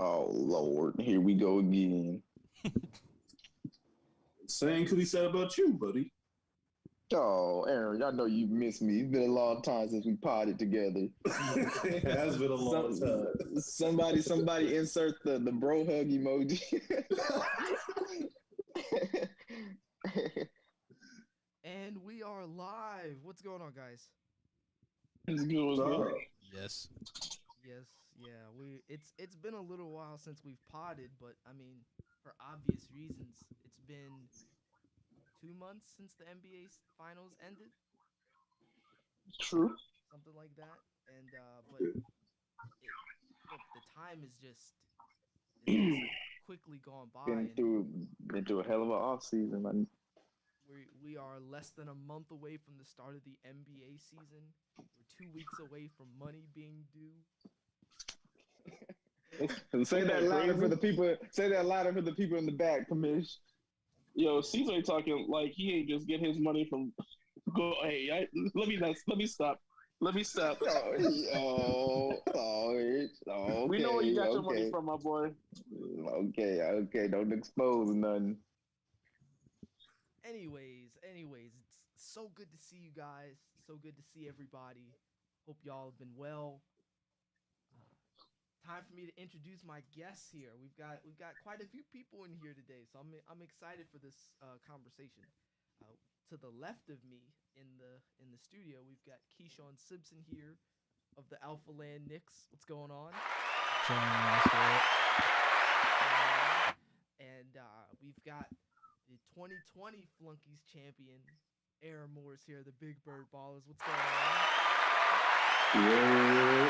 Oh Lord, here we go again. Same could be said about you, buddy. Oh, Aaron, I know you miss me. It's been a long time since we potted together. It has been a long time. Somebody insert the bro hug emoji. And we are live. What's going on, guys? It's good. Yes. Yes, yeah. It's been a little while since we've potted, but I mean, for obvious reasons, it's been 2 months since the NBA finals ended, True. something like that. And the time is just quickly gone by, Been through a hell of an off season, man. we are less than a month away from the start of the NBA season. We're 2 weeks away from money being due. Say that louder for the people. Say that louder for the people in the back, Commish. Yo, Caesar talking like he ain't just get his money from. Let me stop. Let me stop. Okay. We know where you got your money from, my boy. Okay. Don't expose nothing. Anyways, it's so good to see you guys. So good to see everybody. Hope y'all have been well. Time for me to introduce my guests here. We've got quite a few people in here today, so I'm excited for this conversation. To the left of me in the studio, we've got Keyshawn Simpson here of the Alpha Land Knicks. What's going on? And we've got the 2020 Flunkies champion, Aaron Morris here, the Big Bird Ballers. What's going on? Yeah.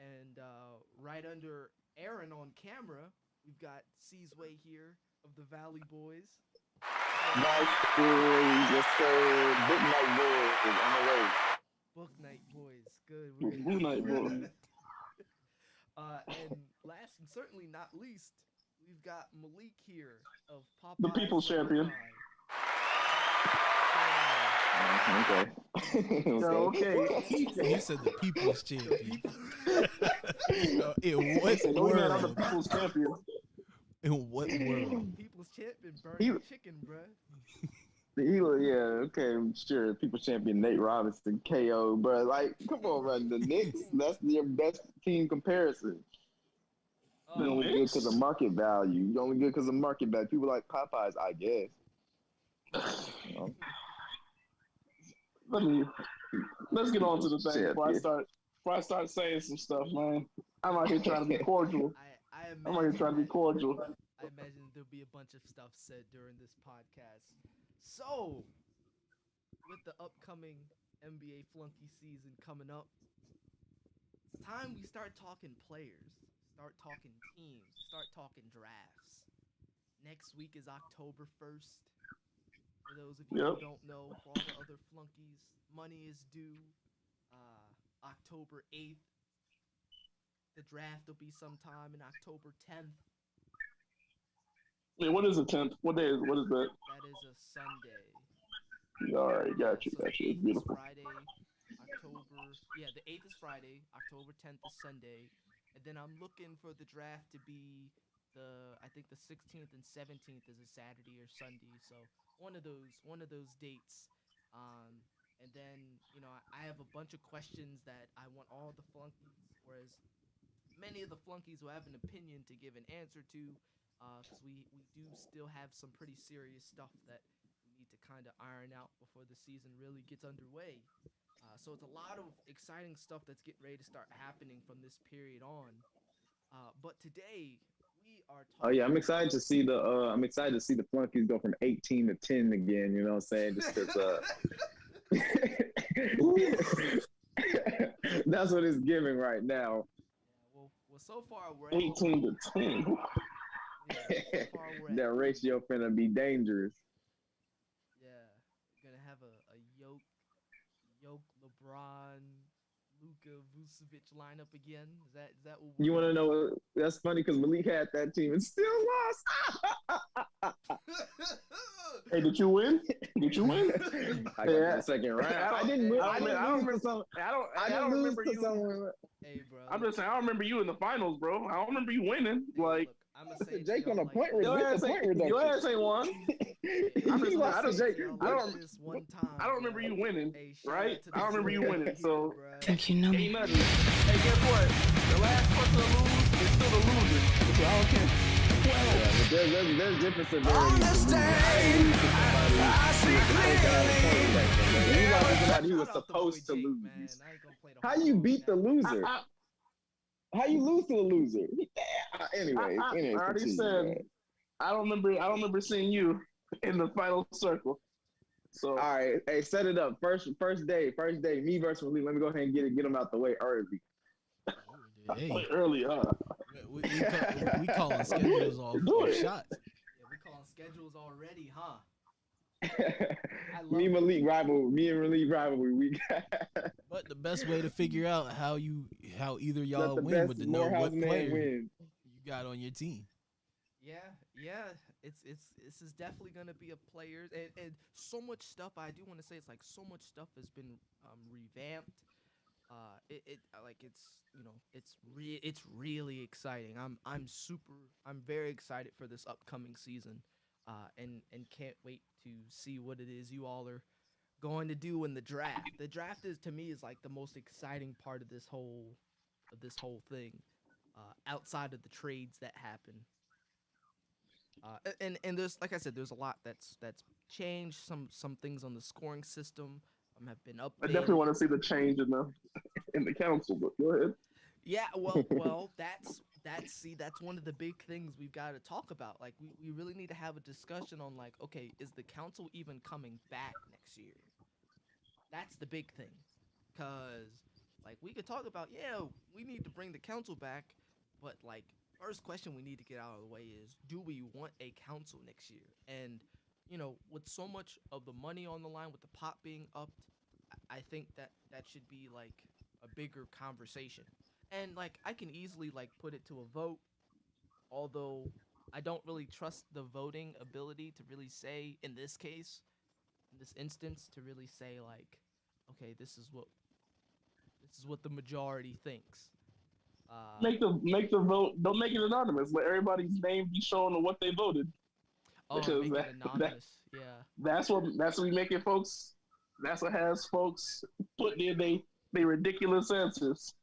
And right under Aaron on camera, we've got Seasway here of the Valley Boys. Nice boys, yes sir. Big night boys on the way. Book Night Boys, good. Blue Night boy. And last and certainly not least, we've got Malik here of Popeye. The People's Champion. Okay. He said the people's champion. In what I'm the world? People's Champion. In what world? People's champion, burning chicken, bruh. Yeah, okay, sure. People champion Nate Robinson, KO, bro. Like, come on, man. The Knicks, that's your best team comparison. You're only good because of market value. You're only good because of market value. People like Popeyes, I guess. You know? Let's get on to the thing before I start saying some stuff, man. I'm out here trying to be cordial. I'm out here trying to be cordial. I imagine there'll be a bunch of stuff said during this podcast. So, with the upcoming NBA Flunky season coming up, it's time we start talking players, start talking teams, start talking drafts. Next week is October 1st. For those of you who don't know, for all the other flunkies, money is due October 8th. The draft will be sometime in October 10th. Yeah, what is the 10th? What is that? That is a Sunday. All right, got you. So the 8th It's beautiful. is Friday, the 8th is Friday, October 10th is Sunday. And then I'm looking for the draft to be I think the 16th and 17th is a Saturday or Sunday. So one of those dates. And then, I have a bunch of questions that I want all the flunkies, whereas many of the flunkies will have an opinion to give an answer to, because we do still have some pretty serious stuff that we need to kind of iron out before the season really gets underway. So it's a lot of exciting stuff that's getting ready to start happening from this period on. But today we are talking. Oh yeah, I'm excited to see the Flunkies go from 18 to 10 again. You know what I'm saying? Just because that's what it's giving right now. Yeah, well, so far we're 18 to 10. Yeah, so far we're That ratio finna be dangerous. Yeah, we're gonna have a yoke LeBron, Luka Vucevic lineup again. Is that what You want to know what? That's funny because Malik had that team and still lost. Hey, did you win? Did you win? I got the second round. I didn't win. I didn't lose to some. I didn't lose to someone. Hey, bro. I'm just saying, I don't remember you in the finals, bro. I don't remember you winning. Hey, Like, look, I'm gonna say Jake on a point your ass ain't won. I'm just gonna I don't- say I y'all don't- like this one time. I don't remember you winning, Hey, shout right? out to the I don't remember you Jordan winning. here, So bruh. Think you know ain't me. nothing. Hey, guess what? The last person to lose is still the loser. So I don't care. Yeah, but there's different severities. You lost to somebody who was Shout out the supposed boy to Jake, lose. man. I ain't gonna play the How whole you song beat the now. loser? How you lose to the loser? Anyway, I already continue, said man. I don't remember seeing you in the final circle. So All right, hey, set it up. First day, me versus Malik. Let me go ahead and get him out the way early. Hey, early, huh? we calling schedules off shots. Yeah, we calling schedules already, huh? Me and Malik rivalry. We got But the best way to figure out how either let y'all the win best would to know Morehouse what man player win. you got on your team. Yeah. This is definitely gonna be a players and so much stuff. I do want to say it's like so much stuff has been revamped. It's really exciting. I'm very excited for this upcoming season, and can't wait to see what it is you all are going to do in the draft. The draft is to me is like the most exciting part of this whole thing, outside of the trades that happen. And there's, like I said, there's a lot that's changed. Some things on the scoring system have been updated. I definitely want to see the change in the council. But go ahead. Yeah, well, that's one of the big things we've got to talk about. Like, we really need to have a discussion on, like, okay, is the council even coming back next year? That's the big thing, cause like we could talk about, yeah, we need to bring the council back, but like first question we need to get out of the way is, do we want a council next year? And with so much of the money on the line, with the pot being upped, I think that should be like a bigger conversation. And like I can easily like put it to a vote, although I don't really trust the voting ability to really say in this case, in this instance, to really say like, okay, this is what the majority thinks. Make the vote. Don't make it anonymous. Let everybody's name be shown on what they voted. Make it anonymous. Yeah. That's what we make it, folks. That's what has folks put in they ridiculous answers.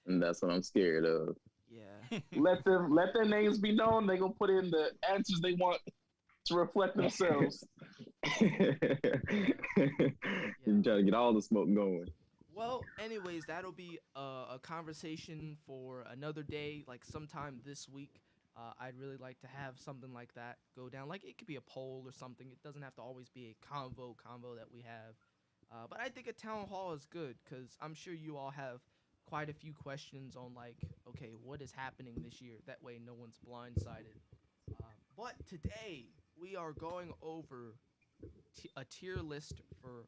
And that's what I'm scared of. Yeah. Let their names be known. They gonna put in the answers they want to reflect themselves. You're trying to get all the smoke going. Well, anyways, that'll be a conversation for another day, like sometime this week. I'd really like to have something like that go down. Like, it could be a poll or something. It doesn't have to always be a convo that we have. But I think a town hall is good, because I'm sure you all have quite a few questions on, like, okay, what is happening this year? That way no one's blindsided. But today, we are going over a tier list for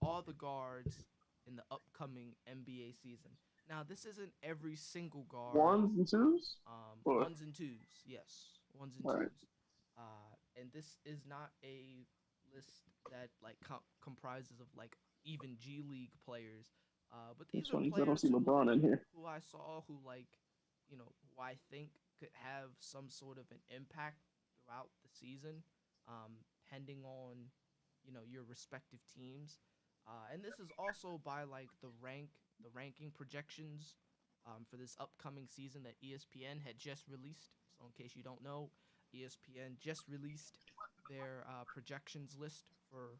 all the guards in the upcoming NBA season. Now, this isn't every single guard. Ones and twos? Ones and twos, yes. Ones and Right. twos. And this is not a list that, like, comprises of, like, even G League players. But these It's are funny, players I don't see LeBron in here. who I saw who, like, who I think could have some sort of an impact throughout the season, pending on, your respective teams. And this is also by like the ranking projections for this upcoming season that ESPN had just released. So in case you don't know, ESPN just released their projections list for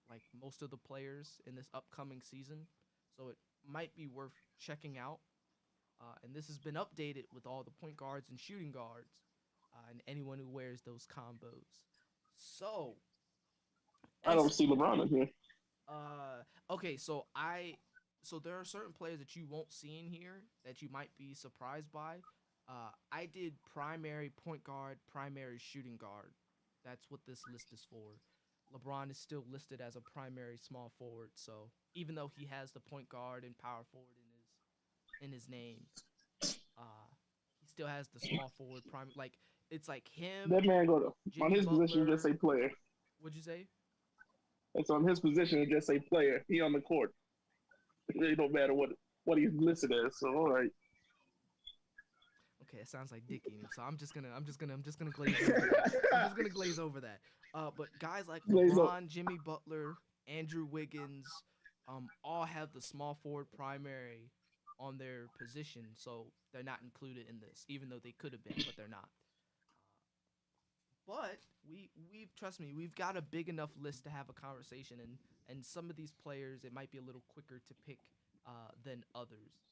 like most of the players in this upcoming season. So it might be worth checking out. And this has been updated with all the point guards and shooting guards, and anyone who wears those combos. So I don't see LeBron in here. Okay, so there are certain players that you won't see in here that you might be surprised by. I did primary point guard, primary shooting guard. That's what this list is for. LeBron is still listed as a primary small forward, so even though he has the point guard and power forward in his name, he still has the small forward prime. Like, it's like him. That man go to Jimmy on his Butler. position. Just say player. What'd you say? It's on his position. Just say player. He on the court. It really don't matter what he's listed as. So all right. Okay, it sounds like dicking. So I'm just gonna glaze over that. I'm just gonna glaze over that. But guys like LeBron, Jimmy Butler, Andrew Wiggins, all have the small forward primary on their position, so they're not included in this, even though they could have been, but they're not. But we've trust me, we've got a big enough list to have a conversation, and some of these players it might be a little quicker to pick than others.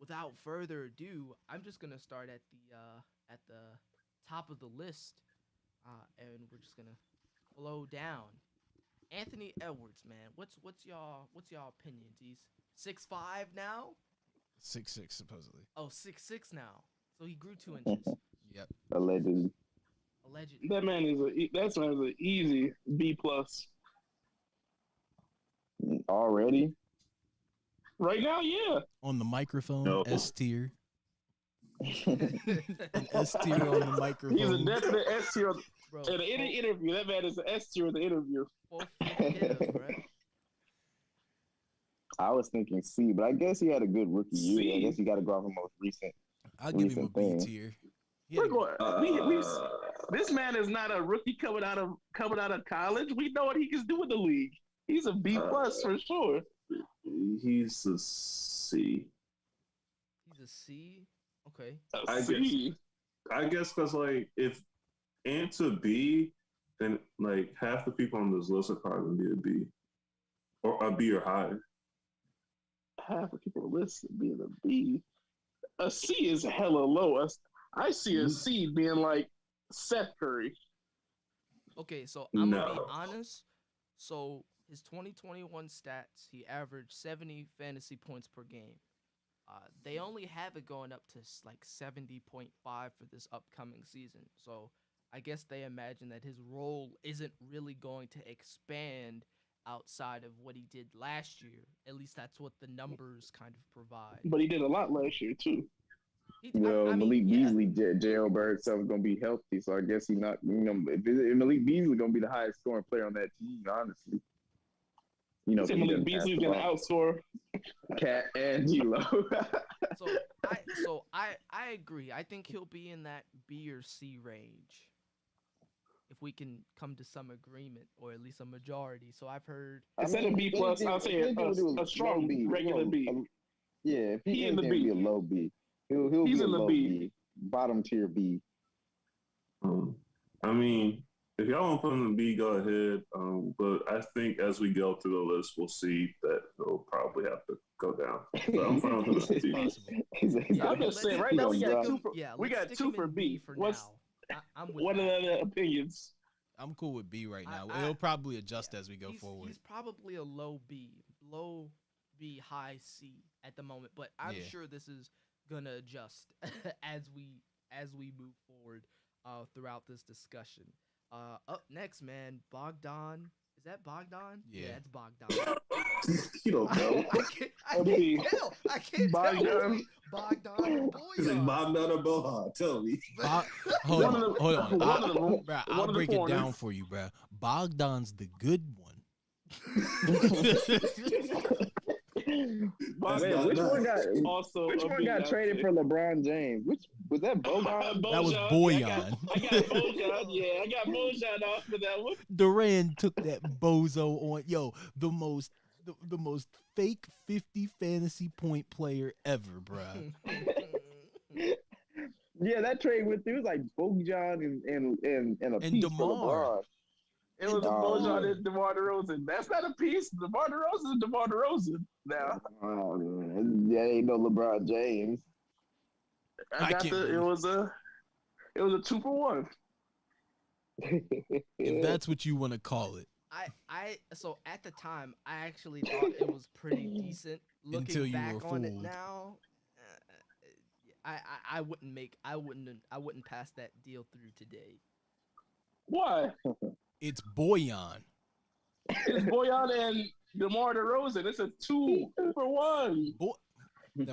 Without further ado, I'm just gonna start at the top of the list, and we're just gonna flow down. Anthony Edwards, man, what's y'all opinions? He's 6'5" now. 6'6" supposedly. Oh, 6'6" now. So he grew 2 inches. Yep. Allegedly. That man is an easy B plus. Already? Right now, yeah. On the microphone, No. S tier. An S tier on the microphone. He's a definite S tier. Bro, In any interview, that man is an S tier in the interview. I was thinking C, but I guess he had a good rookie year. C. I guess you got to go off the most recent. I'll give him a B thing. tier. We're going. This man is not a rookie coming out of college. We know what he can do in the league. He's a B plus for sure. He's a C. He's a C. Okay. I guess because like if and to B, then like half the people on this list are probably gonna be a B, or a B or higher. Half the people on the list being a B. A C is hella low. I see a C being like Seth Curry. Okay, so I'm gonna be honest. So his 2021 stats, he averaged 70 fantasy points per game. They only have it going up to like 70.5 for this upcoming season. So I guess they imagine that his role isn't really going to expand outside of what he did last year. At least that's what the numbers kind of provide. But he did a lot last year too. Malik Beasley jailbird self gonna be healthy, so I guess he's not. If Malik Beasley gonna be the highest scoring player on that team, honestly. Malik Beasley's gonna outscore Cat and D'Lo. So I agree. I think he'll be in that B or C range, if we can come to some agreement, or at least a majority. So I've heard. Instead of B plus, I'll say a strong B, regular B. Yeah, if he in the B, be a low B. He's be in the B, bottom tier B. I mean, if y'all want to put him in the B, go ahead. But I think as we go through the list, we'll see that he'll probably have to go down. So I'm fine with the B. I'm just saying, right now we got two for B. What are the other opinions? I'm cool with B right now. It'll probably adjust as we go forward. He's probably a low B, high C at the moment, but I'm sure this is gonna adjust as we move forward throughout this discussion. Up next, man, Bogdan. Is that Bogdan? Yeah, it's Bogdan. You don't know. I can't tell. Bogdan. Is it Bogdan or Bohan? Tell me. Hold on. I'll break it down for you, bro. Bogdan's the good one. Which one got traded for LeBron James? Which was that? Bojan? That was Bojan. I got Bojan. Yeah, I got Bojan off for that one. Duran took that bozo on. Yo, the most fake 50 fantasy point player ever, bro. Yeah, that trade went through. It was like Bojan and a piece for LeBron. It was Bojan and DeMar DeRozan. That's not a piece. DeMar DeRozan is DeMar DeRozan now. Oh, man. That ain't no LeBron James. It was a 2-for-1. If that's what you want to call it. So at the time I actually thought it was pretty decent. Looking until you back were on fooled. it now, I wouldn't pass that deal through today. Why? It's Bojan. It's Bojan and DeMar DeRozan. It's a 2-for-1.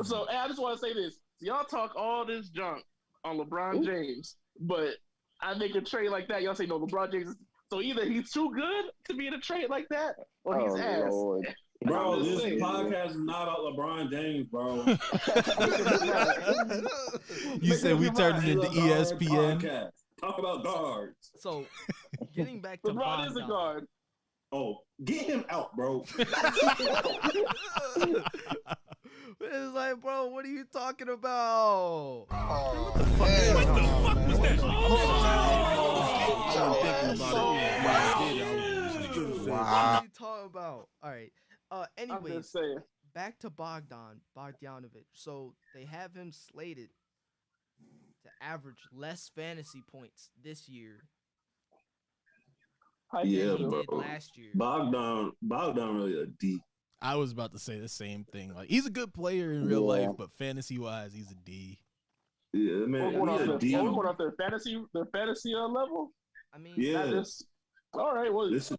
So I just want to say this. Y'all talk all this junk on LeBron James, but I make a trade like that. Y'all say no, LeBron James. So either he's too good to be in a trade like that, or he's ass. Lord. Bro, this podcast is not about LeBron James, bro. You said we turned it into ESPN. Podcast. Talk about guards. So, getting back to LeBron Bogdan. is a guard. Oh, get him out, bro. It's like, bro, what are you talking about? Oh, What the fuck was that? What are you talking about? All right. Anyways, back to Bogdanovic. So they have him slated to average less fantasy points this year than he did last year. Bogdan really a D. I was about to say the same thing. Like, he's a good player in real life, but fantasy wise, he's a D. Yeah, man. We're going off their fantasy level. I mean, yeah. All right. Well, this is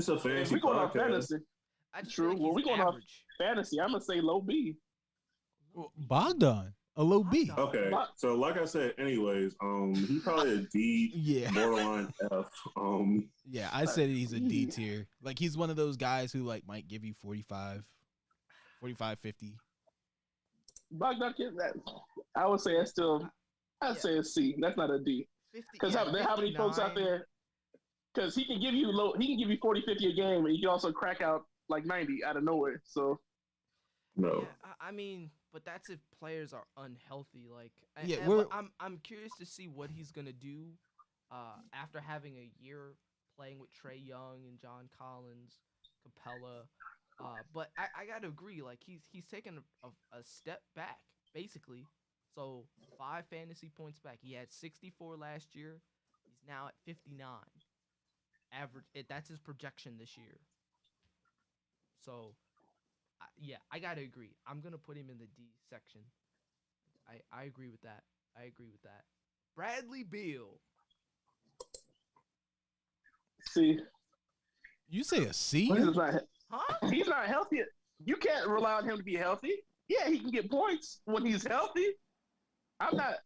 a fantasy. We going off fantasy. True. Well, we going off fantasy. I'm gonna say low B. Bogdan, a low B. Okay. So, like I said, anyways, he's probably a D. Yeah. Borderline F. Yeah, I said he's a D tier. Like, he's one of those guys who like might give you 45, 50. Bogdan, I would say that's still. I'd say a C. That's not a D. Because how many folks out there? Because he can give you 40, 50 a game, and he can also crack out like 90 out of nowhere. So no. Yeah, I mean, but that's if players are unhealthy. Like, I'm curious to see what he's gonna do after having a year playing with Trae Young and John Collins, Capella. But I gotta agree, like he's taken a step back basically. So 5 fantasy points back. He had 64 last year. He's now at 59. Average. That's his projection this year. So, I gotta agree. I'm gonna put him in the D section. I agree with that. Bradley Beal. C. You say a C? He's not healthy. You can't rely on him to be healthy. Yeah, he can get points when he's healthy. I'm not.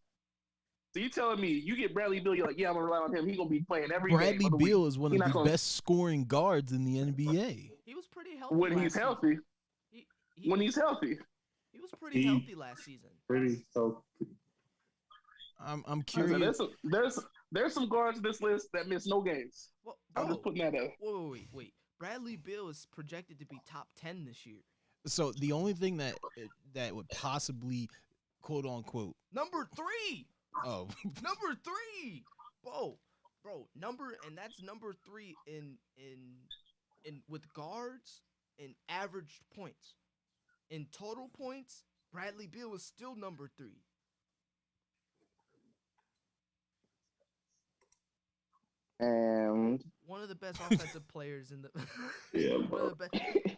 So you telling me you get Bradley Beal? You're like, yeah, I'm gonna rely on him. He's gonna be playing every game. Bradley Beal is one of the best scoring guards in the NBA. He was pretty healthy when he's healthy. When he's healthy, he was pretty healthy last season. Pretty healthy. I'm curious. There's some guards in this list that miss no games. Well, I'm just putting that out. Wait. Bradley Beal is projected to be top 10 this year. So the only thing that would possibly, quote unquote, number 3. Oh, number 3, bro, that's number 3 in with guards in averaged points. In total points, Bradley Beal is still number 3. And one of the best offensive players in the. Yeah, bro.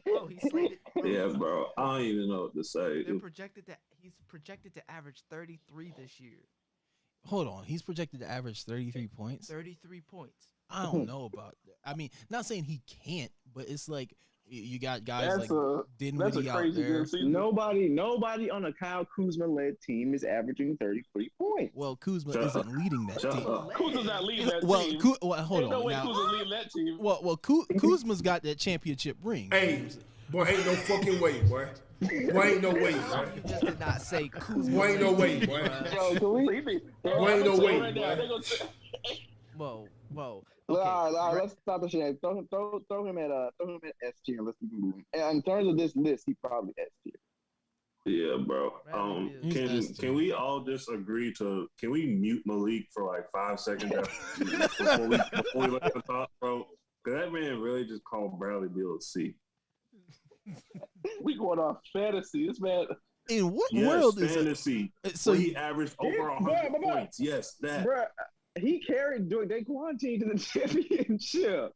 Bro, he's slated. Yeah, bro. I don't even know what to say. He's projected to average 33 this year. Hold on, he's projected to average 33 points. 33 points. I don't know about that. I mean, not saying he can't, but it's like you got guys like Dinwiddie out there. Nobody on a Kyle Kuzma-led team is averaging 33 points. Well, Kuzma isn't leading that team. Kuzma's not leading that team. Hold on. No way Kuzma's leading that team. Well, Kuzma's got that championship ring. Hey, boy, ain't no fucking way, boy. Boy, ain't no way, boy. You just did not say Kuzma. Boy, ain't no way, boy. Boy, ain't no way, boy. Whoa. Okay. All right, let's stop the shit. Throw him at S tier. Let's keep moving. And in terms of this list, he probably S tier. Yeah, bro. Can we all just agree to? Can we mute Malik for like 5 seconds before we let him talk, bro? Because that man really just called Bradley Beal a C. We going off fantasy. This man. In what world is fantasy? So he averaged over 100 points. Yes, that. Bro, he carried Daquan team to the championship.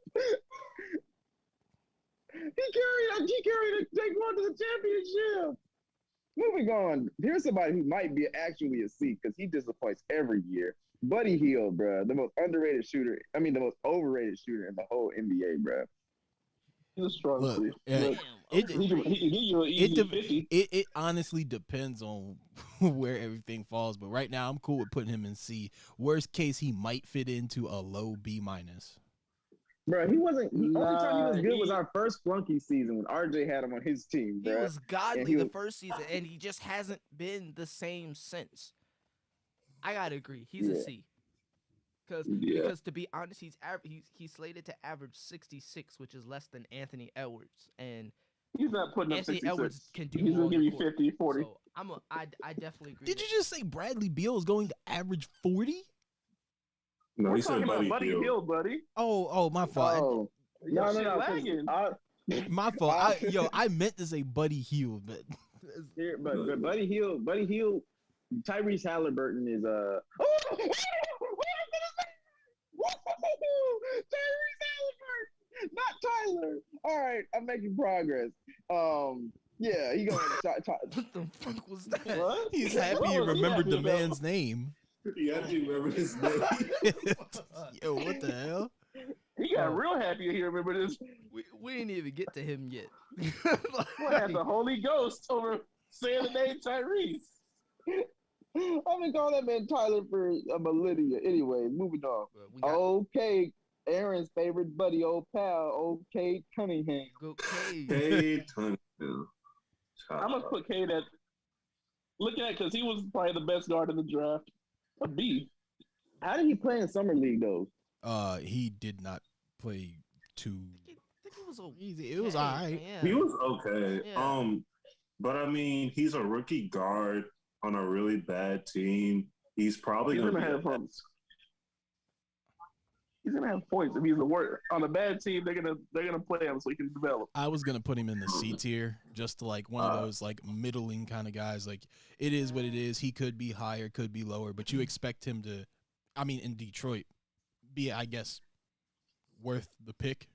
He carried Daquan to the championship. Moving on. Here's somebody who might be actually a C because he disappoints every year. Buddy Hield, bro, the most overrated shooter in the whole NBA, bro. He's a strong Look, C. He can give you an easy 50. It honestly depends on where everything falls. But right now, I'm cool with putting him in C. Worst case, he might fit into a low B-. Bro, he wasn't. The only time he was good was our first flunky season when RJ had him on his team, bro. He was godly the first season, and he just hasn't been the same since. I gotta agree. He's a C. Because to be honest, he's slated to average 66, which is less than Anthony Edwards, and he's not putting up 66. Edwards can do he's more. He's gonna give you 50, 40. So I definitely agree. Did you just say Bradley Beal is going to average 40? No, he said Buddy Hill, buddy. Oh, my fault. Oh, no. My fault. I meant to say Buddy Hield, but Buddy Hield, Tyrese Halliburton is Tyrese Halliburton, not Tyler. All right, I'm making progress. Yeah, he going. What the fuck was that? What? He's happy he remembered the man's name. He actually remembered his name. Yo, what the hell? He got real happy he remembered this. We didn't even get to him yet. What had the Holy Ghost over saying the name Tyrese? I've been calling that man Tyler for a millennia. Anyway, moving on. Okay, Aaron's favorite buddy, old pal, Cade Cunningham. Go Cade. Cade Cunningham. I must put Cade at looking at because he was probably the best guard in the draft. A B. How did he play in summer league though? He did not play too. I think it was easy. It was all right. Yeah. He was okay. Yeah. But I mean, he's a rookie guard on a really bad team. He's probably gonna have points. He's gonna have points if he's a worker. On a bad team, they're gonna play him so he can develop. I was gonna put him in the C tier, just to like one of those like middling kind of guys. Like it is what it is. He could be higher, could be lower, but you expect him to. I mean, in Detroit, be I guess worth the pick.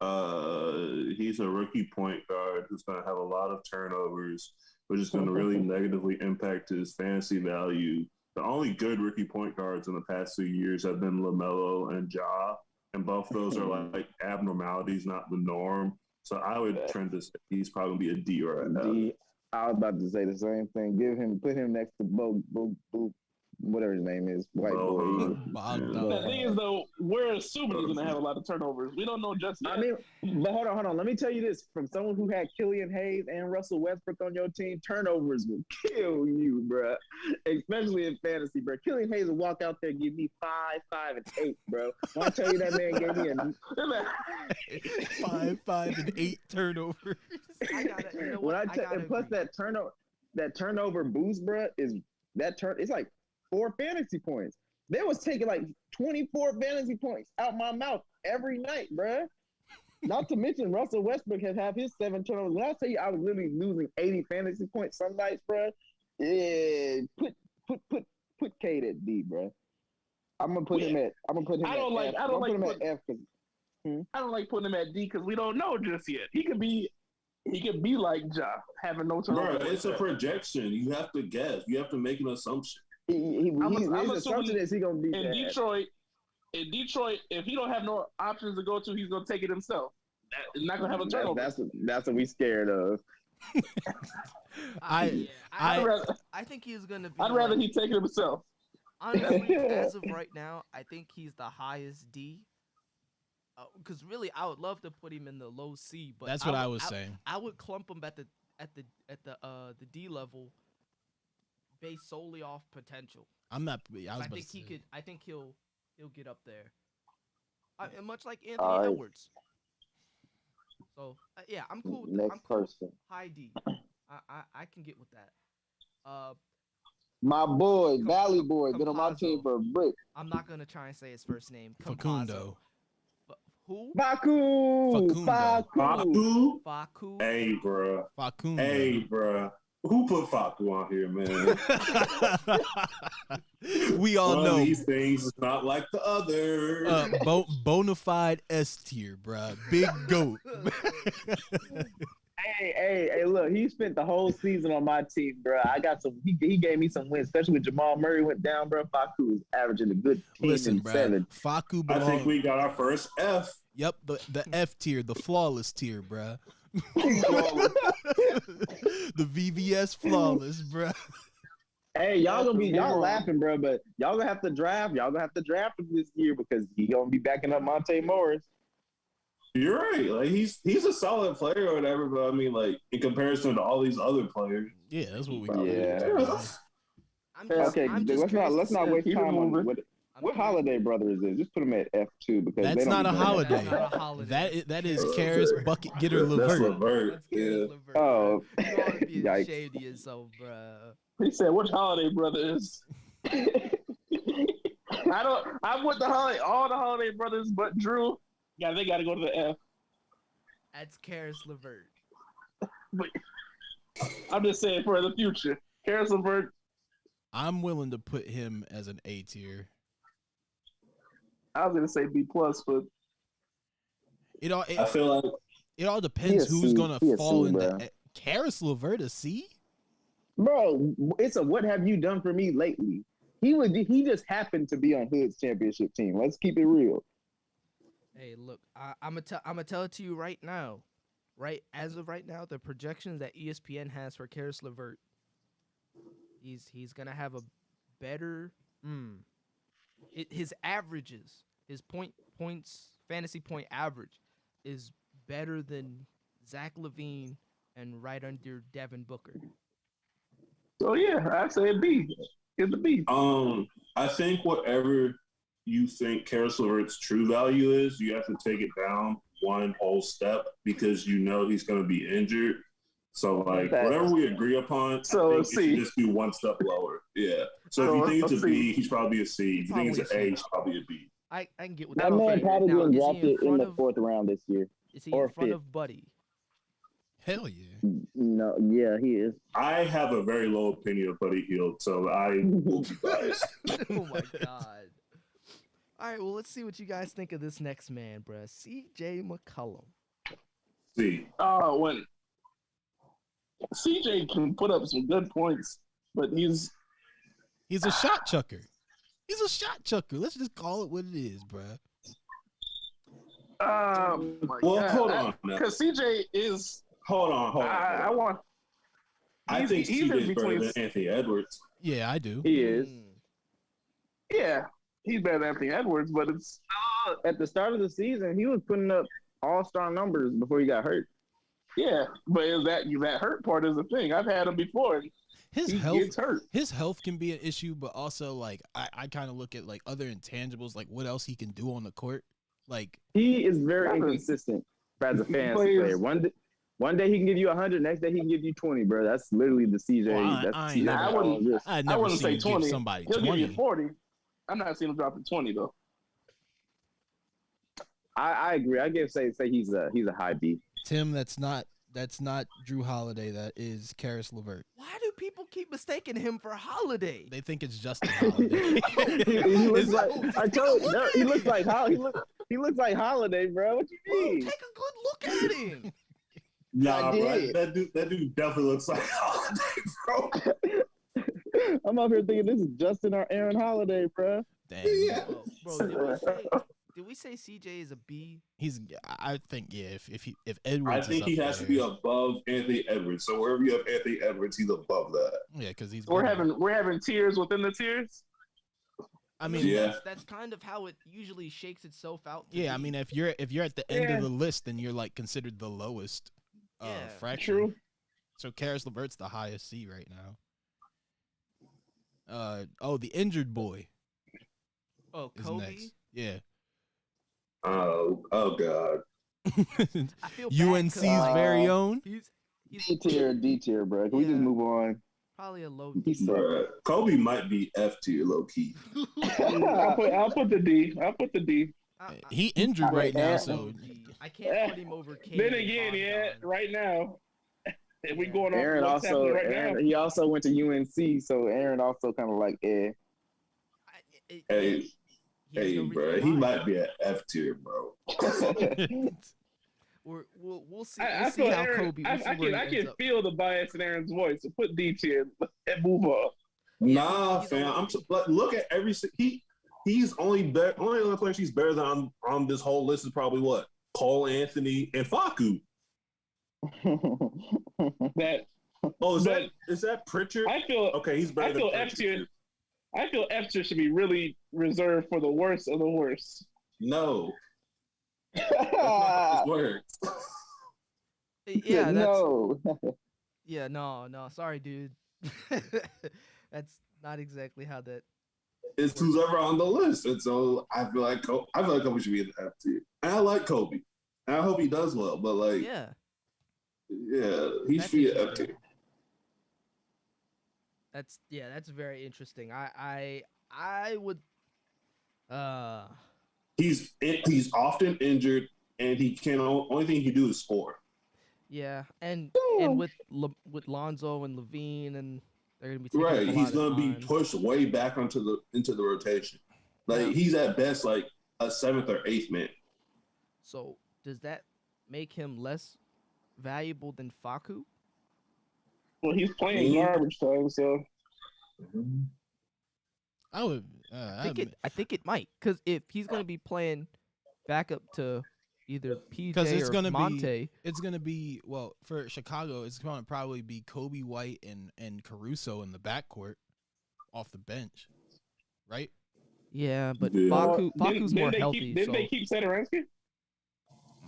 He's a rookie point guard who's going to have a lot of turnovers, which is going to really negatively impact his fantasy value. The only good rookie point guards in the past 2 years have been LaMelo and Ja, and both of those are like abnormalities, not the norm. So I would trend to say he's probably going to be a D or an F. D. I was about to say the same thing. Put him next to Bo, whatever his name is, white boy. The thing is, though, we're assuming he's going to have a lot of turnovers. We don't know just yet. I mean, but hold on. Let me tell you this. From someone who had Killian Hayes and Russell Westbrook on your team, turnovers will kill you, bro. Especially in fantasy, bro. Killian Hayes will walk out there and give me 5, and 8, bro. When I tell you that man gave me a 5, and 8 turnovers. Plus that turnover boost, bro, it's like 4 fantasy points. They was taking like 24 fantasy points out my mouth every night, bruh. Not to mention Russell Westbrook has had his 7 turnovers. When I tell you I was literally losing 80 fantasy points some nights, bruh. Yeah, put Cade at D, bruh. I'm gonna put him at F. I don't like putting him at D because we don't know just yet. He could be like Ja, having no turnovers. Bro, it's a projection. You have to guess. You have to make an assumption. His assumption is he gonna be in Detroit. In Detroit, if he don't have no options to go to, he's gonna take it himself. He's not gonna have a turnover. That's what we scared of. I think he's gonna be. I'd rather he take it himself. Honestly, as of right now, I think he's the highest D. Because really, I would love to put him in the low C, but that's what I was saying. I would clump him at the D level, based solely off potential. I'm not. I think he'll get up there, much like Anthony Edwards. So yeah, I'm cool with that. Next person, high D. I can get with that. My boy, Valley Boy, been on my team for a brick. I'm not gonna try and say his first name. Facundo. Who? Facu. Hey, bro. Facundo. Hey, bro. Who put Facu on here, man? We all One know of these things is not like the other. Bona fide S tier, bro. Big goat. Hey, look, he spent the whole season on my team, bro. I got some. He gave me some wins, especially when Jamal Murray went down, bro. Facu was averaging a good 10 and 7. Facu I think we got our first F. Yep, the F tier, the flawless tier, bruh. The VVS flawless, bruh. Hey, y'all laughing, bro, but y'all gonna have to draft. Y'all gonna have to draft him this year because he gonna be backing up Monte Morris. You're right. Like he's a solid player or whatever, but I mean, like in comparison to all these other players. Yeah, that's what we. Let's not waste time on what Holiday brother is this? Just put him at F2 because that's not a holiday. That is Karis bucket getter Levert. That's Levert. Yeah. Oh, you ought to be ashamed of yourself, bro. He said, "Which Holiday brother is?" I'm with all the Holiday brothers, but Drew. Yeah, they got to go to the F. That's Karis Levert. But I'm just saying for the future, Karis Levert. I'm willing to put him as an A tier. I was gonna say B+, but I feel like it all depends who's gonna fall in the Karis Levert a C. Bro, it's a what have you done for me lately? He just happened to be on Hood's championship team. Let's keep it real. Hey, look, I'm gonna tell it to you right now. Right as of right now, the projections that ESPN has for Karis Levert, he's gonna have a better his averages, his points fantasy point average is better than Zach LaVine and right under Devin Booker. So yeah, I say B. It's a B. I think whatever you think Karis Levert's true value is, you have to take it down one whole step because you know he's going to be injured. So, like, whatever we agree upon, so I think it should just be one step lower. Yeah. So if you think it's a B, he's probably a C. If you think it's an A, he's probably a B. I can get with that. That man probably getting drafted in the 4th round this year. Is he in front of Buddy? Hell yeah. No, yeah, he is. I have a very low opinion of Buddy Hield, so I will be biased. Oh, my God. All right, well, let's see what you guys think of this next man, bruh. C.J. McCollum. C. When CJ can put up some good points, but he's a shot chucker. He's a shot chucker. Let's just call it what it is, bruh. Hold on. Because CJ is. Hold on. I think CJ's better than Anthony Edwards. Yeah, I do. He is. Yeah, he's better than Anthony Edwards, but it's at the start of the season he was putting up all-star numbers before he got hurt. Yeah, but that hurt part is the thing. I've had him before. He gets hurt. His health can be an issue, but also like I kind of look at like other intangibles, like what else he can do on the court. Like he is very inconsistent as a fantasy player. One day he can give you 100, next day he can give you 20, bro. That's literally the CJ. Well, I wouldn't say 20. Give somebody He'll 20. give you 40. I'm not seeing him drop to 20 though. I agree. I guess say he's a high B. Tim, that's not Drew Holiday. That is Karis Levert. Why do people keep mistaking him for Holiday? They think it's Justin Holiday. he looks like I told you. He looks like he looks like Holiday, bro. What you mean? Take a good look at him. Nah, bro. That dude definitely looks like Holiday, bro. I'm up here thinking this is Justin or Aaron Holiday, bro. Damn. Yeah. Bro, did we say CJ is a B? I think if Edwards. I think he has to be above Anthony Edwards. So wherever you have Anthony Edwards, he's above that. Yeah, because we're having tiers within the tiers. I mean, that's kind of how it usually shakes itself out. Yeah, I mean, if you're at the end of the list, then you're like considered the lowest fraction. True. So Karis Levert's the highest C right now. The injured boy. Oh, is Kobe. Next. Yeah. Oh God. I feel bad UNC's very own. He's D tier, bro. Can we just move on? Probably a low D. Kobe might be F tier, low key. I'll put the D. I'll put the D. He injured right now, so I can't put him over K. Then again, right now. If we going on Aaron also now. He also went to UNC, so Aaron also kind of like Hey, bro, he might be at F tier, bro. We'll see. We'll see how Kobe. I can feel the bias in Aaron's voice. So put D tier and move on. Nah, fam. Look at every he he's only other player she's better than on this whole list is probably what? Cole Anthony and Facu. Is that Pritchard? I feel okay. He's better. I feel F tier should be really reserved for the worst of the worst. No, that's not how this works. Yeah, no. Yeah, no. Sorry, dude. That's not exactly how that. It's who's ever on the list, and so I feel like Kobe should be in the F tier. And I like Kobe, and I hope he does well. But like, yeah, he should be an F tier. That's very interesting. I would. He's often injured, and only thing he can do is score. Yeah, and with Lonzo and Levine, and they're gonna be taking right. He's gonna be pushed way back into the rotation. Like he's at best like a 7th or 8th man. So does that make him less valuable than Facu? Well, he's playing garbage time, so. I would. I think it might, because if he's gonna be playing backup to either PJ or Monte, it's gonna be for Chicago. It's gonna probably be Kobe White and Caruso in the backcourt off the bench, right? Yeah, but Facu's more healthy. Didn't they keep Satoransky?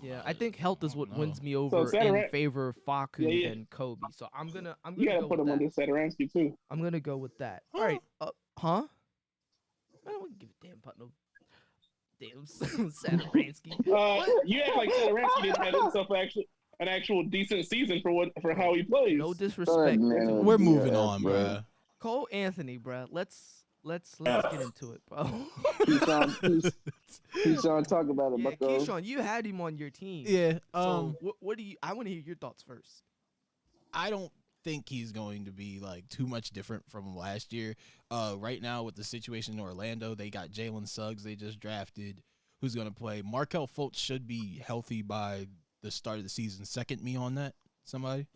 Yeah, I think health is what wins me over in favor of Facu than Kobe. So I'm gonna you gotta put him under Satoransky too. I'm gonna go with that. All right, huh? I don't give a damn Putnam. Damn Satoransky. You act like Satoransky didn't have himself an actual decent season for how he plays. No disrespect. We're moving on, bro. Cole Anthony, bro. Let's get into it, bro. Keyshawn, talk about it, Bucko. Keyshawn, you had him on your team. Yeah. So what do you? I want to hear your thoughts first. I don't think he's going to be like too much different from last year. Right now with the situation in Orlando, they got Jalen Suggs they just drafted, who's going to play. Markelle Fultz should be healthy by the start of the season. Second me on that, somebody?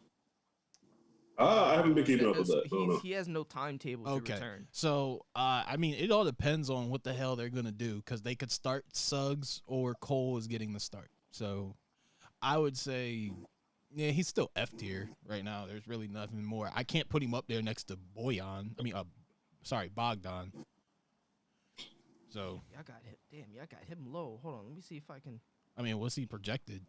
I haven't been keeping up with that. He has no timetable to return. So, I mean, it all depends on what the hell they're going to do, because they could start Suggs or Cole is getting the start. So, I would say, yeah, he's still F tier right now. There's really nothing more. I can't put him up there next to Bogdan. So. Y'all got him low. Hold on, let me see if I can. I mean, what's he projected?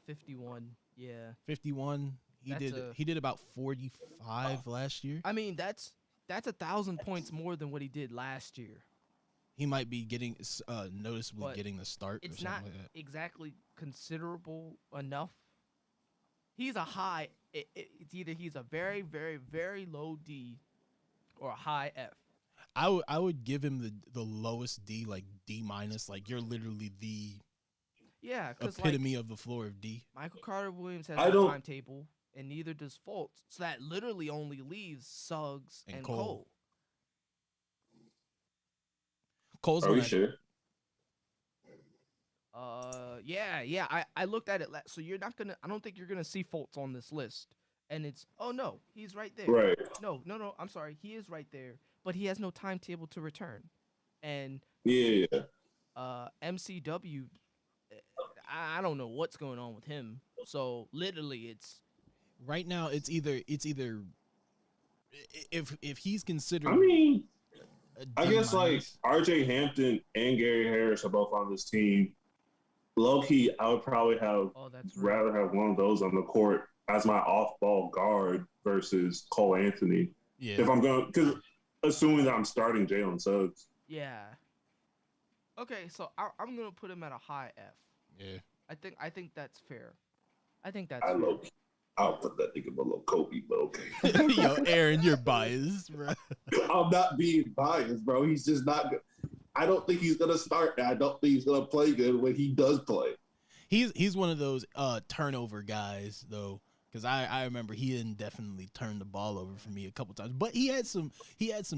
51. Yeah. 51. He did about 45 last year. I mean, that's 1,000 points more than what he did last year. He might be getting noticeably getting the start. It's or not like that. exactly considerable enough. He's a high. It's either he's a very, very, very low D or a high F. I would give him the lowest D, like D minus. Like you're literally the epitome of the floor of D. Michael Carter Williams has no timetable. And neither does Fultz. So that literally only leaves Suggs and Cole. Cole's Are we sure? Yeah. I looked at it. So you're not gonna. I don't think you're gonna see Fultz on this list. And it's no, he's right there. Right. No. I'm sorry. He is right there, but he has no timetable to return. And MCW, I don't know what's going on with him. So literally, it's. Right now, it's either if he's considered. I mean, I guess like RJ Hampton and Gary Harris are both on this team. Low key, I would probably rather have one of those on the court as my off-ball guard versus Cole Anthony. Yeah. If I'm going, because assuming that I'm starting Jalen Suggs. Yeah. Okay, so I'm gonna put him at a high F. Yeah. I think that's fair. I think that's fair. I'll put that nigga below Kobe, but okay. Yo, Aaron, you're biased, bro. I'm not being biased, bro. He's just not good. I don't think he's gonna start. I don't think he's gonna play good when he does play. He's one of those turnover guys though, because I remember he didn't definitely turn the ball over for me a couple times, but he had some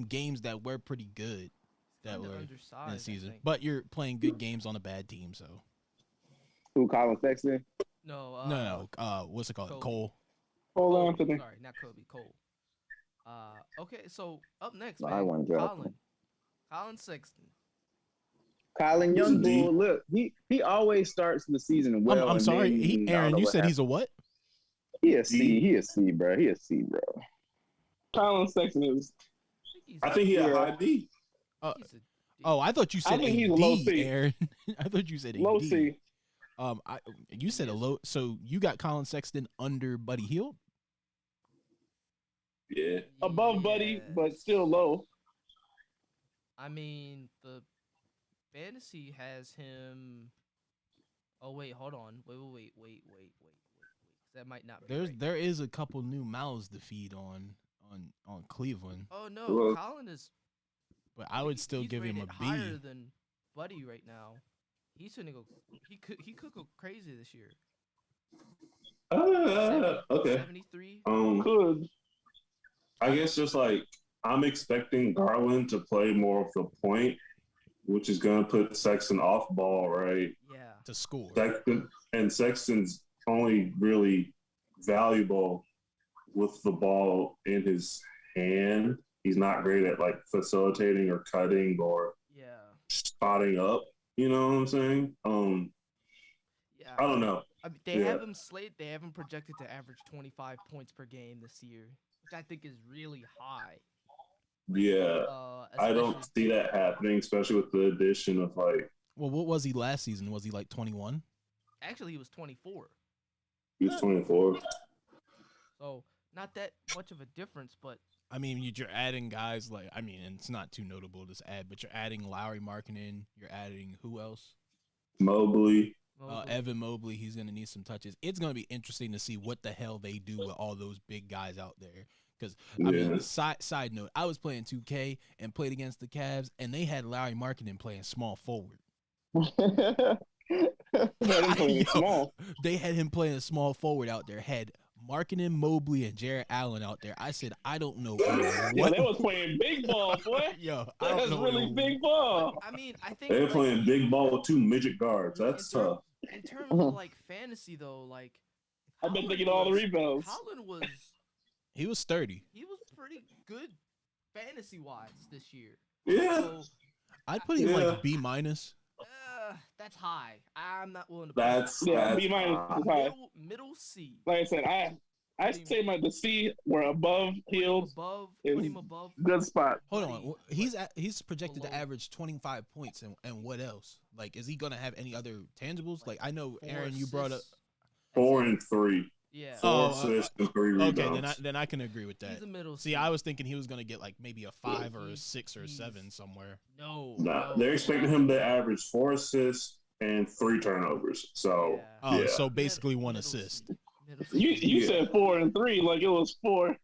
games that were pretty good that were in the season. But you're playing good games on a bad team, so. Who, Colin Sexton? No. What's it called? Kobe. Cole Anthony. Sorry, not Kobe. Cole. Okay, so up next, No, man. I want to draft Colin. Colin Sexton. Colin Youngbull, look, he always starts the season well. I'm sorry, then, Aaron. You said he's a what? He a C. He a C, bro. He a C, bro. Colin Sexton is. I think he a high D. Oh, I thought you said a he's a D, low C. Aaron. I thought you said a low D. C. You said a low. So you got Colin Sexton under Buddy Hield? Yeah. Above Buddy, but still low. I mean, the fantasy has him. Oh wait, hold on. Wait. That might not be right. There is a couple new mouths to feed on Cleveland. Oh no, Colin is. But I would still give him a B. Higher than Buddy right now. He's gonna go. He could go crazy this year. Okay. 73. Could. I guess just like I'm expecting Garland to play more of the point, which is gonna put Sexton off ball, right? Yeah. To score. Sexton's only really valuable with the ball in his hand. He's not great at like facilitating or cutting or spotting up. You know what I'm saying? Yeah. I don't know. I mean, they have him slated. They have him projected to average 25 points per game this year, which I think is really high. Yeah, I don't see that happening, especially with the addition of like. Well, what was he last season? Was he like 21? Actually, he was 24. He was 24. So not that much of a difference, but. I mean, you're adding guys like, and it's not too notable to add, but you're adding Lowry Markkinen. You're adding who else? Mobley. Evan Mobley. He's going to need some touches. It's going to be interesting to see what the hell they do with all those big guys out there. Because, I mean, side note, I was playing 2K and played against the Cavs, and they had Lowry Markkinen playing small forward. They had him playing a small forward out there. Had Markkinen, Mobley, and Jarrett Allen out there. I said, I don't know what. Yeah, they was playing big ball, boy. Yo, that's really big ball. I mean, I think they're playing big ball with two midget guards. That's tough. In terms of like fantasy, though, like I've been thinking all the rebounds. Colin was. He was sturdy. He was pretty good fantasy wise this year. Yeah. So, I'd put him like B minus. That's high. I'm not willing to. That's B minus is high. Middle C. Like I said, I say the C were above Hield. Put him above. Good spot. Hold on, he's projected to average 25 points, and what else? Like, is he gonna have any other tangibles? Like, I know Aaron, you brought up 4 and 3. Yeah. 4 assists and 3 rebounds. Okay, then I can agree with that. He's a middle. See, I was thinking he was gonna get like maybe a 5 or a 6 or 7 somewhere. No. They're expecting him to average 4 assists and 3 turnovers. So so basically 1 assist. You said 4 and 3 like it was 4.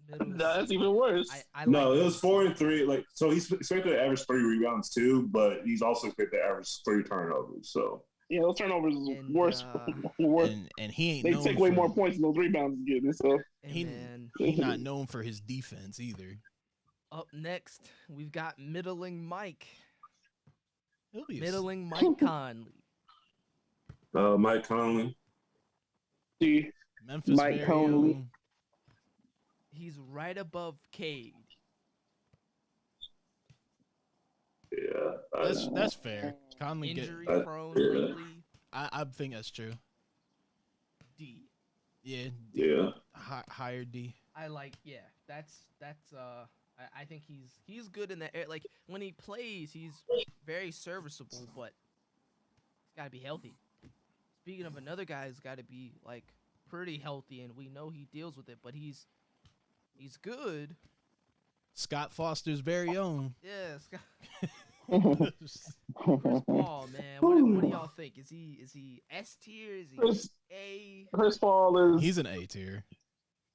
That's even worse. It was 4 and 3. Like, so he's expected to average 3 rebounds too, but he's also expected to average 3 turnovers. So yeah, those turnovers is worse. And he ain't. They take way more points than those rebounds getting. So he's not known for his defense either. Up next, we've got middling Mike. Middling Mike Conley. Mike Conley. Memphis Mike Conley. He's right above Cade. Yeah, that's fair. Conley injury prone lately. I think that's true. D. Yeah. D. Yeah. Higher D. I like. Yeah. That's. I think he's good in that area. Like when he plays, he's very serviceable, but he's got to be healthy. Speaking of another guy who's got to be like pretty healthy, and we know he deals with it, but he's good. Scott Foster's very own. Yeah, Scott. Chris Paul, man. What do y'all think? Is he S tier? Is he A? Chris Paul is. He's an A tier.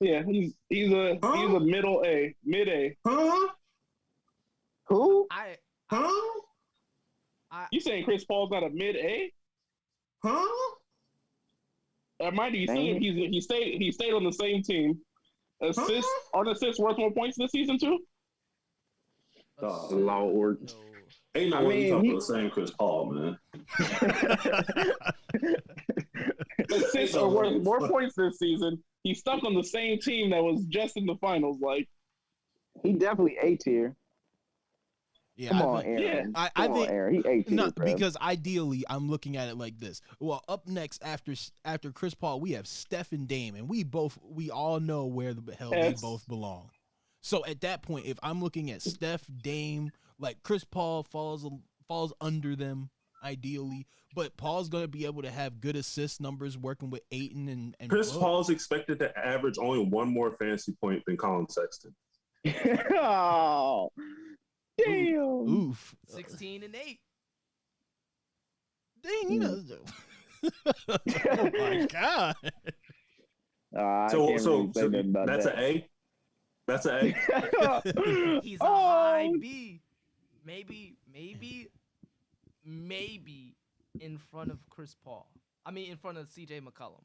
Yeah, he's a middle A, mid A. Huh? Who? Huh? You saying Chris Paul's not a mid A? Huh? Mind you, he stayed on the same team. Aren't assists worth more points this season too? Oh, Lord. No. Ain't no way you talking about the same Chris Paul, man. Assists are worth more points this season. He's stuck on the same team that was just in the finals. Like, he definitely A tier. Yeah, Come on, Aaron. I think Aaron. He 18. no, because ideally, I'm looking at it like this. Well, up next after Chris Paul, we have Steph and Dame, and we all know where the hell they both belong. So at that point, if I'm looking at Steph, Dame, like Chris Paul falls under them ideally, but Paul's gonna be able to have good assist numbers working with Ayton and Chris Paul's expected to average only one more fantasy point than Colin Sexton. Oh, damn. Oof. 16 and 8. Dang, he does. Oh my god. So that's an A. That's an A. He's a high B. Maybe in front of Chris Paul. I mean, in front of CJ McCollum.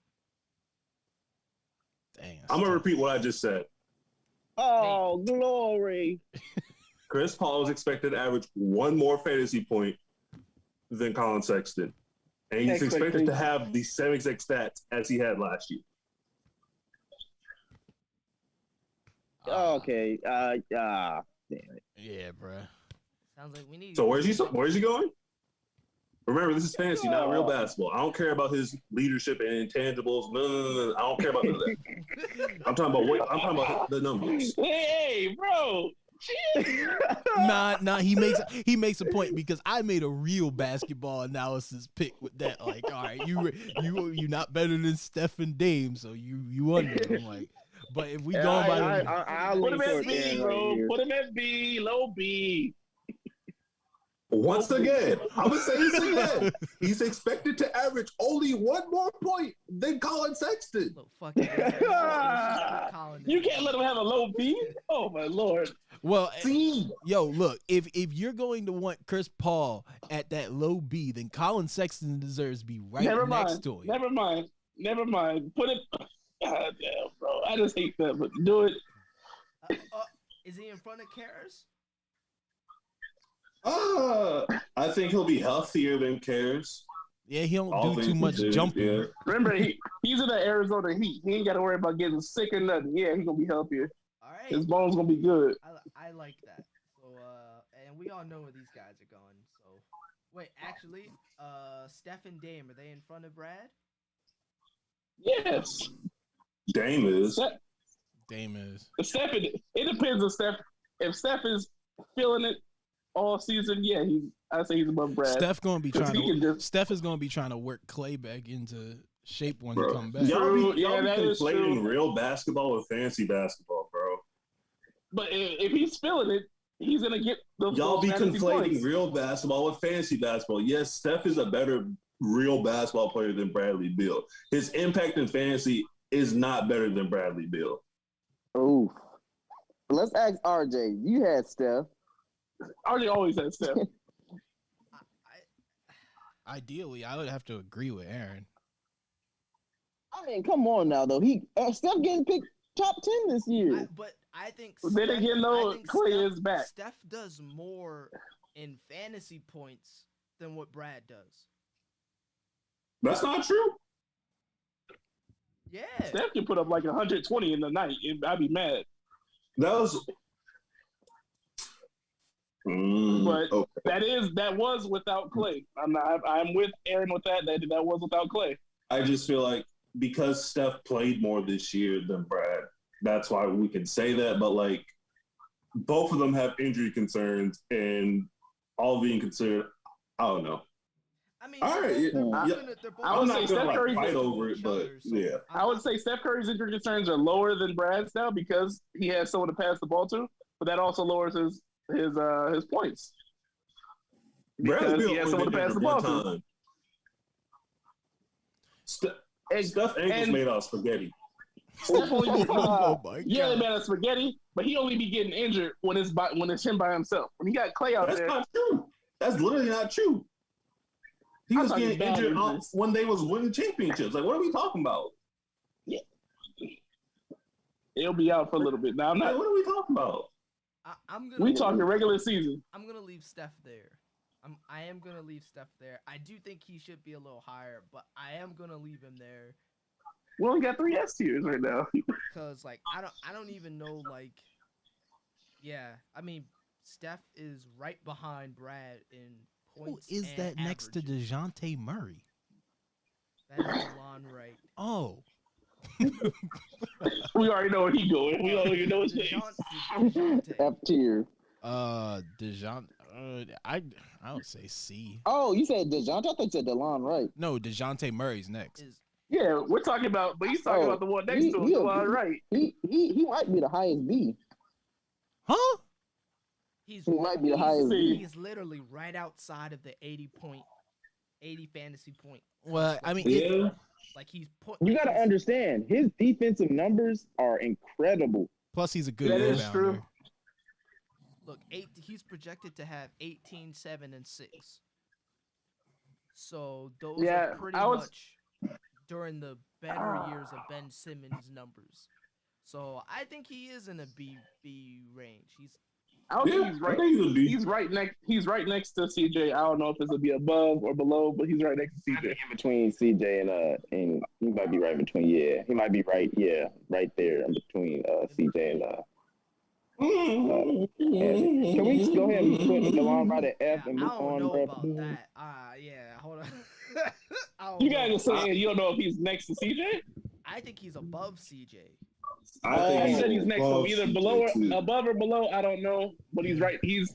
Dang. I'm gonna repeat what I just said. Oh, glory. Chris Paul is expected to average one more fantasy point than Colin Sexton. And he's expected to have the same exact stats as he had last year. Okay. Damn it. Yeah, bruh. Sounds like we need. So where's he going? Remember, this is fantasy, not real basketball. I don't care about his leadership and intangibles. No. I don't care about that. I'm talking about the numbers. Hey, bro. Nah. He makes a point because I made a real basketball analysis pick with that. Like, all right, you not better than Steph and Dame, so you under. I'm like, but if we going by I'll put him at B, bro. Put him at B, low B. Once again, I'm gonna say this again. He's expected to average only one more point than Colin Sexton. You can't let him have a low B. Oh my lord. Well, yo, look, if you're going to want Chris Paul at that low B, then Colin Sexton deserves to be next to him. Never mind. Put it. God damn, bro. I just hate that, but do it. Is he in front of Karras? I think he'll be healthier than Karras. Yeah, he don't do too much jumping. Yeah. Remember, he's in the Arizona Heat. He ain't got to worry about getting sick or nothing. Yeah, he's gonna be healthier. All right, his bones gonna be good. I like that. So, and we all know where these guys are going. So, wait, actually, Steph and Dame, are they in front of Brad? Yes. Dame is. Steph, it depends on Steph. If Steph is feeling it all season, yeah, I'd say he's above Brad. Steph is gonna be trying to work Clay back into shape when he come back. Y'all be conflating real basketball with fantasy basketball, bro. But if he's feeling it, he's gonna get the. Y'all be conflating real basketball with fantasy basketball. Yes, Steph is a better real basketball player than Bradley Beal. His impact in fantasy is not better than Bradley Beal. Oh, let's ask RJ. You had Steph. RJ always had Steph. Ideally, I would have to agree with Aaron. I mean, come on now, though. Steph getting picked top 10 this year. But I think then again, though, Clay is back. Steph does more in fantasy points than what Brad does. That's not true. Yeah. Steph can put up like 120 in the night. I'd be mad. That was. But that was without Clay. I'm with Aaron with that. That was without Clay. I just feel like because Steph played more this year than Brad, that's why we can say that. But like, both of them have injury concerns, and all being considered, I don't know. I mean, all right, I'm not gonna fight over it, but yeah, I would say Steph Curry's injury concerns are lower than Brad's now because he has someone to pass the ball to, but that also lowers his points. Because he has someone to pass the ball to. Steph ankles made out of spaghetti. Oh my God. Yeah, they made out of spaghetti, but he only be getting injured when it's him by himself. When he got Clay out there, that's not true. That's literally not true. He was getting injured when they was winning championships. Like, what are we talking about? Yeah, he'll be out for a little bit. Now, I'm not. What are we talking about? We talking regular season. I'm gonna leave Steph there. I am gonna leave Steph there. I do think he should be a little higher, but I am gonna leave him there. We only got 3 S tiers right now. Because like I don't even know like. Yeah, I mean Steph is right behind Brad in points. Who is and that next to averages. DeJounte Murray? That is DeLon Wright. Oh. We already know where he going. We already know his name. DeJounte. F tier. DeJounte. I don't say C. Oh, you said DeJounte? I thought you said DeLon Wright. No, DeJounte Murray's next. Yeah, we're talking about, but he's talking about the one next to him. DeLon Wright. He might be the highest B. Huh? He might be the highest B. He's literally right outside of the 80 fantasy point. Well, I mean, Yeah. Like he's put. You got to understand, his defensive numbers are incredible. plus he's a good That is rebounder. true. Look, he's projected to have 18, 7, and 6. So those are pretty much during the better years of Ben Simmons' numbers. So I think he is in a B range. I would say he's right. He's right next to CJ. I don't know if this will be above or below, but he's right next to CJ. In between CJ and he might be right in between. Yeah, he might be right. Yeah, right there in between CJ and. Can we just go ahead and put DeLon Wright at F and move on? I don't know about that. Yeah, hold on. You guys are saying you don't know if he's next to CJ? I think he's above CJ. I said he's next to him, either below or too. above or below. I don't know, but he's right. He's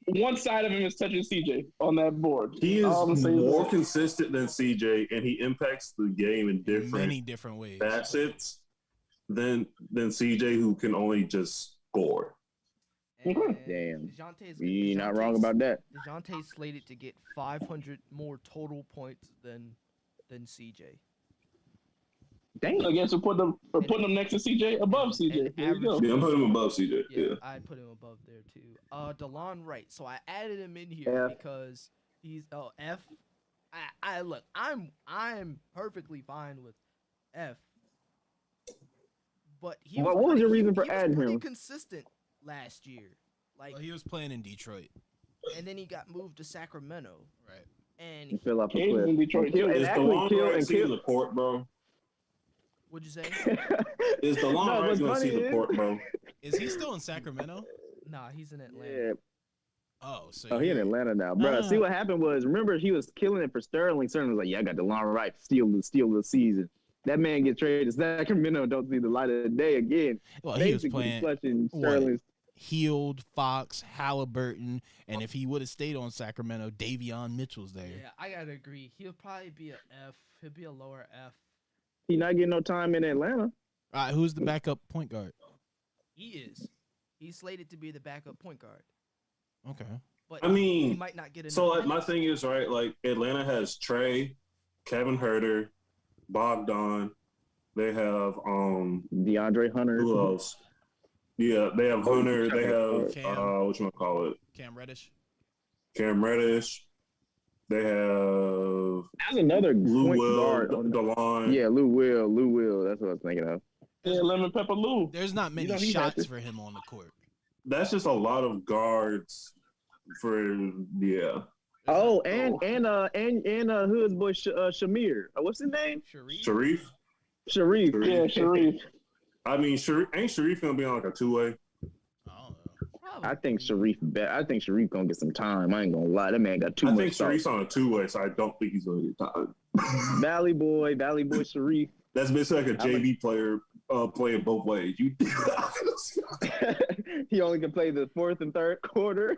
one side of him is touching CJ on that board. He is more consistent than CJ, and he impacts the game in many different ways. facets than CJ, who can only just score. And Damn. You're not wrong about that. DeJounte's slated to get 500 more total points than CJ. Damn. I guess we're putting him next to CJ, above CJ. There you go. Yeah, I'm putting him above CJ. Yeah. I'd put him above there too. DeLon Wright. So I added him in here because he's F. I look, I'm perfectly fine with F. But what was your reason for adding him? He was pretty consistent last year. Like he was playing in Detroit, and then he got moved to Sacramento. right? And He fell off a He's cliff. in Detroit too. Is DeLon Wright seeing the court, bro? what'd you say? Is DeLon Wright what's going to funny see the is- court, bro? Is he still in Sacramento? Nah, he's in Atlanta. Yeah. Oh, so Oh, he in yeah. Atlanta now, bro. See what happened was, remember he was killing it for Sterling. Sterling was like, "Yeah, I got DeLon Wright, steal the season." That man gets traded to Sacramento, don't see the light of the day again. Well, he was Basically playing clutching what? Sterling's. Healed, Fox, Halliburton, and if he would have stayed on Sacramento, Davion Mitchell's there. Yeah, I gotta agree. He'll probably be a F. He'll be a lower F. He not getting no time in Atlanta. All right, who's the backup point guard? He is. He's slated to be the backup point guard. Okay. But I mean, he might not get enough So like, my minutes. thing is, right, like Atlanta has Trey, Kevin Herter, Bogdan. They have DeAndre Hunter. who else? Yeah, they have Hunter. They have Cam. what you want to call it? Cam Reddish. Cam Reddish. They have That's another Lou point Will, guard. On DeLon. yeah, Lou Will. That's what I was thinking of. Yeah, Lemon Pepper Lou. There's not many know, he shots had to- for him on the court. That's just a lot of guards for Oh, and Hood's boy Shamir. What's his name? Sharif? Sharif. Yeah, Sharif. I mean, ain't Sharif gonna be on like a two-way? I don't know. Probably. I think Sharif gonna get some time. I ain't gonna lie. That man got too I much. think Sharif's on a two-way, so I don't think he's gonna get time. Valley boy Sharif. That's basically like a JV player playing both ways. You He only can play the fourth and third quarter.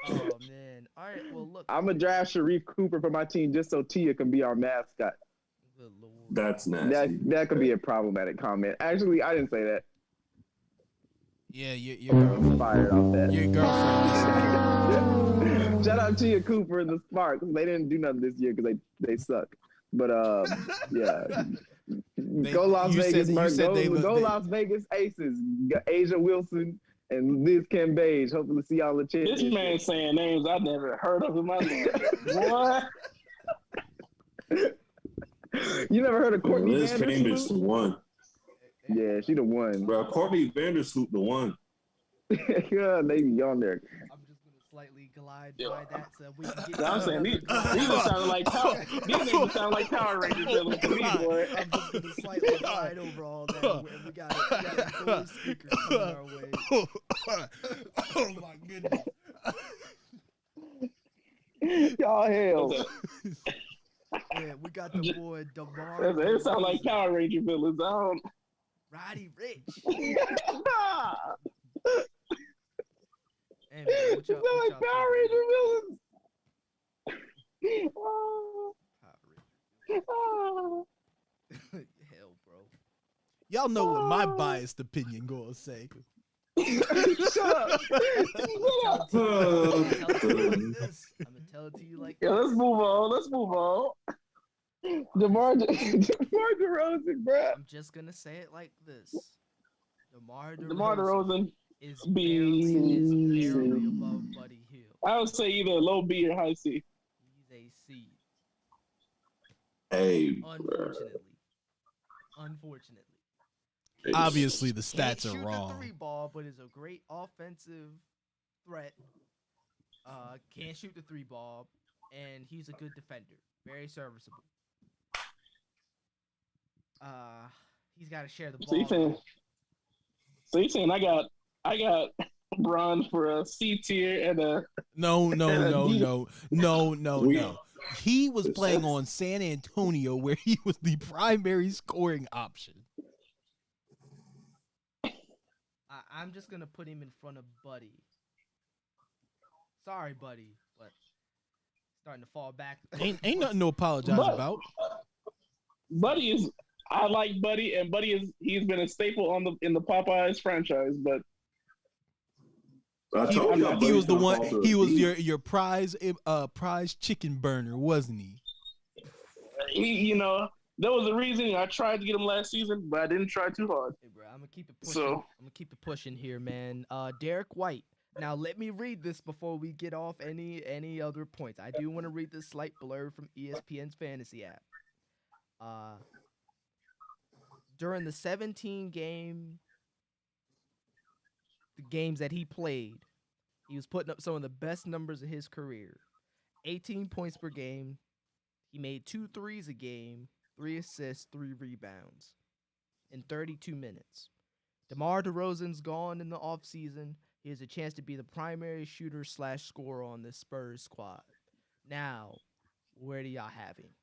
Oh man. All right. Well, look. I'm gonna draft Sharif Cooper for my team just so Tia can be our mascot. Good Lord. That's nasty. That could be a problematic comment. Actually, I didn't say that. Yeah, your girlfriend. Fired off that. Your girlfriend listening. Shout out Tia Cooper and the Sparks. They didn't do nothing this year because they suck. But yeah. Go Las Vegas, Merc. Go Las Vegas Aces. Got Asia Wilson and Liz Cambage. Hopefully see y'all in the This championship. man saying names I never heard of in my life. What? You never heard of Courtney Liz Cambridge the Vandersloot? one. Yeah, she the one. Bro, Courtney Vandersloot the one. Yeah, they be on there. I'm just gonna slightly glide by that so we can get. I'm saying these sound like Power Ranger villains to me, boy. I'm just gonna slightly glide over all that. We got a bonus speaker coming our way. Oh my goodness. Y'all hell. Yeah, we got the boy DeMar. It sound like Power Ranger villains. I don't. Roddy Rich. Hey, man, It sound like Power Ranger villains. Hell, bro. Y'all know what my biased opinion gonna say. Shut up. I'm gonna tell it to you like Yeah, let's move on. DeMar DeRozan, bro. I'm just gonna say it like this. DeMar DeRozan is B. barely above Buddy Hield. I would say either low B or high C. He's a C. Hey, Unfortunately. Obviously, the Can't stats are shoot wrong. the three ball, but is a great offensive threat. Can't shoot the three ball, and he's a good defender. Very serviceable. He's got to share the ball. So you saying I got bronze for a C tier and a No. He was playing on San Antonio where he was the primary scoring option. I'm just gonna put him in front of Buddy. Sorry, Buddy, but starting to fall back. Ain't nothing to apologize about. Buddy is. I like Buddy, and he's been a staple in the Popeyes franchise. But he was the one. He was your prize chicken burner, wasn't he? There was a reason I tried to get him last season, but I didn't try too hard. Hey, bro, I'm gonna keep it pushing. I'm gonna keep it pushing here, man. Derek White. Now let me read this before we get off any other points. I do want to read this slight blurb from ESPN's fantasy app. During the 17 games that he played, he was putting up some of the best numbers of his career. 18 points per game. He made 2 threes a game, 3 assists, 3 rebounds in 32 minutes. DeMar DeRozan's gone in the offseason. He has a chance to be the primary shooter/scorer on this Spurs squad. Now, where do y'all have him?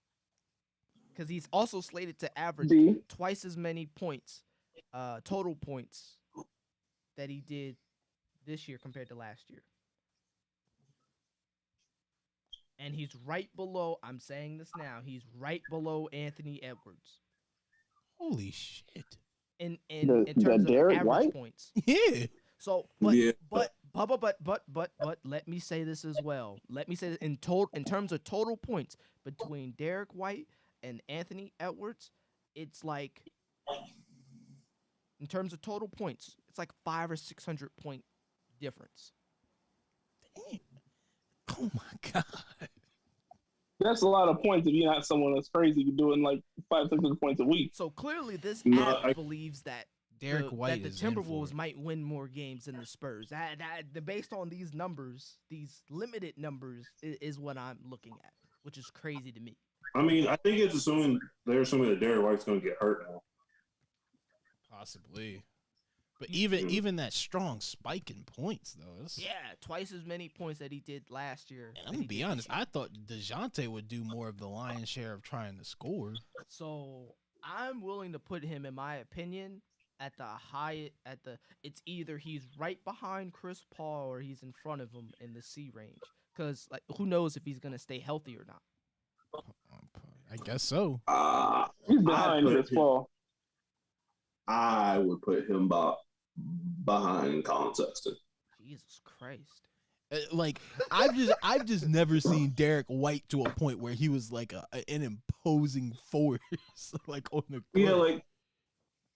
Because he's also slated to average twice as many points, total points, that he did this year compared to last year. And he's right below, I'm saying this now, he's right below Anthony Edwards. Holy shit. In terms of average White? points. Yeah. So, but let me say this as well. Let me say this in terms of total points between Derek White and Anthony Edwards, it's like, in terms of total points, it's like 500 or 600 point difference. Damn. Oh my God. That's a lot of points if you're not someone that's crazy doing like 500-600 points a week. So clearly, this app believes that Derek White that the Timberwolves might win more games than the Spurs. Based on these numbers, these limited numbers, is what I'm looking at, which is crazy to me. I mean, I think they're assuming that Derek White's going to get hurt now. Possibly. But even that strong spike in points, though. Yeah, twice as many points that he did last year. And I'm going to be honest, I thought DeJounte would do more of the lion's share of trying to score. So I'm willing to put him, in my opinion, at it's either he's right behind Chris Paul or he's in front of him in the C range. Because who knows if he's going to stay healthy or not. I guess so. He's behind Chris Paul. I would put him behind Colin Sexton. Jesus Christ! I've just never seen Derek White to a point where he was like an imposing force, like on the court. Yeah,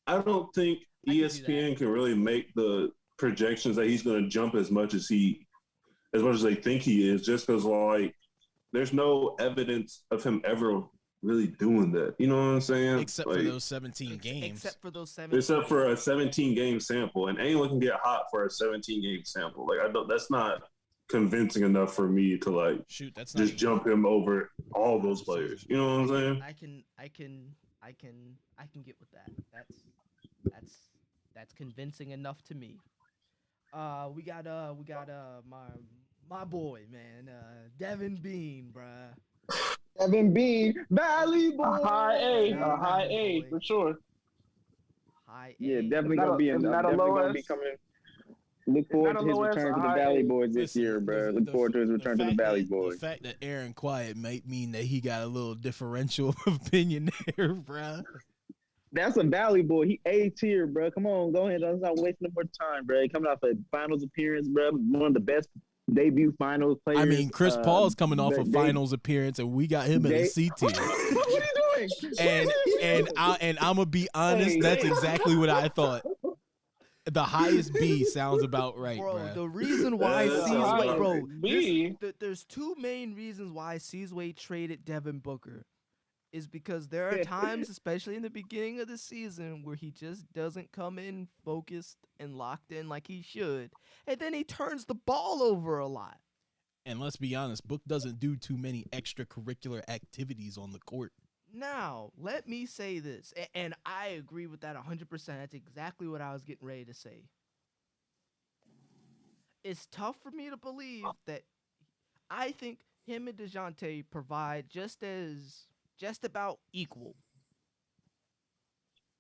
I don't think ESPN can really make the projections that he's going to jump as much as they think he is, just because there's no evidence of him ever really doing that. You know what I'm saying? Except for those 17 games. Except for a 17 game sample, and anyone can get hot for a 17 game sample. That's not convincing enough for me to like shoot. That's just jump him over all those players. You know what I'm saying? I can get with that. That's convincing enough to me. We got my boy, man, Devin Bean, bruh. Devin Bean, Valley boy. A high A for sure. High A. Yeah, definitely gonna be coming. Look forward to his return to the Valley Boys this year, bro. Look forward to his return to the Valley Boys. The fact that Aaron quiet might mean that he got a little differential opinion there, bro. That's a Valley boy. He A tier, bro. Come on, go ahead. Let's not waste no more time, bro. Coming off a finals appearance, bro. One of the best debut finals players. I mean, Chris Paul's coming off a finals appearance, and we got him in a C tier. What are you doing? And I'm gonna be honest. That's exactly what I thought. The highest B sounds about right, bro. The reason why Seasway, bro, B. there's two main reasons why Seasway traded Devin Booker. Is because there are times, especially in the beginning of the season, where he just doesn't come in focused and locked in like he should, and then he turns the ball over a lot. And let's be honest, Book doesn't do too many extracurricular activities on the court. Now, let me say this, and I agree with that 100%. That's exactly what I was getting ready to say. It's tough for me to believe that I think him and DeJounte provide just about equal.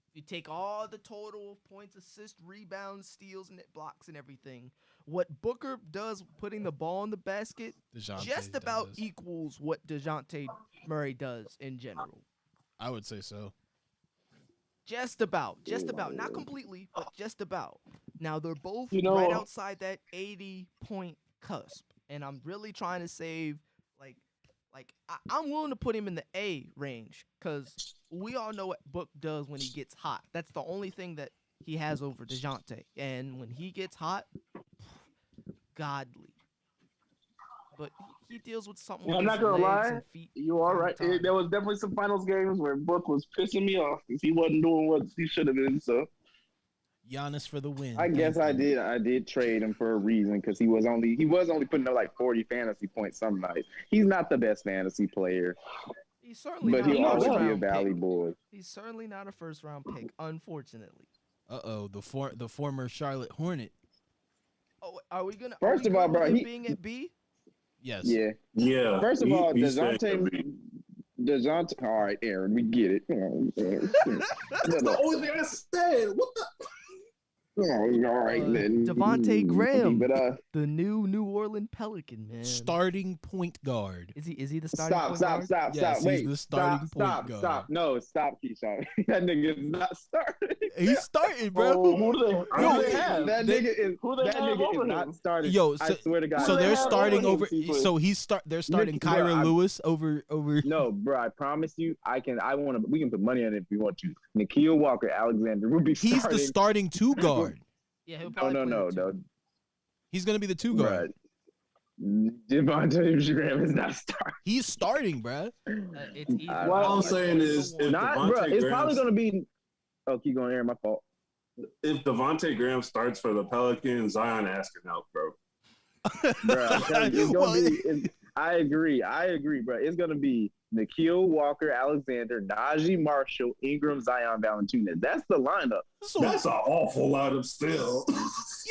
If you take all the total points, assists, rebounds, steals, and net blocks and everything, what Booker does putting the ball in the basket just about equals what DeJounte Murray does in general. I would say so. Just about. Not completely, but just about. Now, they're both right outside that 80-point cusp, and I'm really trying to save, I'm willing to put him in the A range because we all know what Book does when he gets hot. That's the only thing that he has over DeJounte. And when he gets hot, godly. But he deals with something with I'm his not going to legs lie. and feet. You are right. There was definitely some finals games where Book was pissing me off because he wasn't doing what he should have been. So Giannis for the win. I guess I did trade him for a reason because he was only putting up like 40 fantasy points some nights. He's not the best fantasy player. He's certainly but not he'll a always be a first-round Valley pick. boy. He's certainly not a first-round pick, unfortunately. The former Charlotte Hornet. Oh, are we gonna? First of all, bro, he being at B. Yes. Yeah. First of all, DeJounte. All right, Aaron, we get it. That's the only thing I said. What the? All right, then. Devontae Graham, But the New Orleans Pelican, man. Starting point guard. Is he the starting point guard? Stop. Yes, Wait, he's the starting point guard. Stop. No, stop, Keyshawn. That nigga is not starting. He's starting, bro. who do they have? That nigga is over not him? starting. Yo, I swear to God. So they're have starting over over. him, So they're starting Nick, Kyra bro, Lewis over. No, bro. I promise you, we can put money on it if we want to. Nikhil Walker Alexander will be starting. He's the starting two guard. Yeah, he'll probably No. He's gonna be the two guard. Devontae Graham is not starting. He's starting, bro. It's easy. What I'm saying is, if It's probably gonna be. Oh, keep going, Aaron. My fault. If Devontae Graham starts for the Pelicans, Zion asking out, bro. Bro, I'm telling you, it's gonna be. I agree, bro. It's gonna be Nikhil Walker, Alexander, Najee Marshall, Ingram, Zion, Valanciunas. That's the lineup. That's an awful lineup still.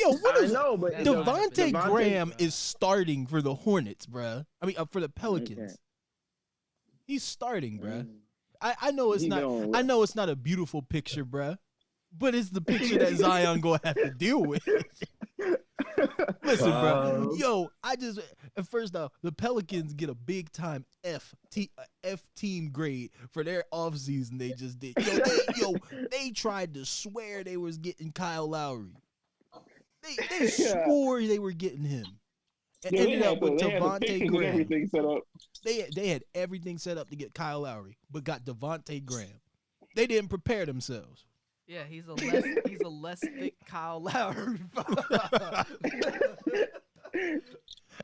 Yo, what is? I know, but Devontae Graham is starting for the Hornets, bro. I mean, for the Pelicans. Okay. He's starting, bro. I know it's not. I know it's not a beautiful picture, bro. But it's the picture that Zion gonna have to deal with. Listen, bro. Yo, first off, the Pelicans get a big time F team grade for their offseason they just did. They tried to swear they was getting Kyle Lowry. They swore they were getting him. And ended up with Devontae Graham. Everything set up. They had everything set up to get Kyle Lowry, but got Devontae Graham. They didn't prepare themselves. Yeah, he's a less thick Kyle Lowry.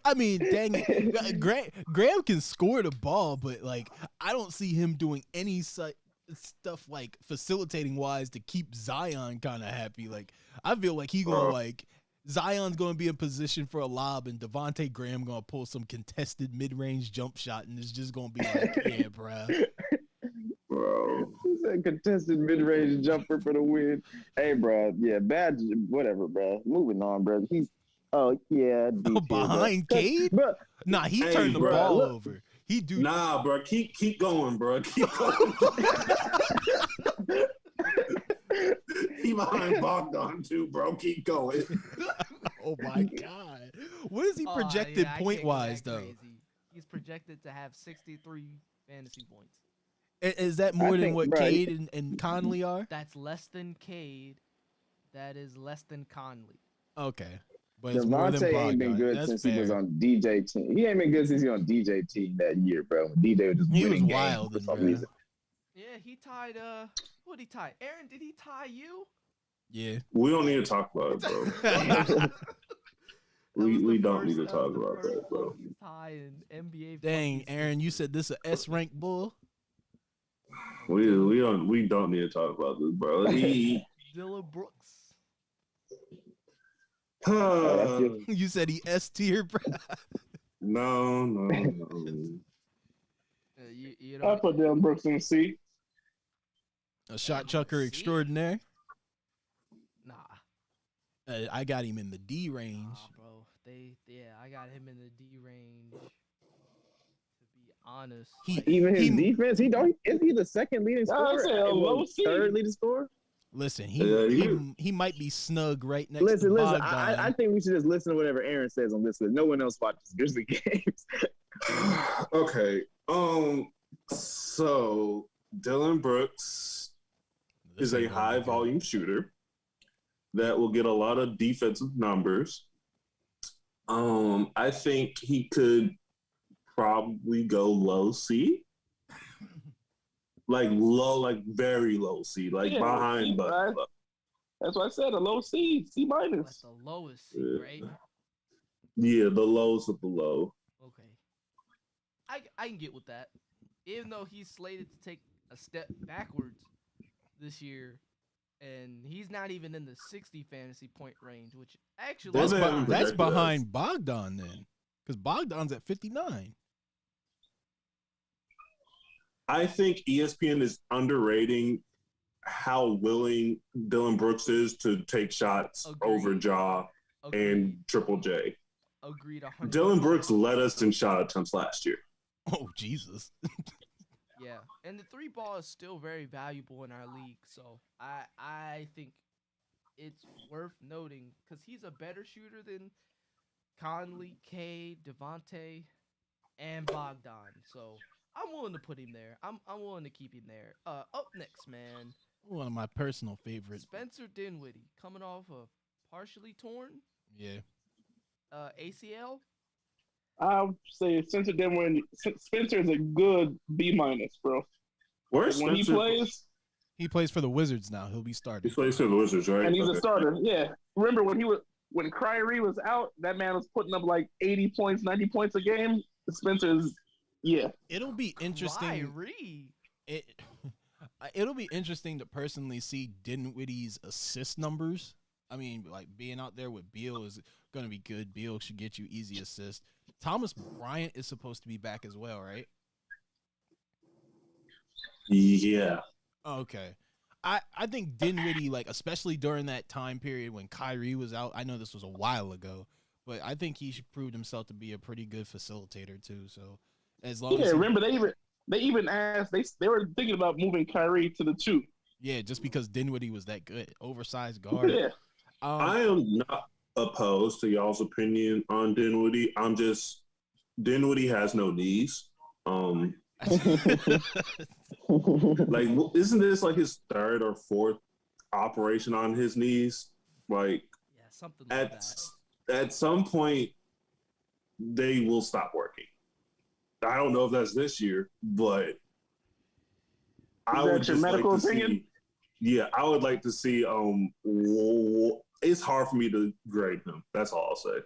I mean, dang it, Graham can score the ball, but like I don't see him doing any stuff like facilitating wise to keep Zion kind of happy. Like I feel like he gonna like Zion's going to be in position for a lob, and Devontae Graham going to pull some contested mid-range jump shot, and it's just going to be like, yeah, bro. He's a contested mid-range jumper for the win. Hey, bro. Yeah, bad. Whatever, bro. Moving on, bro. He's. Oh yeah. Behind Cade? Nah, he turned the ball over. He do. Nah, bro. Keep going, bro. Keep going. He behind Bogdan too, bro. Keep going. Oh my God. What is he projected point-wise though? Crazy. He's projected to have 63 fantasy points. Is that more than what Cade and Conley are? That's less than Cade. That is less than Conley. Okay. But it's more than Bogdan. Ain't been good since he was on DJ team. He ain't been good since he was on DJ team that year, bro. DJ was just winning games for some reason. Yeah, he tied. What did he tie? Aaron, did he tie you? Yeah. We don't need to talk about it, bro. we don't need to talk about that, bro. Tie in NBA. Dang, Aaron, you said this a S rank bull? We don't need to talk about this, bro. Dillon Brooks. You said he S tier, bro. No. I put Dillon Brooks in C. A shot chucker extraordinaire. Nah. I got him in the D range. Nah, bro. I got him in the D range. To be honest. Even his defense, is he the second leading scorer? Third leading scorer? Listen, he might be snug right next to Bogdan. I think we should just listen to whatever Aaron says on this, because no one else watches Grizzly games. Okay. So Dillon Brooks is a high volume shooter that will get a lot of defensive numbers. I think he could probably go low C. Like very low C, behind Butler. That's what I said, a low C, C minus. That's the lowest C, right? Yeah, the lowest of the low. Okay. I can get with that. Even though he's slated to take a step backwards this year, and he's not even in the 60 fantasy point range, which actually that's behind Bogdan then, because Bogdan's at 59. I think ESPN is underrating how willing Dillon Brooks is to take shots over Ja and Triple J. Agreed. 100%. Dillon Brooks led us in shot attempts last year. Oh, Jesus. Yeah, and the 3-ball is still very valuable in our league, so I think it's worth noting because he's a better shooter than Conley, Cade, Devontae, and Bogdan. So I'm willing to put him there. I'm willing to keep him there. Up next, man. One of my personal favorites. Spencer Dinwiddie coming off a partially torn. Yeah. ACL. I'll say Spencer Dinwiddie. Spencer is a good B minus, bro. Where's when Spencer? He plays? He plays for the Wizards now. He'll be starting. He plays for the Wizards, right? And he's a starter. Yeah. Remember when Kyrie was out, that man was putting up like 80 points, 90 points a game. Spencer's. Yeah. It'll be interesting. Kyrie. It'll be interesting to personally see Dinwiddie's assist numbers. I mean, like being out there with Beal is going to be good. Beal should get you easy assists. Thomas Bryant is supposed to be back as well, right? Yeah. Okay. I think Dinwiddie, like, especially during that time period when Kyrie was out, I know this was a while ago, but I think he proved himself to be a pretty good facilitator too. So as long as remember they even asked they were thinking about moving Kyrie to the 2. Yeah, just because Dinwiddie was that good, oversized guard. Yeah. I am not opposed to y'all's opinion on Dinwiddie. Dinwiddie has no knees. Like, isn't this like his 3rd or 4th operation on his knees? Like, yeah, something like that. At some point, they will stop working. I don't know if that's this year, but I would just like to see. Yeah, I would like to see. It's hard for me to grade him. That's all I'll say.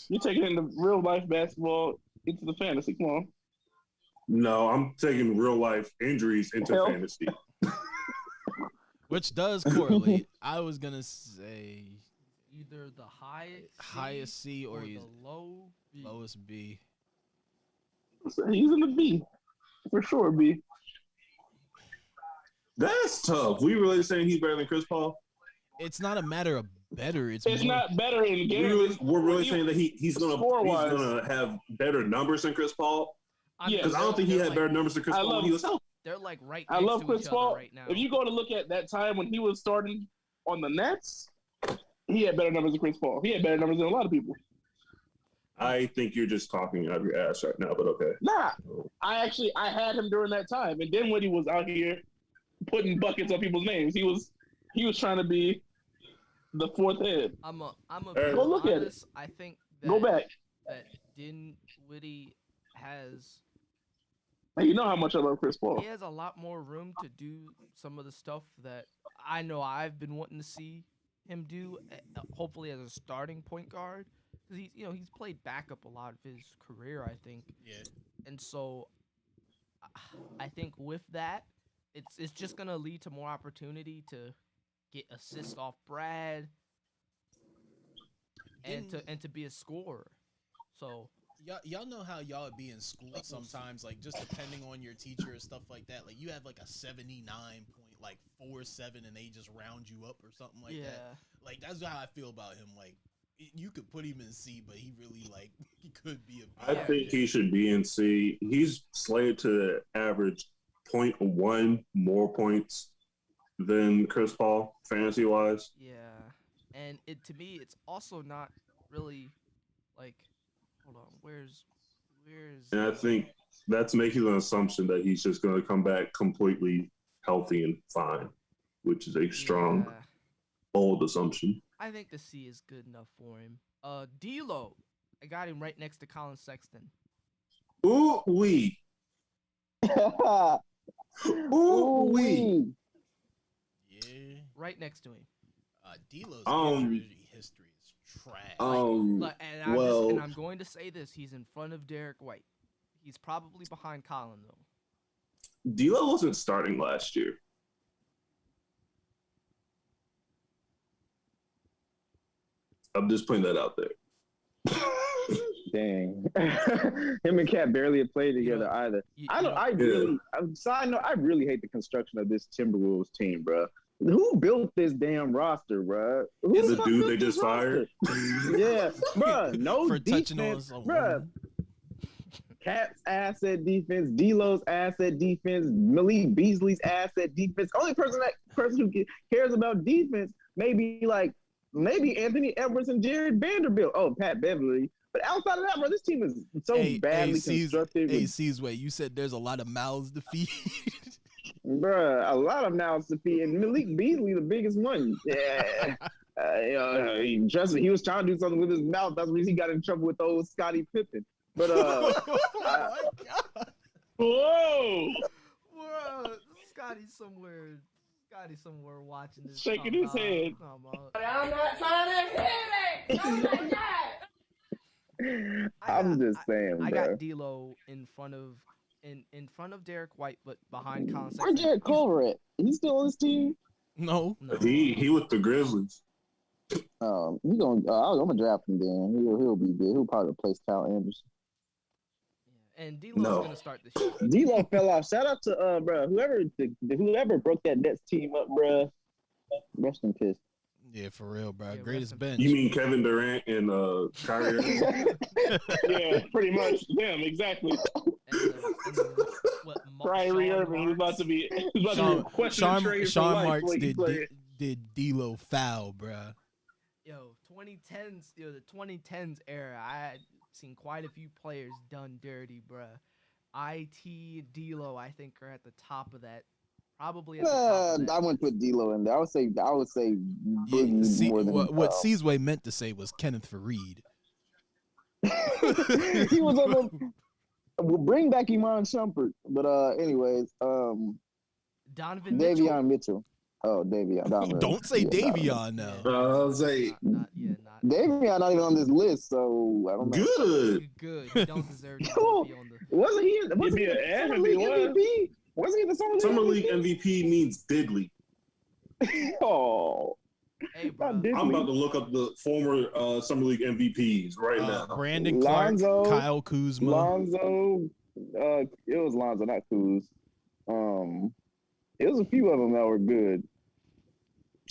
You're taking into real life basketball into the fantasy. Come on. No, I'm taking real life injuries into fantasy. Which does correlate. I was gonna say, either the highest C or he's the lowest B. He's in the B for sure. B. That's tough. We really saying he's better than Chris Paul? It's not a matter of better. It's not better in games. We're really saying that he's gonna have better numbers than Chris Paul. Because I don't think he had better numbers than Chris Paul when he was healthy. They're like right I next love to Chris each Paul. other right now. If you go to look at that time when he was starting on the Nets, he had better numbers than Chris Paul. He had better numbers than a lot of people. I think you're just talking out of your ass right now, but okay. Nah, I had him during that time, and then when he was out here putting buckets on people's names, he was trying to be the fourth head. I'm go look at it. I think that, go back. That Dinwiddie has. You know how much I love Chris Paul. He has a lot more room to do some of the stuff that I know I've been wanting to see him do. Hopefully, as a starting point guard, because he's played backup a lot of his career, I think. Yeah. And so, I think with that, it's just gonna lead to more opportunity to get assists off Brad, and to be a scorer. So. Y'all know how y'all would be in school sometimes, like just depending on your teacher and stuff like that. Like you have like a 79.47 and they just round you up or something like that. Like that's how I feel about him. Like you could put him in C, but he really he could be a B. I think he should be in C. He's slated to average 0.1 more points than Chris Paul fantasy wise. Yeah, and to me, it's also not really like. Hold on, where's? And I think that's making an assumption that he's just going to come back completely healthy and fine, which is a strong, bold assumption. I think the C is good enough for him. D'Lo, I got him right next to Colin Sexton. Ooh wee. Ooh wee. Yeah. Right next to him. D'Lo's injury history is trash. And I'm going to say this: he's in front of Derek White. He's probably behind Colin though. D'Lo wasn't starting last year. I'm just putting that out there. Dang. Him and Cat barely have played together either. I really hate the construction of this Timberwolves team, bro. Who built this damn roster, bro? Who's the dude they just fired? Yeah, bro. No for defense, bro. Cat's asset defense, D'Lo's asset defense, Malik Beasley's asset defense. Only person who cares about defense maybe Anthony Edwards and Jared Vanderbilt. Oh, Pat Beverly. But outside of that, bro, this team is so badly constructed. Hey, Seasway, you said there's a lot of mouths to feed. Bruh, a lot of mouths to feed, and Malik Beasley, the biggest one. Yeah, he was trying to do something with his mouth. That's the reason he got in trouble with old Scottie Pippen. But oh my God. Whoa, Scotty's somewhere watching this, shaking his head. I'm not trying to hit it. Oh my God. I'm just saying, bro. I got D'Lo in front of Derek White, but behind Colin Sexton. Where's Jared Culver at? He's still on this team? No. He with the Grizzlies. I'm gonna draft him then. He'll be good. He'll probably replace Kyle Anderson. Yeah, and D'Lo's gonna start this year. D'Lo fell off. Shout out to bro, whoever broke that Nets team up, bro. Rest in peace. Yeah, for real, bro. Greatest bench. You mean Kevin Durant and Kyrie? Yeah, pretty much them, exactly. Kyrie Irving is about to be questioning trade for Sean life. Marks did D'Lo foul, bro. Yo, 2010s, the 2010s era. I had seen quite a few players done dirty, bro. IT, D'Lo, I think, are at the top of that. Probably at the top of that. I wouldn't put D'Lo in there. I would say Boogie more than what Seasway meant to say was Kenneth Fareed. He was on the. We'll bring back Iman Shumpert, but anyways, Donovan Davion Mitchell. Oh, Davion. Don't say Davion now. I'll say Davion not even on this list, so I don't know. Good. You don't deserve to be on the. Wasn't he? Was he an MVP? Wasn't he the Summer League MVP means diddly. Oh, Hey, bro. I'm about to look up the former Summer League MVPs right now. Brandon Clark, Lonzo, Kyle Kuzma. Lonzo, it was Lonzo, not Kuz. It was a few of them that were good.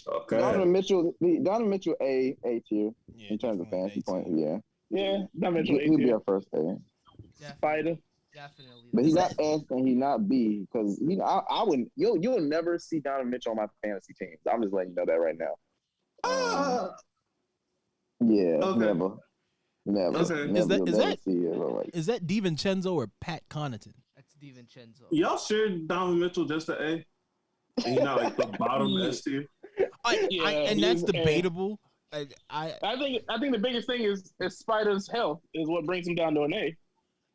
Okay. Donovan Mitchell, A tier in terms of fantasy points. Yeah, Donovan Mitchell, He'll be our first A. Spider. Definitely. But he's not S and he's not B because I wouldn't. You'll never see Donovan Mitchell on my fantasy teams. I'm just letting you know that right now. Yeah, Okay. never. Okay. Never Is that DiVincenzo or Pat Connaughton? That's DiVincenzo. Y'all sure Donovan Mitchell just an A? And he's not like the bottom S tier? And that's debatable. I think the biggest thing is Spider's health is what brings him down to an A.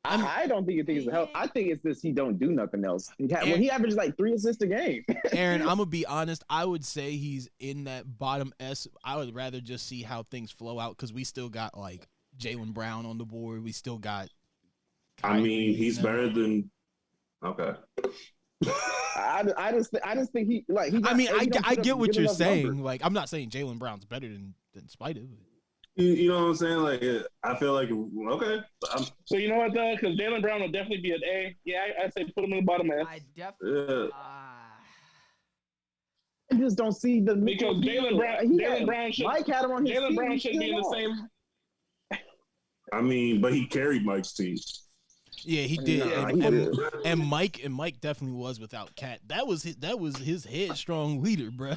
I don't think it's help. I think it's this he don't do nothing else. When he averages like 3 assists a game. Aaron, I'm gonna be honest. I would say he's in that bottom S. I would rather just see how things flow out because we still got like Jaylen Brown on the board. We still got. Kyrie, he's better than. Okay. I just think he like. I get what you're saying. Numbers. Like, I'm not saying Jaylen Brown's better than Spider. You know what I'm saying? Like, I feel like okay. So you know what though? Because Jaylen Brown will definitely be an A. Yeah, I say put him in the bottom S. I definitely. I just don't see the because Jaylen Brown should. Mike had him on his Jaylen Brown should be in the same. I mean, but he carried Mike's team. Yeah, he did. And Mike definitely was without Cat. That was his headstrong leader, bro.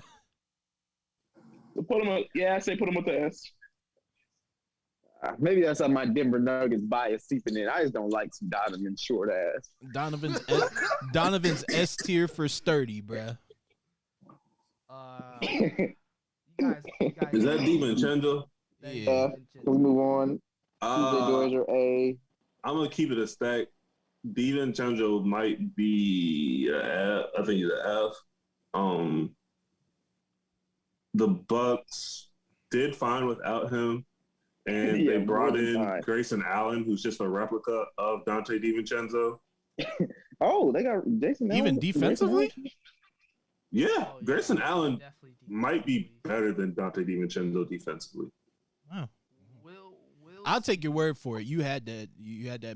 Put him. I say put him with the S. Maybe that's my Denver Nuggets bias seeping in. I just don't like Donovan's short ass. Donovan's S tier for sturdy, bruh. You guys, is that DiVincenzo? Yeah. Can we move on? Georgia A. I'm gonna keep it a stack. DiVincenzo might be I think he's an F. The Bucks did fine without him. And they brought in Grayson Allen, who's just a replica of Dante DiVincenzo. Oh, they got Jason Allen. Even defensively? Yeah, Grayson Allen might be better than Dante DiVincenzo defensively. Wow. I'll take your word for it. You had that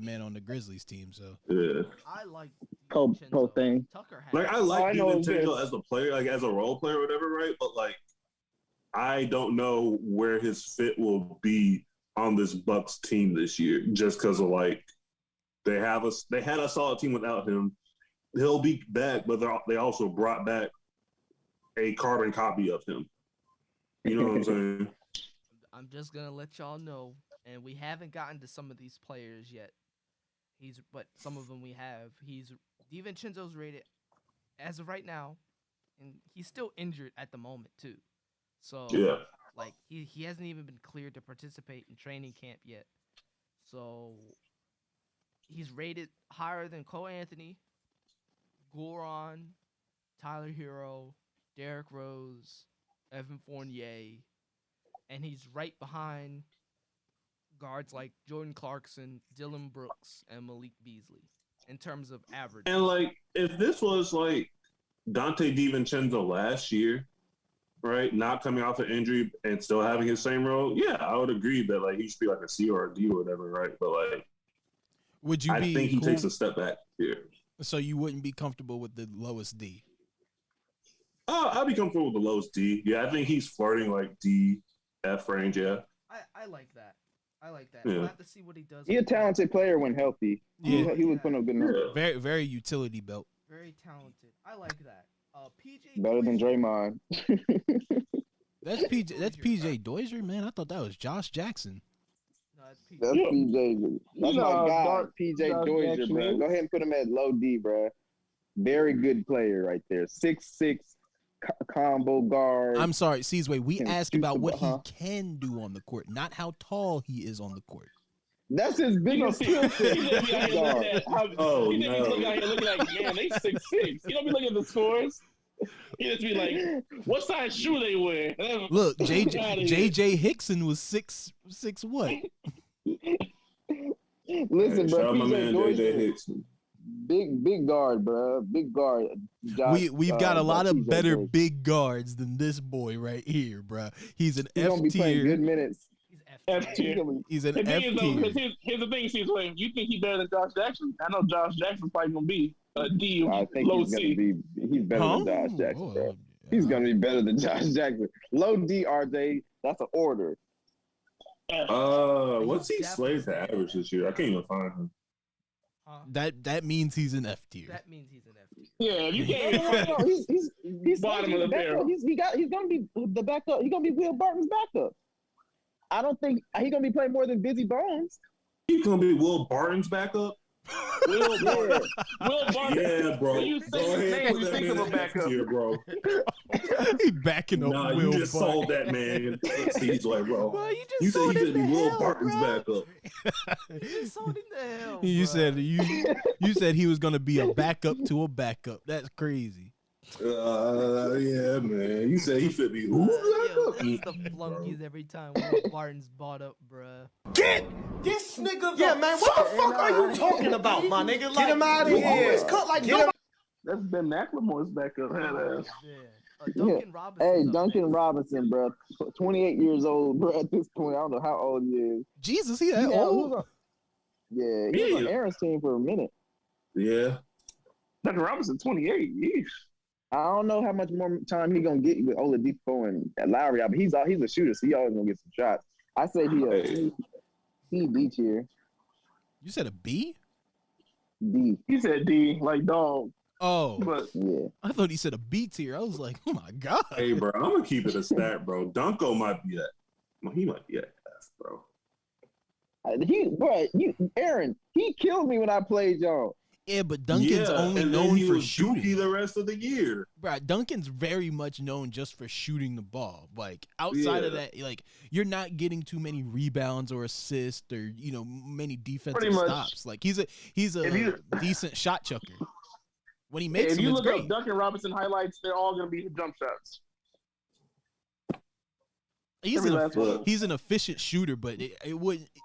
man on the Grizzlies team, so yeah. I like whole thing. Like I like DiVincenzo as a player, like as a role player or whatever, right? But like I don't know where his fit will be on this Bucks team this year, just because of like they had a solid team without him. He'll be back, but they also brought back a carbon copy of him. You know what I'm saying? I'm just gonna let y'all know, and we haven't gotten to some of these players yet. But some of them we have. DiVincenzo's rated as of right now, and he's still injured at the moment too. So yeah, like he hasn't even been cleared to participate in training camp yet. So he's rated higher than Cole Anthony, Goran, Tyler Hero, Derrick Rose, Evan Fournier, and he's right behind guards like Jordan Clarkson, Dylan Brooks, and Malik Beasley in terms of average. And like if this was like Dante DiVincenzo last year, right, not coming off an injury and still having his same role, yeah, I would agree that like he should be like a C or a D or whatever, right? But like, I think he takes a step back here. So you wouldn't be comfortable with the lowest D? I'd be comfortable with the lowest D. Yeah, I think he's flirting like D, F range. Yeah, I like that. Yeah. We'll have to see what he does. He's a talented player when healthy. Yeah, he would put up good numbers. Very, very utility belt. Very talented. I like that. PJ better than Draymond. That's PJ Dozier, man. I thought that was Josh Jackson. No, that's PJ. That's PJ. That's my guy, PJ Dozier, Jackson. bro. Go ahead and put him at low D, bro. Very good player right there. 6'6", combo guard. I'm sorry, Seasway. We asked about what he can do on the court, not how tall he is on the court. That's his biggest skill set. Oh, he no. Looking like, man, they 6'6". You don't be looking at the scores. He just be like, what size shoe they wear? Look, JJ Hickson was 6 what? Listen, bro. Shout out my man JJ Hickson. big guard, bro. Big guard. Josh, We've got a lot of better TJ. big guards than this boy right here, bro. He's an He's F gonna be playing good tier. minutes. He's F F tier. He's an The thing F is, though, because tier. here's the thing, see, Wayne, you think he's better than Josh Jackson? I know Josh Jackson's probably gonna be a D, I think low he's gonna C. be. He's better than Josh Jackson, bro. He's gonna be better than Josh Jackson. Low D, RJ. That's an order. What's he slated to average this year? I can't even find him. That means he's an F tier. That means he's an F tier. Yeah, if you can't. No, he's Bottom of the barrel. He's gonna be the backup. He's gonna be Will Barton's backup. I don't think he's gonna be playing more than Busy Bones. He's gonna be Will Barton's backup. Will Barton. Will Barton. Yeah, bro. When you Go say his ahead, name, put you that think man of a in backup. tier, bro. He backing up Nah, Will you just Barton. sold that man. He's like, bro. Well, you just You said sold he's him gonna be to Will hell, Barton's bro. backup. You just sold him to hell. You bro. said you said he was gonna be a backup to a backup. That's crazy. Yeah, man. You said he fit me. Yo, this is the flunkies every time Will Barton's bought up, bruh. Get this nigga. Yeah, man. What the fuck are you talking about, my nigga? Like, get him out of here. Always cut like nobody. That's Ben McLemore's backup. Head ass. Yeah. Duncan Robinson. Hey, Duncan Robinson, bro. 28 years old, bro. At this point, I don't know how old he is. Jesus, he that He old? was he was on Aaron's team for a minute. Yeah. Duncan Robinson, 28. Yeesh. I don't know how much more time he gonna get with Oladipo and Lowry. But he's a shooter, so he always gonna get some shots. I say he D tier. You said a B? D. He said D, like dog. Oh, But Yeah. I thought he said a B tier. I was like, oh my god. Hey, bro. I'm gonna keep it a stat, bro. Dunko might be that. Well, he might be that F, bro. Aaron, he killed me when I played y'all. Yeah, but Duncan's only and then known he for was dookie shooting. the rest of the year. Bro, Duncan's very much known just for shooting the ball. Like outside of that, like you're not getting too many rebounds or assists or many defensive Pretty much. stops. Like he's a decent shot chucker. When he makes if them, you it's look great. up Duncan Robinson highlights, they're all gonna be jump shots. He's every last one. he's an efficient shooter, but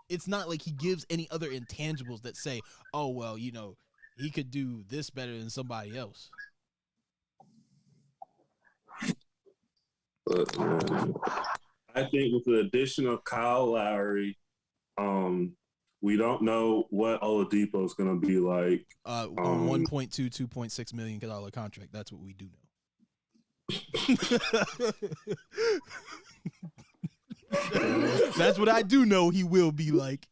it's not like he gives any other intangibles that say, oh well, he could do this better than somebody else. But, I think with the addition of Kyle Lowry, we don't know what Oladipo is going to be like. On 1.2, $2.6 million contract. That's what we do know. That's what I do know he will be like.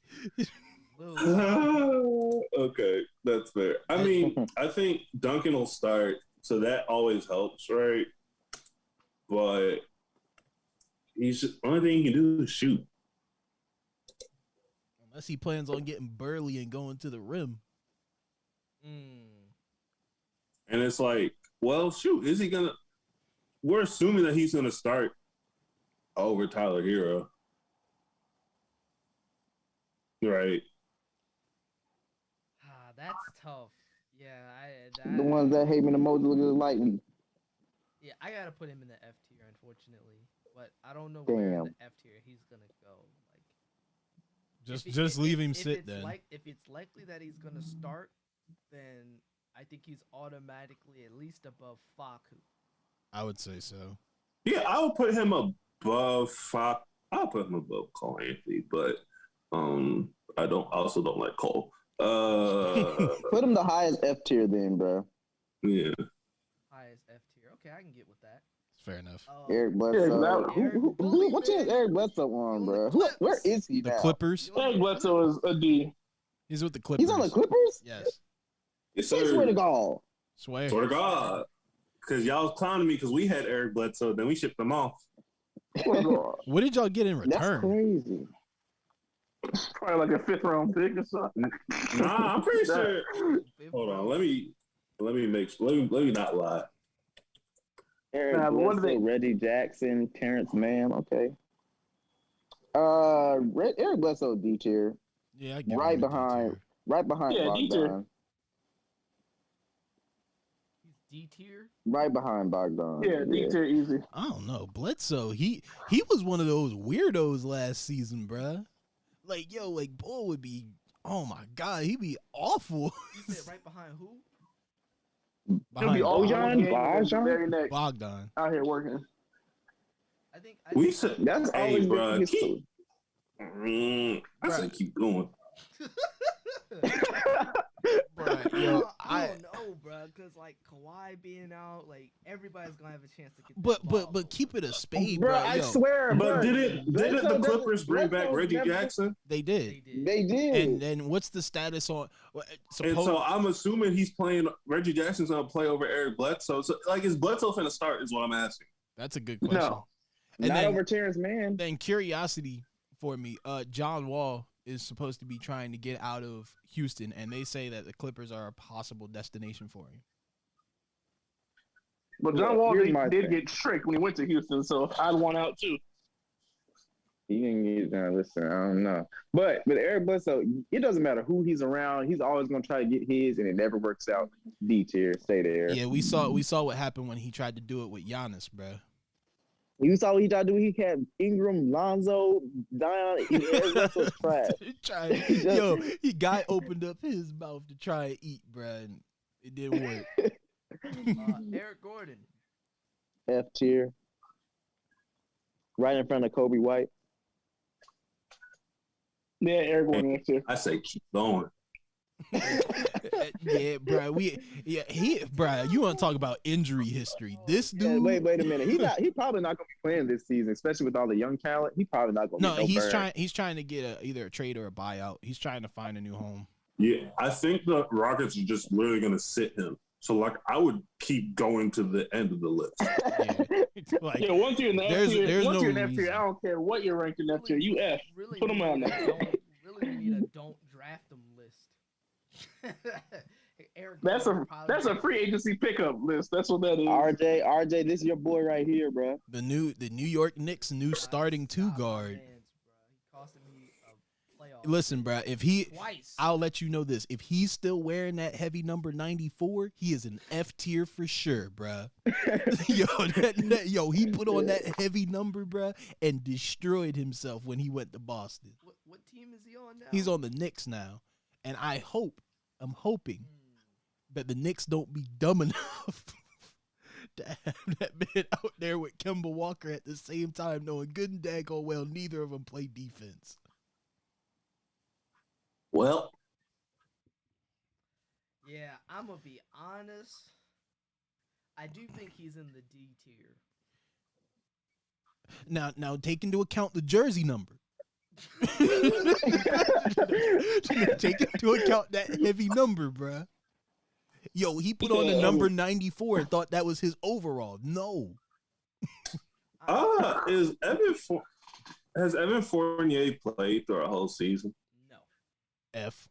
Okay, that's fair. I mean, I think Duncan will start, so that always helps, right? But only thing he can do is shoot. Unless he plans on getting burly and going to the rim. And it's like, well, shoot, is he gonna? We're assuming that he's gonna start over Tyler Hero, right? That's tough. Yeah, The ones that hate me the most look just like me. Yeah, I gotta put him in the F tier, unfortunately. But I don't know Damn. where in the F tier he's gonna go. Like, Just leave him sit then. If it's likely that he's gonna start, then I think he's automatically at least above Faku. I would say so. Yeah, I would put him above Fox. I'll put him above Cole Anthony, but I also don't like Cole. Put him the highest F tier then, bro. Yeah. Highest F tier. Okay, I can get with that. Fair enough. Eric Bledsoe. Eric What's his Eric Bledsoe on, bro? Where is he The now? Clippers. Eric Bledsoe is a D. He's with the Clippers. He's on the Clippers? Yes. Yes, I sir. swear to God. Swear. Swear to God. Because y'all was clowning me because we had Eric Bledsoe, then we shipped him off. What did y'all get in That's return? crazy. Probably like a 5th round pick or something. Nah, I'm pretty sure. Hold on, let me not lie. Eric Nah, but what are Bledsoe, they- Reggie Jackson, Terrence Mann. Okay. Eric Bledsoe D tier, Yeah, I get right him a D behind. tier. right behind Yeah, D tier. Bogdan. He's D tier. Right behind Bogdan. Yeah, D tier easy. I don't know. Bledsoe, he was one of those weirdos last season, bruh. Like, Bull would be Oh my God, he be awful. You said right behind who? He'll be Bojan? very next. Bogdan Out here working. I think we said that's always been his story. I said keep going. Bruh, yo, I don't know, bro, because like Kawhi being out, like everybody's gonna have a chance to get. But keep it a spade, bro. bro. I Yo. swear, But bro. didn't the Clippers bring back Reggie Jackson? They did. They did. And then what's the status on? And so I'm assuming he's playing. Reggie Jackson's gonna play over Eric Bledsoe. So like, is Bledsoe finna start? Is what I'm asking. That's a good question. No, and not then, over Terrence Mann. Then curiosity for me, John Wall is supposed to be trying to get out of Houston, and they say that the Clippers are a possible destination for him. But John Wall did get tricked when he went to Houston, so I'd want out too. He didn't get down. Listen, I don't know. But Eric Bledsoe, it doesn't matter who he's around. He's always going to try to get his, and it never works out. D tier, stay there. Yeah, we saw what happened when he tried to do it with Giannis, bro. You saw what he tried to do. He had Ingram, Lonzo, Dion. Eric Bledsoe's trash. He guy opened up his mouth to try and eat, bro, and it didn't work. Eric Gordon, F tier, right in front of Kobe White. Yeah, Eric Gordon F tier. I say keep going. Yeah, bro. Bro. You want to talk about injury history? This dude. Yeah, wait a minute. He probably not gonna be playing this season, especially with all the young talent. He probably not gonna. No, he's trying. He's trying to get either a trade or a buyout. He's trying to find a new home. Yeah, I think the Rockets are just literally gonna sit him. So like, I would keep going to the end of the list. Yeah, once you're in the F tier, there's no you're in F reason. tier, I don't care what you're ranked in F tier. You F. Really Put them on there. Really need a don't draft them list. Eric That's a free agency pickup list. That's what that is. RJ, this is your boy right here, bro. The New York Knicks new starting two guard. He costed me a playoff. Listen, bro, Twice. I'll let you know this. If he's still wearing that heavy number 94, he is an F tier for sure, bro. Yo, he put on that heavy number, bro, and destroyed himself when he went to Boston. What team is he on now? He's on the Knicks now, and I'm hoping that the Knicks don't be dumb enough to have that man out there with Kemba Walker at the same time, knowing good and daggone well neither of them play defense. Well, yeah, I'm gonna be honest. I do think he's in the D tier. Now take into account the jersey number. Take into account that heavy number, bruh. Yo, he put on the number 94 and thought that was his overall. No. has Evan Fournier played through a whole season? No. F.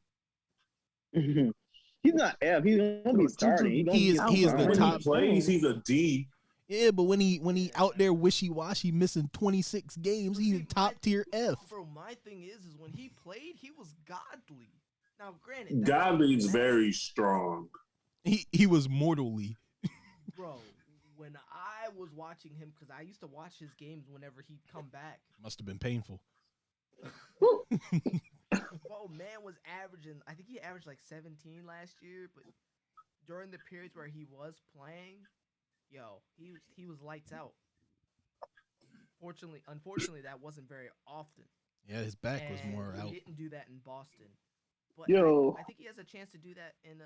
He's not F. He's gonna be starting. He is the top. Plays. He's a D. Yeah, but when he out there wishy-washy missing 26 games, he's a top tier F. Bro, my thing is when he played, he was godly. Now, granted, Godly's very strong. He was mortally. Bro, when I was watching him, because I used to watch his games whenever he'd come back. Must have been painful. Bro, man was averaging, I think he averaged like 17 last year, but during the periods where he was playing, he was lights out. Unfortunately, that wasn't very often. Yeah, his back was more out. He didn't do that in Boston. But I think he has a chance to do that in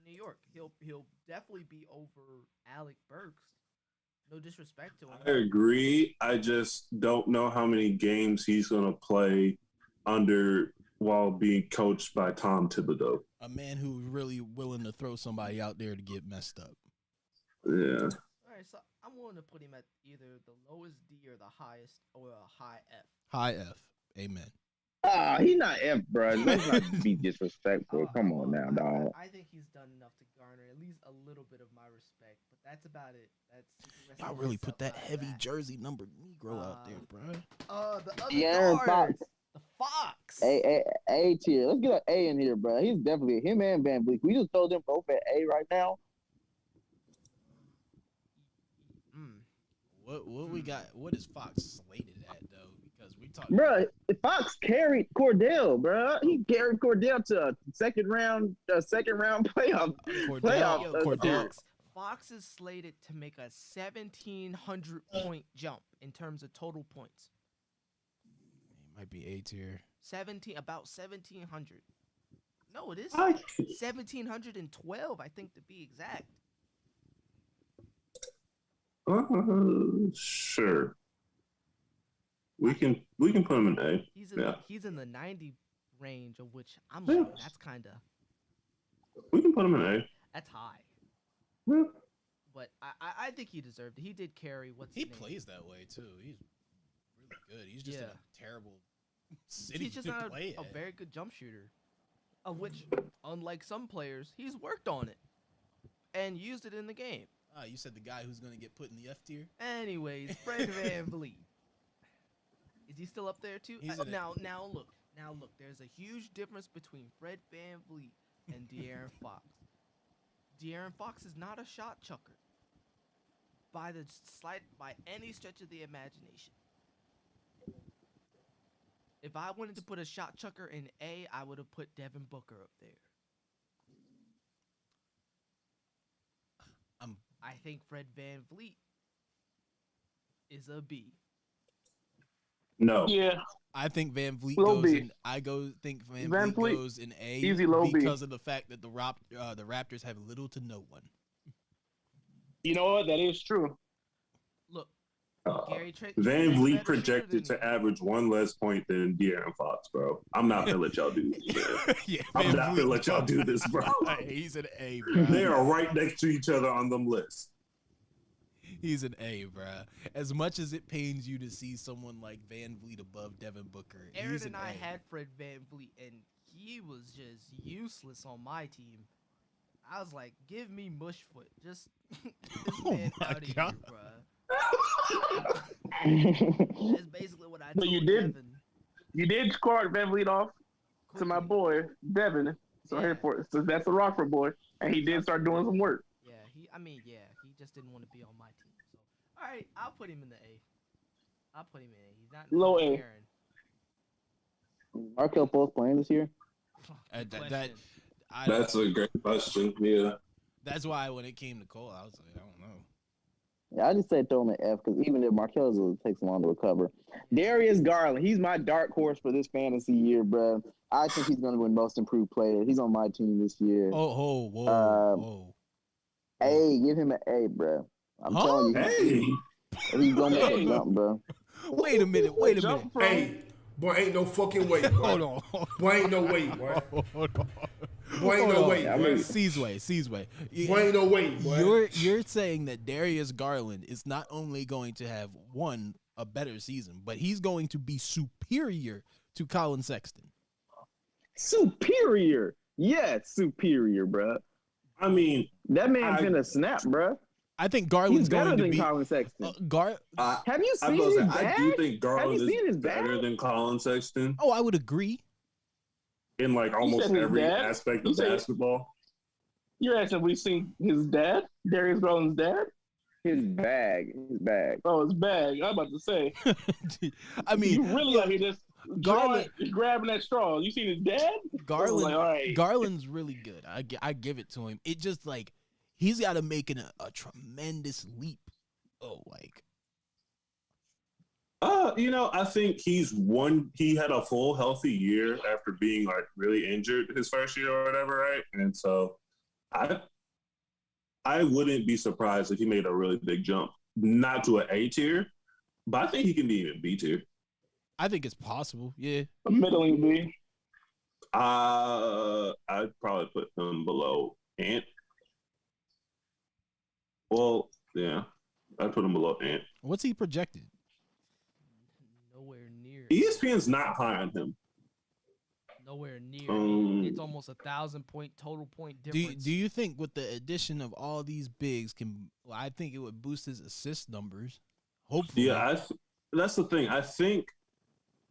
New York. He'll definitely be over Alec Burks. No disrespect to him. I agree. I just don't know how many games he's going to play while being coached by Tom Thibodeau. A man who's really willing to throw somebody out there to get messed up. Yeah. All right, so I'm willing to put him at either the lowest D or the highest or a high F. High F. Amen. He's not F, bro. Let's not be disrespectful. Come on now, dog. I think he's done enough to garner at least a little bit of my respect, but that's about it. Y'all really put that heavy jersey number Negro out there, bro. The De'Aaron other Fox. the Fox. A tier. Let's get an A in here, bro. He's definitely him and Van Vliet. We just told them both at A right now. What we got? What is Fox slated at though? Because we talked. Bro, Fox carried Cordell, bro. He carried Cordell to a second round playoff. Fox is slated to make a 1,700 point jump in terms of total points. He might be A tier. About 1,700. No, it is 1,712, I think, to be exact. Sure. We can put him in A. He's in the 90 range, of which I'm like, that's kind of. We can put him in A. That's high. Yeah. But I think he deserved it. He did carry. He plays that way too. He's really good. He's just in a terrible city. He's just not a very good jump shooter, of which, unlike some players, he's worked on it and used it in the game. You said the guy who's going to get put in the F tier? Anyways, Fred VanVleet. Is he still up there too? Now look. There's a huge difference between Fred VanVleet and De'Aaron Fox. De'Aaron Fox is not a shot chucker by any stretch of the imagination. If I wanted to put a shot chucker in A, I would have put Devin Booker up there. I think Fred VanVleet is a B. No. Yeah. I think VanVleet low goes B. in. think VanVleet goes in A. Easy low because B. of the fact that the Raptors have little to no one. You know what? That is true. Look, VanVleet projected to average one less point than De'Aaron Fox, bro. I'm not gonna let y'all do this, man. I'm not gonna let y'all do this, bro. He's an A, bro. They are right next to each other on them lists. He's an A, bro. As much as it pains you to see someone like VanVleet above Devin Booker, Aaron and I had Fred VanVleet, and he was just useless on my team. I was like, give me Mushfoot. Just get this man out of here, bro. That's basically what I told Devin. You did squad VanVleet off to my boy, Devin. So here for it. So that's the Rockford boy. And he did start doing some work. Yeah, he just didn't want to be on my team. So, all right, I'll put him in the A. I'll put him in A. He's not low A. Aaron. Markel both playing this year? That's a great question. Yeah. That's why when it came to Cole, I was like, I don't know. Yeah, I just said throw him an F because even if Markel takes long to recover. Darius Garland, he's my dark horse for this fantasy year, bro. I think he's going to win Most Improved Player. He's on my team this year. Whoa. A, give him an A, bro. I'm telling you. He's going to make a jump, bro. Wait a minute. Hey, boy, ain't no fucking way, boy. Hold on. Boy, ain't no way, boy. Hold on. Boy, ain't no way, boy. Seasway. Boy, ain't no way, boy. You're saying that Darius Garland is not only going to have a better season, but he's going to be superior to Colin Sexton. Superior. Yes, superior, bro. I mean, that man's gonna snap, bro. I think Garland's better going to be Colin Sexton. Have you seen his bag? I do think Garland is better than Colin Sexton. Oh, I would agree. In like almost every aspect of basketball. You're asking if we've seen his dad, Darius Garland's dad? His bag. Oh, his bag. I'm about to say. I mean, you really out here just grabbing that straw. You seen his dad? Garland. Like, all right. Garland's really good. I give it to him. It just like he's got to make a tremendous leap. I think he had a full healthy year after being like really injured his first year or whatever, right? And so I wouldn't be surprised if he made a really big jump. Not to an A tier, but I think he can be even B tier. I think it's possible, yeah. A middling B. I'd probably put him below Ant. Well, yeah. I'd put him below Ant. What's he projected? Nowhere near. ESPN's not high on him. Nowhere near. It's almost 1,000 point total point difference. Do you think with the addition of all these bigs I think it would boost his assist numbers. Hopefully. Yeah, that's the thing. I think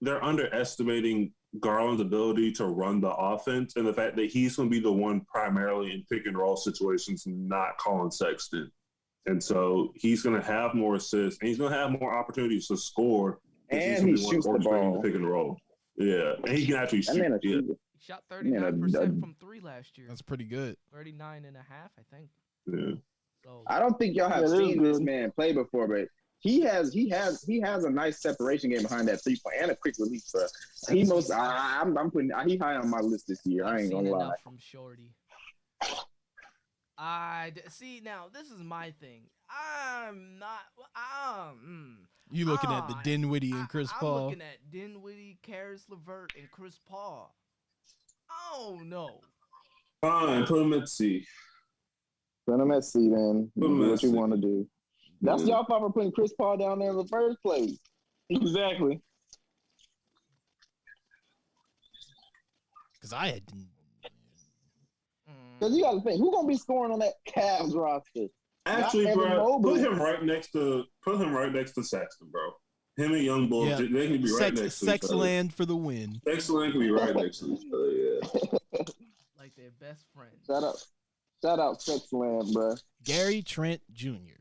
they're underestimating Garland's ability to run the offense and the fact that he's going to be the one primarily in pick and roll situations, not Colin Sexton. And so he's going to have more assists and he's going to have more opportunities to score. And he shoots the ball. Pick and roll. Yeah, and he can actually shoot. He shot 39% from 3 last year. That's pretty good. 39.5, I think. Yeah. So I don't think y'all have seen this man play before, but he has a nice separation game behind that 3-point and a quick release, bro. He high on my list this year. I ain't gonna lie. From Shorty. See now. This is my thing. I'm not. You looking at the Dinwiddie and Chris Paul? I'm looking at Dinwiddie, Karis LeVert, and Chris Paul. Oh no. Fine, put him at C. Put him at C, then. What you want to do? That's y'all fault for putting Chris Paul down there in the first place. Exactly. Because I had. Because you got to think, who's gonna be scoring on that Cavs roster? Actually, bro, put him right next to Sexton, bro. Him and Young Bull, they can be right next to each other. Sexland for the win. Sexland can be right next to each other, yeah. Like they're best friends. Shout out Sexland, bro. Gary Trent Jr.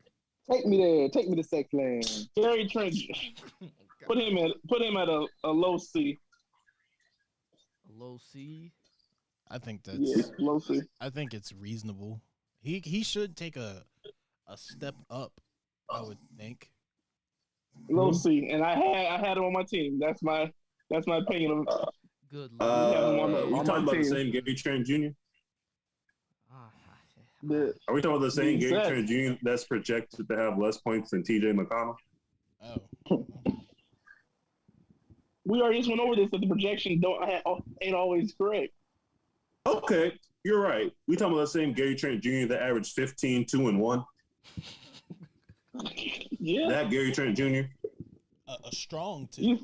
Take me there. Take me to Sexland. Gary Trent. Put him at a low C. A low C. I think that's low C. I think it's reasonable. He should take a step up, I would think. Low C, and I had him on my team. That's my opinion. Good. You talking about the same Gary Trent Jr.? Are we talking about the same Gary Trent Jr. that's projected to have less points than TJ McConnell? Oh. We already just went over this, that the projection ain't always correct. Okay, you're right. We talking about the same Gary Trent Jr. that averaged 15, 2, and 1. Yeah. That Gary Trent Jr. A strong two.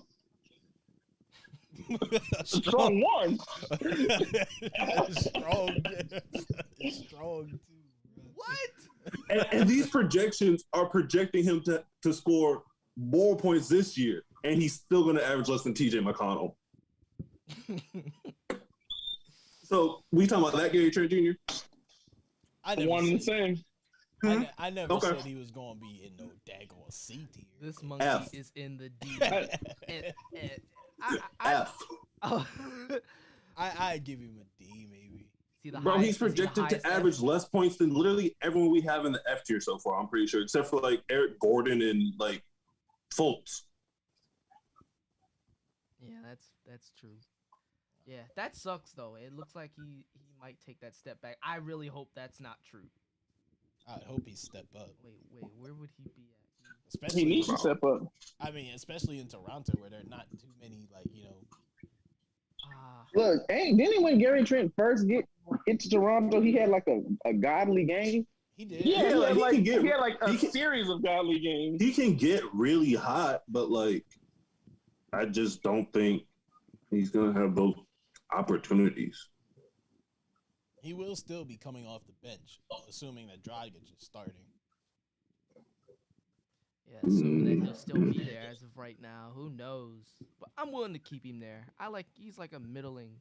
A strong one. strong two. What? And these projections are projecting him to score more points this year, and he's still going to average less than TJ McConnell. So we talking about that Gary Trent Jr.? I never said he was going to be in no daggone C tier. This monkey is in the D. I'd give him a D, maybe. Bro, he's projected to average less points than literally everyone we have in the F tier so far, I'm pretty sure, except for like Eric Gordon and like Fultz. Yeah, that's true. Yeah, that sucks though. It looks like he might take that step back. I really hope that's not true. I hope he step up. Wait, where would he be at? He needs to step up. I mean, especially in Toronto where there are not too many, like, you know. Look, didn't when Gary Trent first get to Toronto, he had like a godly game? He did. Yeah, he had like a series of godly games. He can get really hot, but like, I just don't think he's going to have those opportunities. He will still be coming off the bench, assuming that Dragic is starting. Yeah, assuming that he'll still be there as of right now. Who knows? But I'm willing to keep him there. He's like a middling,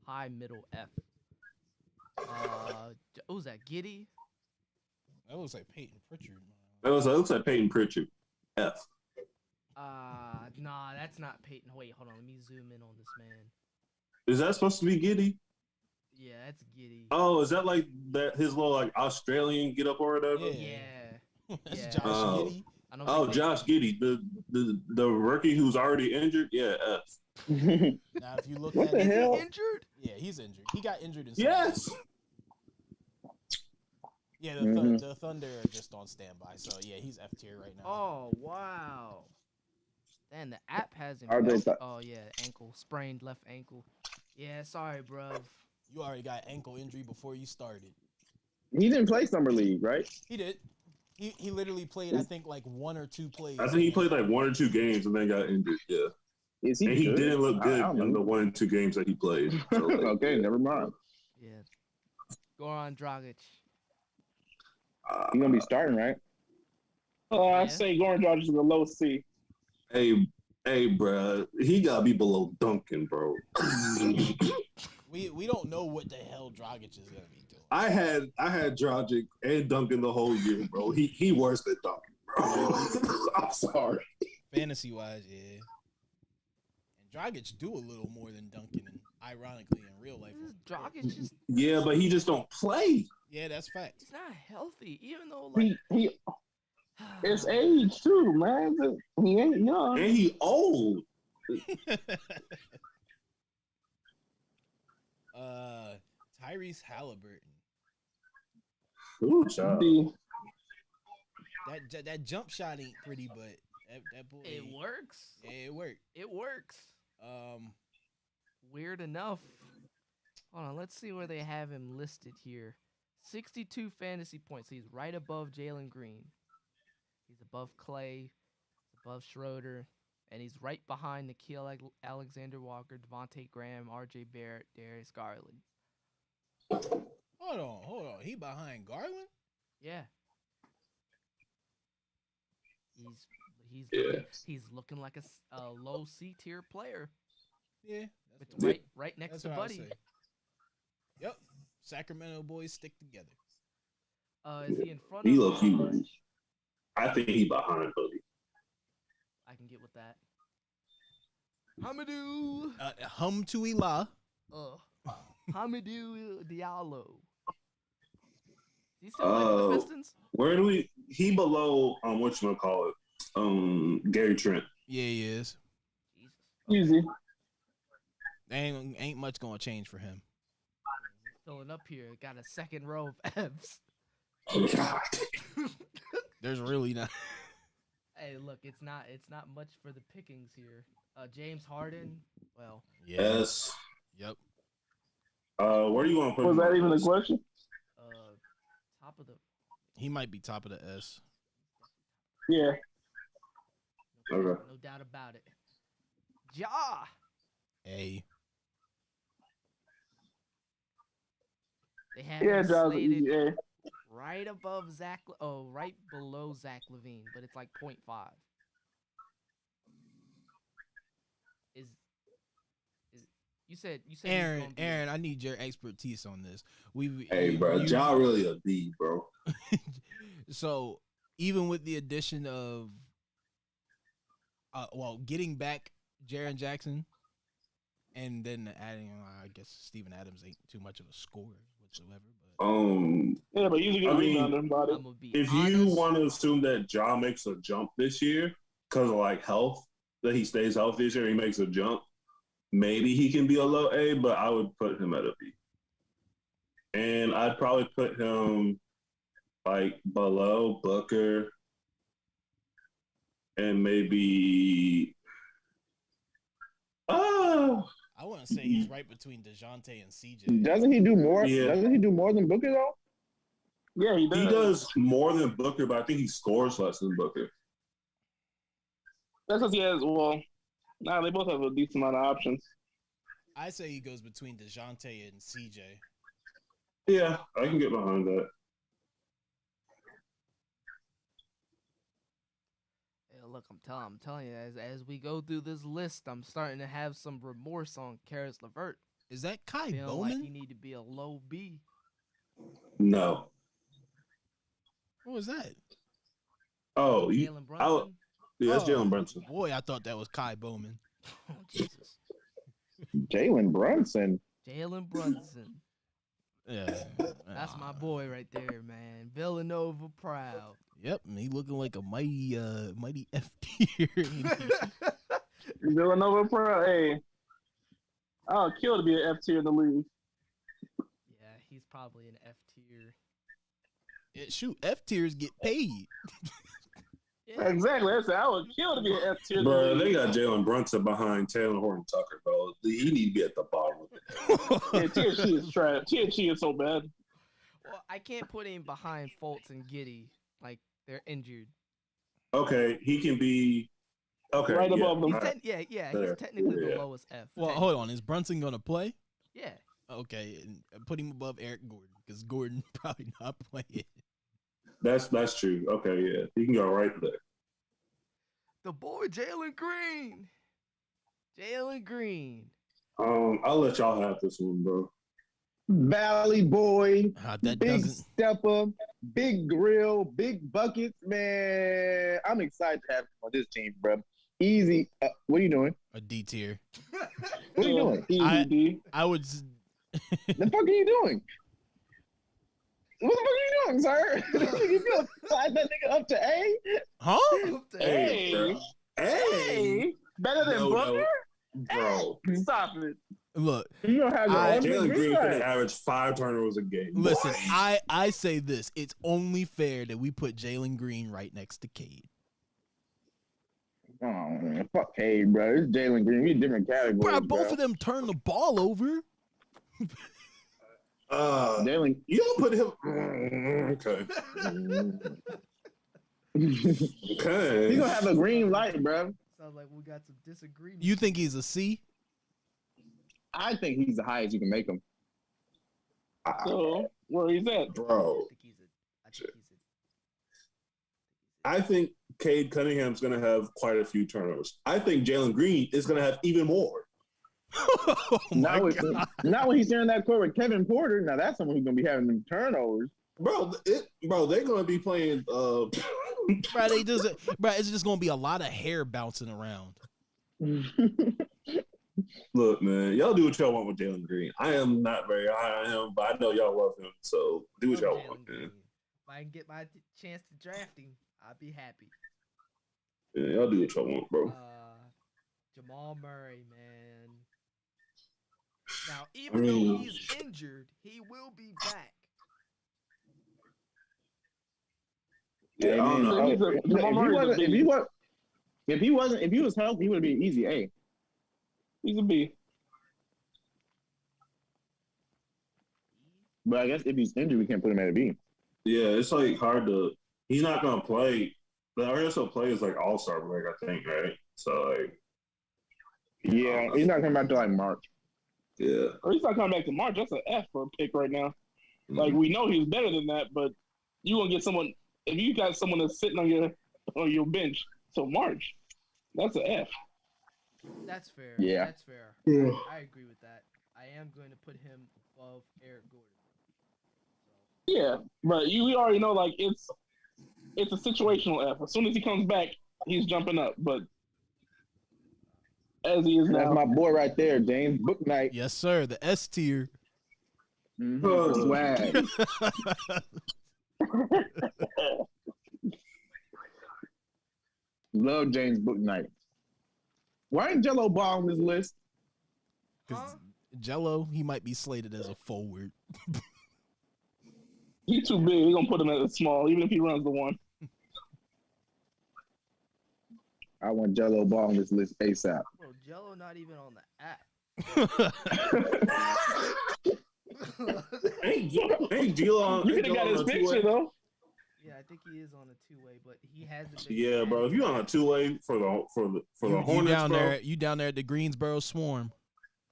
high middle F. Who's that? Giddey? That looks like Peyton Pritchard. That looks like Peyton Pritchard. F. Nah, that's not Peyton. Wait, hold on. Let me zoom in on this man. Is that supposed to be Giddey? Yeah, that's Giddey. Oh, is that like that his little like Australian get up or whatever? Yeah. That's Josh Giddey. Josh Giddey, the rookie who's already injured. Yeah, F. Now, if you look what at the hell? Is he injured? Yeah, he's injured. He got injured in. Yes. Yeah, the Thunder are just on standby, so yeah, he's F tier right now. Oh wow. And the app has him. Oh yeah, sprained left ankle. Yeah, sorry, bruv. You already got ankle injury before you started. He didn't play summer league, right? He did. He literally played, I think, like 1 or 2 plays. I think he played like 1 or 2 games and then got injured. Yeah. Is he? And he didn't look good in the 1 and 2 games that he played. So, okay, never mind. Yeah. Goran Dragic. He's gonna be starting, right? I say Goran Dragic is a low C. Hey, bro, he gotta be below Duncan, bro. We don't know what the hell Dragic is gonna be doing. I had Dragic and Duncan the whole year, bro. He worse than Duncan, bro. I'm sorry. Fantasy wise, yeah. Dragic do a little more than Duncan, and ironically in real life. Dragic just but he just don't play. Yeah, that's fact. He's not healthy, even though he it's age too, man. He ain't young. And he old. Tyrese Halliburton. Ooh, child. That jump shot ain't pretty, but that boy. It works. Yeah, it worked. It works. Weird enough. Hold on, let's see where they have him listed here. 62 fantasy points. He's right above Jalen Green. He's above Clay, above Schroeder, and he's right behind Nikhil Alexander Walker, Devontae Graham, R.J. Barrett, Darius Garland. Hold on. He behind Garland? Yeah. He's looking like a low C tier player. Yeah, right next to Buddy. Yep, Sacramento boys stick together. Is he in front He of? look huge. I think he behind Buddy. I can get with that. Hamidou. Humtuila. Hamidou Diallo. He still play for the Pistons? Where do we? He below whatchamacallit? Gary Trent. Yeah, he is. Jesus. Easy. Ain't much gonna change for him. Filling up here. Got a second row of Fs. God. There's really not. Hey, look, it's not much for the pickings here. James Harden. Well. Yes. Yep. Where do you want to put? Was that even a question? Top of the. He might be top of the S. Yeah. Okay. No doubt about it. Ja. A. They have him slated yeah. right above Zach. Oh, right below Zach LaVine, but it's like 0.5. Is you said Aaron, I need your expertise on this. Hey, bro, Ja really a B, bro. So even with the addition of, getting back Jaren Jackson, and then adding, I guess Steven Adams ain't too much of a scorer whatsoever. But yeah, but he's a good rebounder, buddy. If you want to assume that Ja makes a jump this year because of like health, that he stays healthy this year, he makes a jump. Maybe he can be a low A, but I would put him at a B. And I'd probably put him like below Booker and maybe I wouldn't say he's right between DeJounte and CJ. Doesn't he do more? Yeah. Doesn't he do more than Booker though? Yeah, he does. He does more than Booker, but I think he scores less than Booker. That's because he has, they both have a decent amount of options. I say he goes between DeJounte and CJ. Yeah, I can get behind that. Look, I'm telling you, as we go through this list, I'm starting to have some remorse on Karis LeVert. Is that Kai Feel Bowman? like he need to be a low B. No. What was that? Oh, Jalen Brunson. Yeah, that's Jalen Brunson. Boy, I thought that was Kai Bowman. Oh, Jesus. Jalen Brunson. Jalen Brunson. Yeah. That's my boy right there, man. Villanova proud. Yep, and he looking like a mighty F tier. Villanova proud. Hey, I'll kill to be an F tier in the league. Yeah, he's probably an F tier. Shoot, F tiers get paid. Yeah. Exactly. I would kill to be an F tier. Bro, they got Jalen Brunson behind Taylor Horton Tucker, bro. He need to be at the bottom of it. Yeah, THC is trash. THC is so bad. Well, I can't put him behind Fultz and Giddey. Like, they're injured. Okay, he can be right above them. He's technically the lowest F. Well, hold on. Is Brunson going to play? Yeah. Okay, and put him above Eric Gordon because Gordon probably not playing. That's true. Okay, yeah. He can go right there. The boy, Jalen Green. Jalen Green. I'll let y'all have this one, bro. Valley boy, That big doesn't... stepper, big grill, big buckets, man. I'm excited to have him on this team, bro. Easy. What are you doing? A D tier. What are you doing? Easy, D. I would. The fuck are you doing? What the fuck are you doing, sir? You gonna slide that nigga up to A? Huh? Up to Hey. bro. Hey, Better than Booker? bro. Stop it. Look, You don't have Jalen Green could have averaged 5 turnovers a game. listen. Boy. I say this. It's only fair that we put Jalen Green right next to Cade. Oh man, fuck Cade, bro. It's Jalen Green. We different categories. Bro, both of them turn the ball over. Jalen. You don't put him. Okay. Okay. He's gonna have a green light, bro. Sounds like we got some disagreement. You think he's a C? I think he's the highest you can make him. So, where he's at? Bro. I think Cade Cunningham's going to have quite a few turnovers. I think Jalen Green is going to have even more. Oh not when he's sharing that court with Kevin Porter. Now that's someone who's going to be having them turnovers. Bro, they're going to be playing. Bro, it's just going to be a lot of hair bouncing around. Look, man, y'all do what y'all want with Jalen Green. I am not very high on him, but I know y'all love him, so do what y'all want, man. If I can get my chance to draft him, I'll be happy. Yeah, y'all do what y'all want, bro. Jamal Murray, man. Now, even though he's injured, he will be back. Yeah, I don't know. If he was healthy, he would be an easy A. He's a B. But I guess if he's injured, we can't put him at a B. Yeah, it's like hard to. He's not gonna play. The RSL play is like All-Star break, I think, right? So like, yeah, he's not coming back to like March. Yeah, or he's not coming back to March. That's an F for a pick right now. Mm-hmm. Like we know he's better than that, but you gonna get someone if you got someone that's sitting on your bench till March. That's an F. That's fair. Yeah, that's fair. Yeah. I agree with that. I am going to put him above Eric Gordon. So. Yeah, but we already know like it's a situational F. As soon as he comes back, he's jumping up. But as he is now, that's my boy right there, James Booknight. Yes, sir. The S tier. Mm-hmm. Swag. Love James Booknight. Why ain't Jello Ball on this list? Because Jello, he might be slated as a forward. He's too big. We're going to put him at a small, even if he runs the one. I want Jello Ball on this list ASAP. Bro, Jello not even on the app. ain't Jello on? You could have got his picture, though. Yeah, I think he is on a two-way, but he has the Yeah, bro. If you're on a two-way for the Hornets, you down there at the Greensboro Swarm.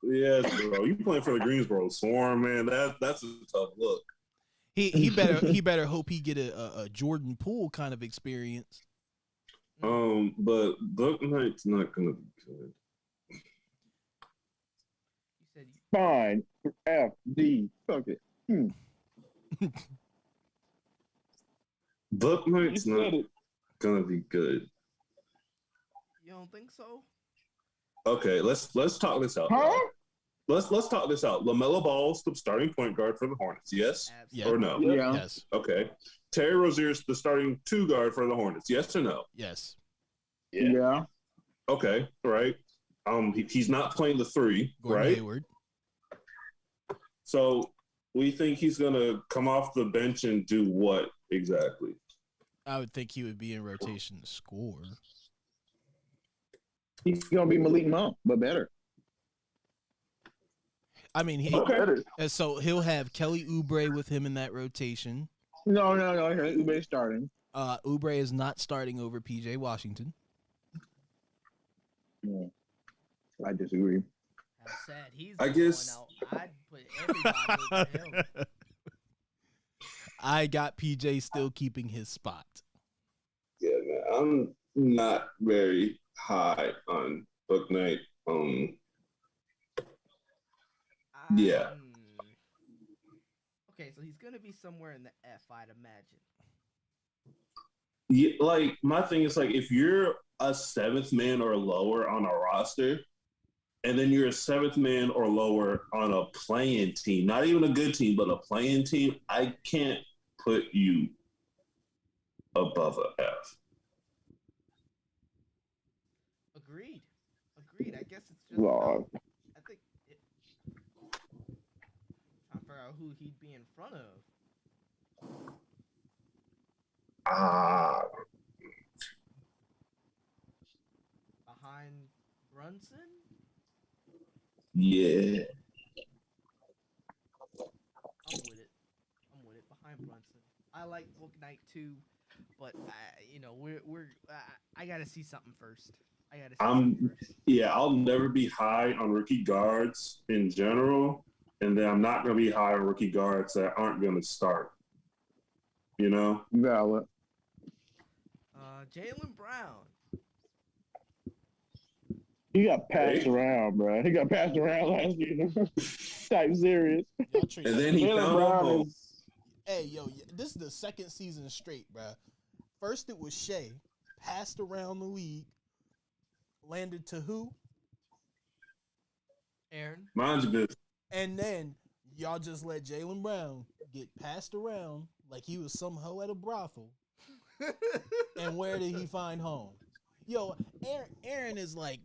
Yes, bro. You playing for the Greensboro Swarm, man. That's a tough look. He better hope he get a Jordan Poole kind of experience. But Booknight's not gonna be good. Fine. F D. Fuck it. Booknight's not gonna be good. You don't think so? Okay, let's talk this out. Huh? Let's talk this out. LaMelo Ball's the starting point guard for the Hornets. Yes or no? Yeah. Yes. Okay. Terry Rozier's the starting two guard for the Hornets. Yes or no? Yes. Yeah. Okay. Right. He's not playing the three. Gordon right. Hayward. So we think he's gonna come off the bench and do what exactly? I would think he would be in rotation to score. He's gonna be Malik Monk, but better. I mean, so he'll have Kelly Oubre with him in that rotation. No. Oubre's starting. Oubre is not starting over PJ Washington. No, I disagree. How sad he's I guess. Going out. I'd put everybody over him. I got PJ still keeping his spot. Yeah, man. I'm not very high on Booknight. Yeah. Okay, so he's gonna be somewhere in the F, I'd imagine. Yeah, like my thing is like if you're a seventh man or lower on a roster, and then you're a seventh man or lower on a playing team, not even a good team, but a playing team, I can't put you above a F. Agreed. I guess it's just Lord. I think trying to figure out who he'd be in front of. Behind Brunson? Yeah. I'm with it. Behind Brunson. I like Book Night too, but I gotta see something first. I'll never be high on rookie guards in general, and then I'm not gonna be high on rookie guards that aren't gonna start. You know? Valid. Jaylen Brown. He got passed around, bro. He got passed around last year. Type serious. And then he found a home. Hey, yo, this is the second season straight, bro. First it was Shea, passed around the league, landed to who? Aaron. Mind your business. And then y'all just let Jaylen Brown get passed around like he was some hoe at a brothel. And where did he find home? Yo, Aaron is like,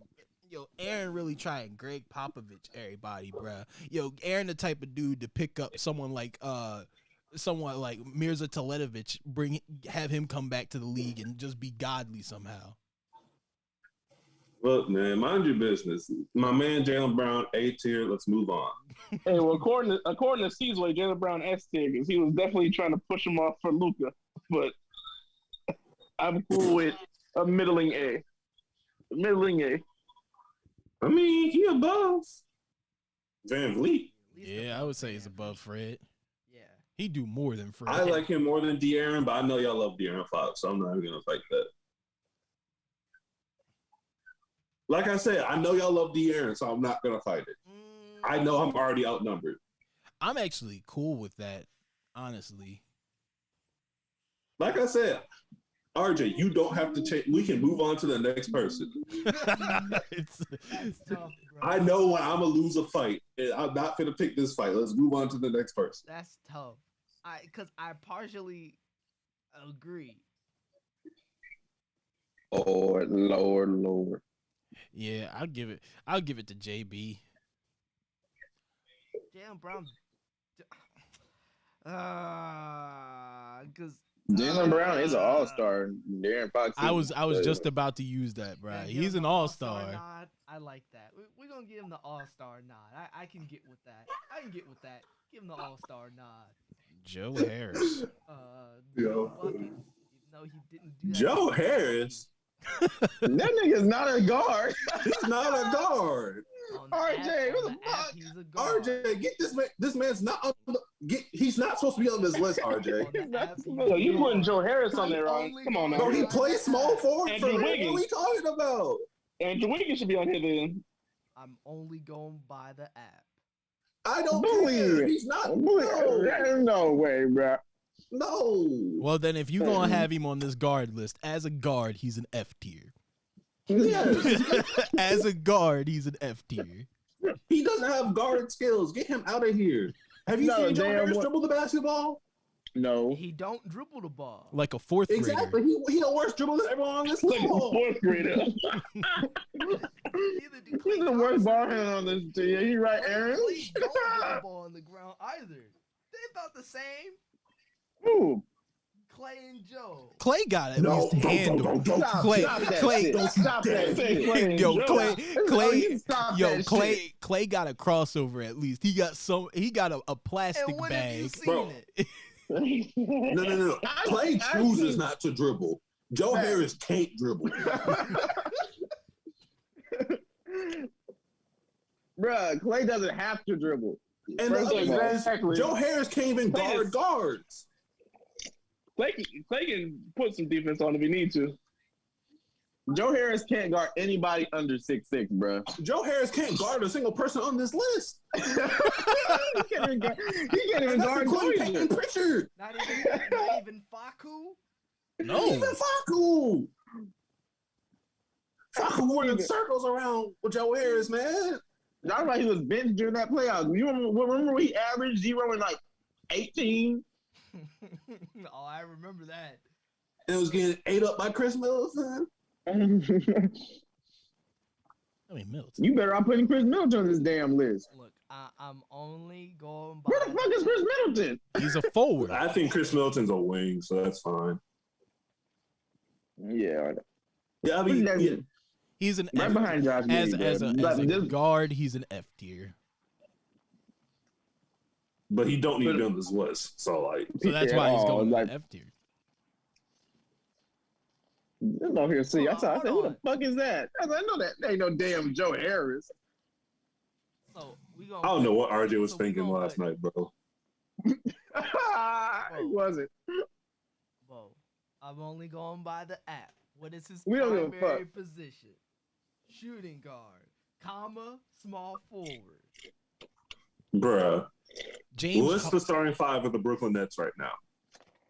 Aaron really trying Greg Popovich everybody, bruh. Yo, Aaron the type of dude to pick up someone like Mirza Teletovic, have him come back to the league and just be godly somehow. Look, man, mind your business. My man Jaylen Brown, A tier. Let's move on. Hey, well, according to Seasway, Jaylen Brown S tier because he was definitely trying to push him off for Luka, but I'm cool with a middling A. I mean, he above Van Vliet. Yeah, I would say he's above Fred. Yeah. He do more than Fred. I like him more than De'Aaron, but I know y'all love De'Aaron Fox, so I'm not even going to fight that. Like I said, I know y'all love De'Aaron, so I'm not going to fight it. I know I'm already outnumbered. I'm actually cool with that, honestly. Like I said, RJ, you don't have to change. We can move on to the next person. That's tough, bro. I know when I'm going to lose a fight. And I'm not going to pick this fight. Let's move on to the next person. That's tough. Because I partially agree. Oh, Lord. Yeah, I'll give it to JB. Jaylen Brown. Because Jaylen Brown is an all-star. Darren Fox. I was just about to use that, bro. He's an all-star. Nod. I like that. We're gonna give him the all-star nod. I can get with that. Give him the all-star nod. Joe Harris. Yo. Buckets, even though he didn't do that. Joe Harris. That nigga's not a guard. He's not a guard. RJ, what the fuck? He's a guard. RJ, get this man. This man's not on he's not supposed to be on this list, RJ. Yo, you putting Joe Harris on there, Ron? Come on, man. Bro, he plays small forward for Andrew me. Wiggins. What are we talking about? Andrew Wiggins should be on here then. I'm only going by the app. I don't care. He's not. No way, bro. No. Well, then if you're going to have him on this guard list, as a guard, he's an F tier. Yes. As a guard, he's an F tier. He doesn't have guard skills. Get him out of here. Have you seen Joe Harris dribble the basketball? No. He don't dribble the ball. Like a fourth grader. Exactly. He the worst dribbler than everyone on this Like a level. fourth grader. He's the worst ball handler on this team. Yeah, you right, Aaron? Clay don't dribble the ball on the ground either. They about the same. Ooh. Clay and Joe. Clay got at least handle. Clay, Clay got a crossover at least. He got a plastic and when bag. Have you seen it? No. Clay chooses not to dribble. Joe Harris can't dribble. Bruh, Clay doesn't have to dribble. And Exactly. Joe Harris can't even guard guards. Clay can put some defense on if he need to. Joe Harris can't guard anybody under 6'6", bro. Joe Harris can't guard a single person on this list. He can't even guard Payton Pritchard. Not even Faku. No. Even Faku. Fuck, we're in circles around with Joe Harris, man. That's why he was benched during that playoff. You remember he averaged 0 and like 18? Oh, I remember that. And it was getting ate up by Chris Middleton. I mean, Middleton. You better off putting Chris Middleton on this damn list. Look, I'm only going by. Where the fuck is Chris Middleton? He's a forward. I think Chris Middleton's a wing, so that's fine. Yeah. Yeah, I mean, he's an right F behind Josh Giddey, as a guard. He's an F tier. But he don't need to be on this list, so that's why he's going like F tier. I'm over here see. I said, who the fuck is that? I know that ain't no damn Joe Harris. So I don't know what RJ was thinking last night, bro. It wasn't. Whoa. I'm only going by the app. What is his We don't give a primary fuck. position? Shooting guard, comma, small forward. Bruh. James, what's the starting five of the Brooklyn Nets right now?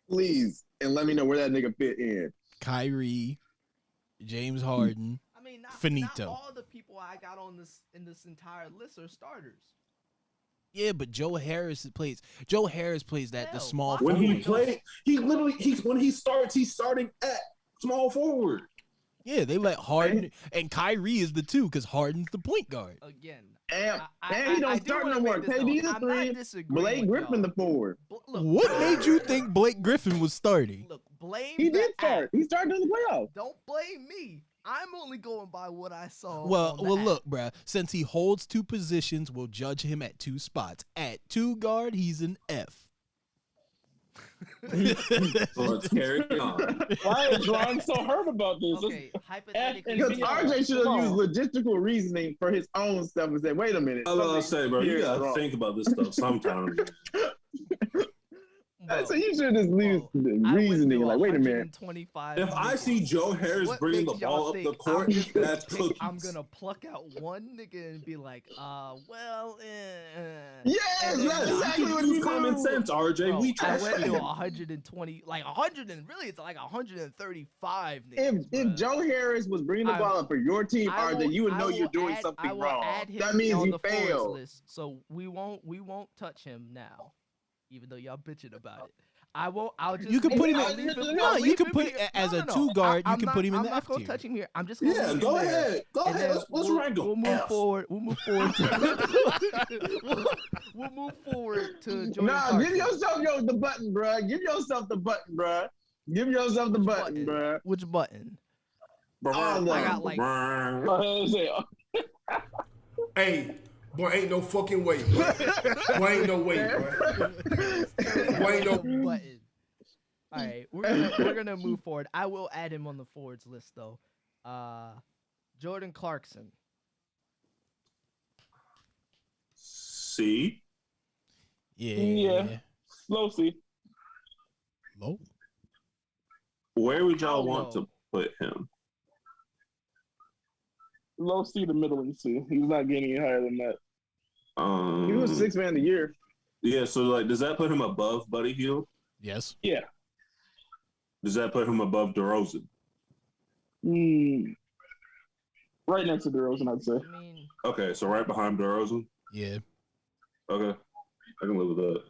Please, and let me know where that nigga fit in. Kyrie, James Harden. I mean, not Finito. all the people I got on this in this entire list are starters. Yeah, but Joe Harris plays that the small When forward. he played, when he starts, he's starting at small forward. Yeah, they let Harden and Kyrie is the two because Harden's the point guard. Again. And he don't start no more. KD the three. Blake Griffin the forward. What made you think Blake Griffin was starting? Look, blame He did the start. app. He started in the playoffs. Don't blame me. I'm only going by what I saw. Well, on the app. look, bruh. Since he holds two positions, we'll judge him at two spots. At two guard, he's an F. So let's carry on. Why is Ron so hurt about this? Okay, hypothetically. Because RJ should have used logistical reasoning for his own stuff and said, wait a minute. I was gonna say, bro, you here is gotta wrong. think about this stuff sometimes. So you should just lose the reasoning. Like, wait a minute. If I see Joe Harris bringing the ball up the court, that's cookies. I'm gonna pluck out one nigga and be like, well, Yes, that's exactly what you common do. sense, RJ. Bro, We I trust went to you. 120, like 100, and really it's like 135 niggas. If Joe Harris was bringing the ball up for your team, RJ, you would know you're doing something wrong. That means he failed. List, so we won't touch him now, even though y'all bitching about it. I won't. I'll just. You can put him. No, You can put as a two guard. You can put him in the F tier. I'm not gonna touch him here. I'm just gonna. Yeah, go ahead. Go And ahead. then Let's rank them. We'll move forward. We'll move forward. We'll move forward to Jordan Nah, Clarkson. give yourself the button, bruh. Give yourself the button, bruh. Give yourself the button, bruh. Which button? I got like. Hey, boy, ain't no fucking way, boy. Boy, ain't no way, boy. Boy, ain't no button. All right, we're gonna move forward. I will add him on the forwards list though. Jordan Clarkson. C. Yeah. Low C. Low. Where would y'all How want low? to put him? Low C to middling C. He's not getting any higher than that. He was 6th man of the year. Yeah, so like, does that put him above Buddy Hield? Yes. Yeah. Does that put him above DeRozan? Right next to DeRozan, I'd say. I mean, Okay, so right behind DeRozan? Yeah. Okay. I can live with that.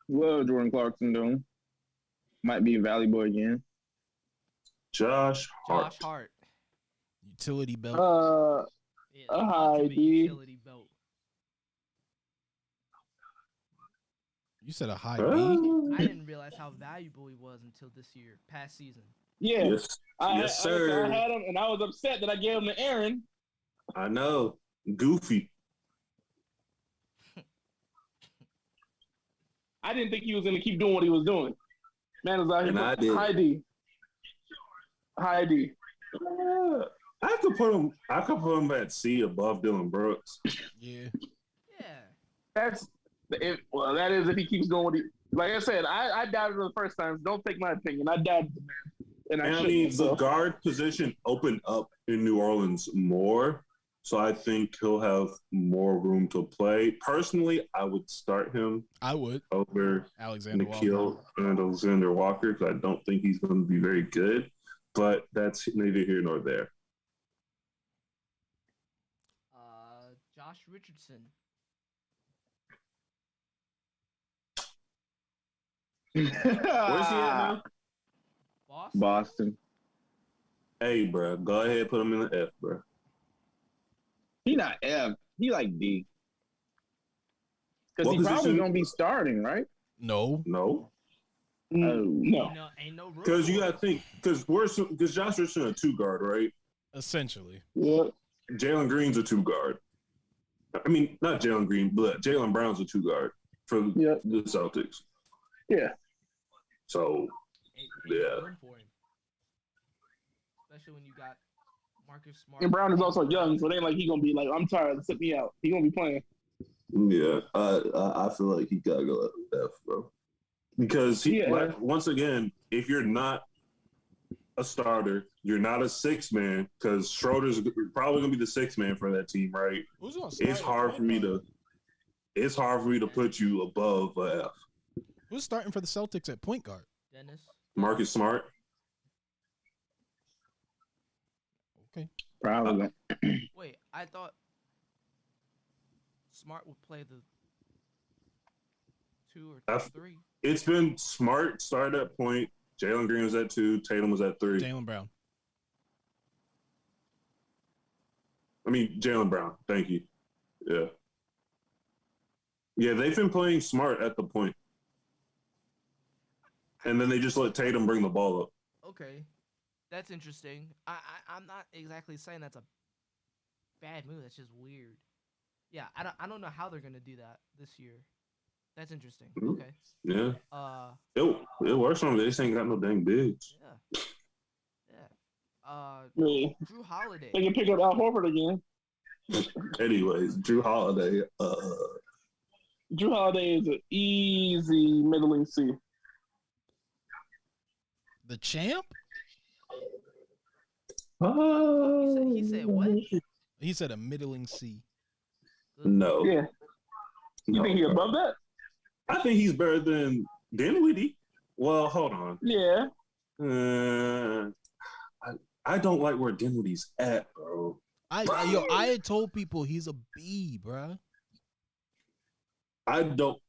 Love Jordan Clarkson, though. Might be valuable again. Josh Hart. Josh Hart. Utility belt. Yeah, A high ultimate D. utility belt. You said a high B. I didn't realize how valuable he was until this year, past season. Yeah. Yes, yes, sir. I had him, and I was upset that I gave him to Aaron. I know. Goofy. I didn't think he was going to keep doing what he was doing. Man was out here. And I did. High D. High D. I could put him at C above Dylan Brooks. Yeah. Yeah. That is if he keeps doing what he. Like I said, I doubted him the first time. So don't take my opinion. I doubted the man. And I shouldn't, mean, so. the guard position opened up in New Orleans more. So I think he'll have more room to play. Personally, I would start him. I would over Nikhil and Alexander Walker because I don't think he's going to be very good. But that's neither here nor there. Josh Richardson. Where's he at now? Boston. Hey, bro, go ahead, put him in the F, bro. He not F. He like D. Because he probably gonna be starting, right? No. No. Ain't no. Because you gotta think. Because Josh Richardson a 2-guard, right? Essentially. Yeah. Jalen Green's a 2-guard. I mean, not Jalen Green, but Jalen Brown's a 2-guard for the Celtics. Yeah. So, yeah. Especially when you got Marcus Smart. And Brown is also young, so it ain't like he gonna be like, I'm tired, sit me out. He gonna be playing. Yeah, I feel like he gotta go F, bro. Because once again, if you're not a starter, you're not a 6-man, because Schroeder's probably gonna be the 6-man for that team, right? It's hard for me to put you above a F. Who's starting for the Celtics at point guard? Dennis. Marcus Smart. Okay. Probably. Wait, I thought Smart would play the 2 or 3. It's been Smart started at point. Jalen Green was at 2. Tatum was at 3. Jalen Brown. Jalen Brown. Thank you. Yeah. Yeah, they've been playing Smart at the point. And then they just let Tatum bring the ball up. Okay. That's interesting. I'm not exactly saying that's a bad move. That's just weird. Yeah, I don't know how they're gonna do that this year. That's interesting. Okay. Yeah. It works on them. They just ain't got no dang bigs. Yeah. Drew Holiday. They can pick up Al Horford again. Anyways, Drew Holiday. Drew Holiday is an easy middling C. The champ? He said what? He said a middling C. No. Yeah. You think he's above that? I think he's better than Dinwiddie. Well, hold on. Yeah. I don't like where Dinwiddie's at, bro. I had told people he's a B, bro. I don't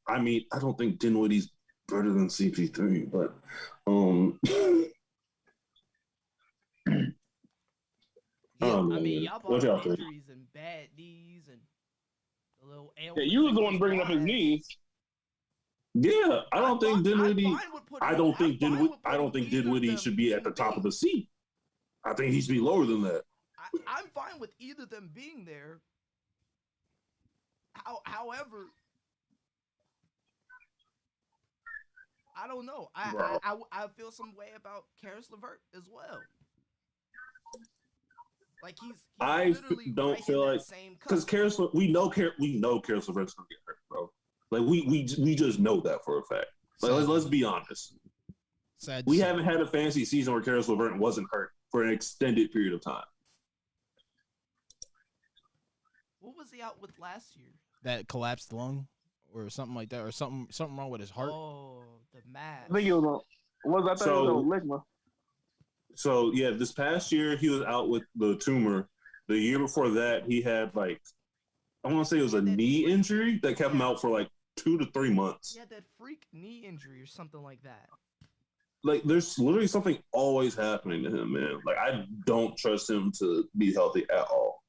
think Dinwiddie's better than CP3, but y'all bought injuries and bad knees and a little ailments. Yeah, you was the one bringing up his knees. Yeah, I don't think Dinwiddie should be at the top of the C. I think he should be lower than that. I'm fine with either of them being there. However, I don't know. I feel some way about Karis LeVert as well. Like he's I don't feel like because we know Karis LeVert's gonna get hurt, bro. Like we just know that for a fact. Like let's be honest. We haven't had a fantasy season where Karis LeVert wasn't hurt for an extended period of time. What was he out with last year? That collapsed lung or something like that, or something wrong with his heart. Oh, the mass. I think it was it was ligma. So yeah, this past year he was out with the tumor. The year before that, he had I want to say it was a knee injury that kept him out for 2 to 3 months. He had that freak knee injury or something like that. There's literally something always happening to him, man. I don't trust him to be healthy at all.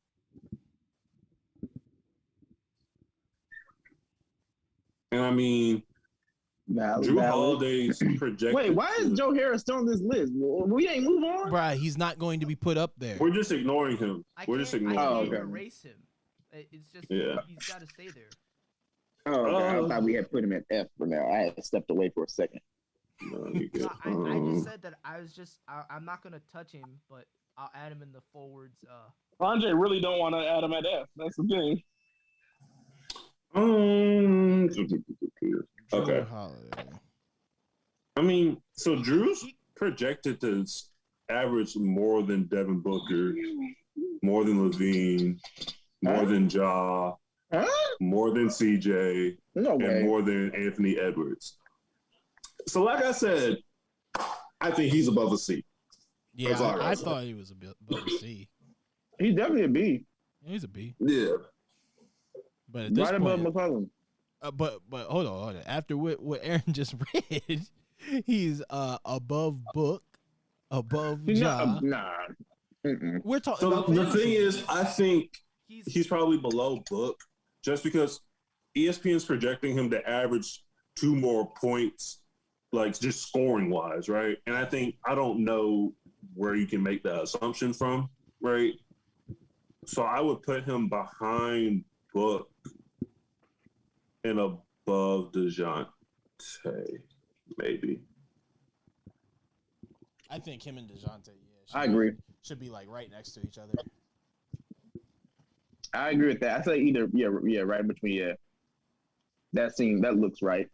And Drew Holiday's projected. Wait, why is Joe Harris still on this list? We ain't move on. Bruh, he's not going to be put up there. We're just ignoring him. I can't erase him. It's just he's got to stay there. Oh, okay. I thought we had put him at F for now. I had stepped away for a second. No, I just said that I'm not gonna touch him, but I'll add him in the forwards. Andre really don't want to add him at F. That's the thing. Okay. So Drew's projected to average more than Devin Booker, more than Levine, more than Ja, more than CJ, and more than Anthony Edwards. So, like I said, I think he's above a C. Yeah, I thought he was above a C. He's definitely a B. He's a B. Yeah. But at this above point, McCollum. But hold on. After what Aaron just read, he's above Book, above Ja. We're talking about the thing is, I think he's probably below Book just because ESPN's projecting him to average 2 more points, like just scoring wise, right? And I don't know where you can make that assumption from, right? So I would put him behind Book and above DeJounte, maybe. I think him and DeJounte, I agree. Should be like right next to each other. I agree with that. I say either, right between, that looks right.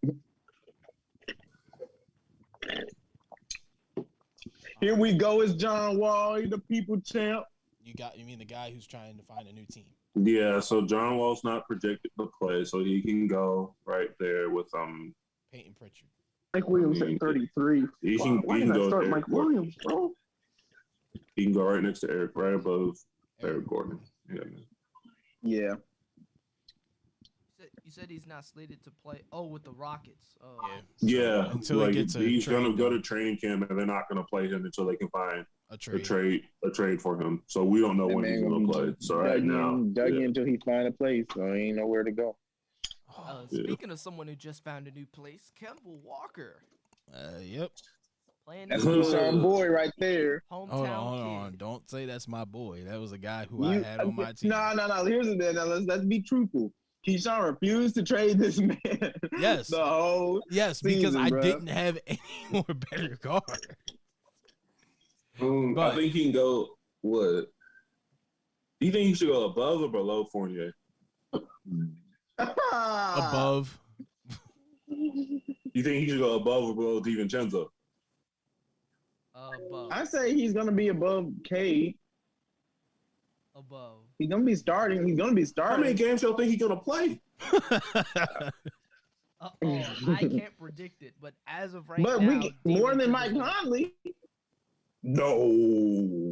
Here we go. It's John Wall, the people champ. You mean the guy who's trying to find a new team? Yeah, so John Wall's not projected to play, so he can go right there with Peyton Pritchard. Mike Williams at 33. He can go start there. Mike Williams, bro? He can go right next to Eric, right above Eric Gordon. Yeah. You said he's not slated to play. Oh, with the Rockets. Oh. Yeah. Until he gets he's going to go to training camp, and they're not going to play him until they can find a trade for him. So we don't know when he's going to play. So right now, until he find a place, so he ain't know where to go. Speaking of someone who just found a new place, Kemba Walker. Yep. That's Keyshawn boy right there. Hometown hold on. Don't say that's my boy. That was a guy who I had on my team. No. Here's the thing. Now let's be truthful. Keyshawn refused to trade this man. Yes. The whole because I bro. didn't have any more better guard. I think he can go. What? Do you think he should go above or below Fournier? Above. You think he should go above or below DiVincenzo? Above. I say he's gonna be above Cade. Above. He's gonna be starting. How many games do you think he's gonna play? I can't predict it, but as of right now, more than Mike Conley. No.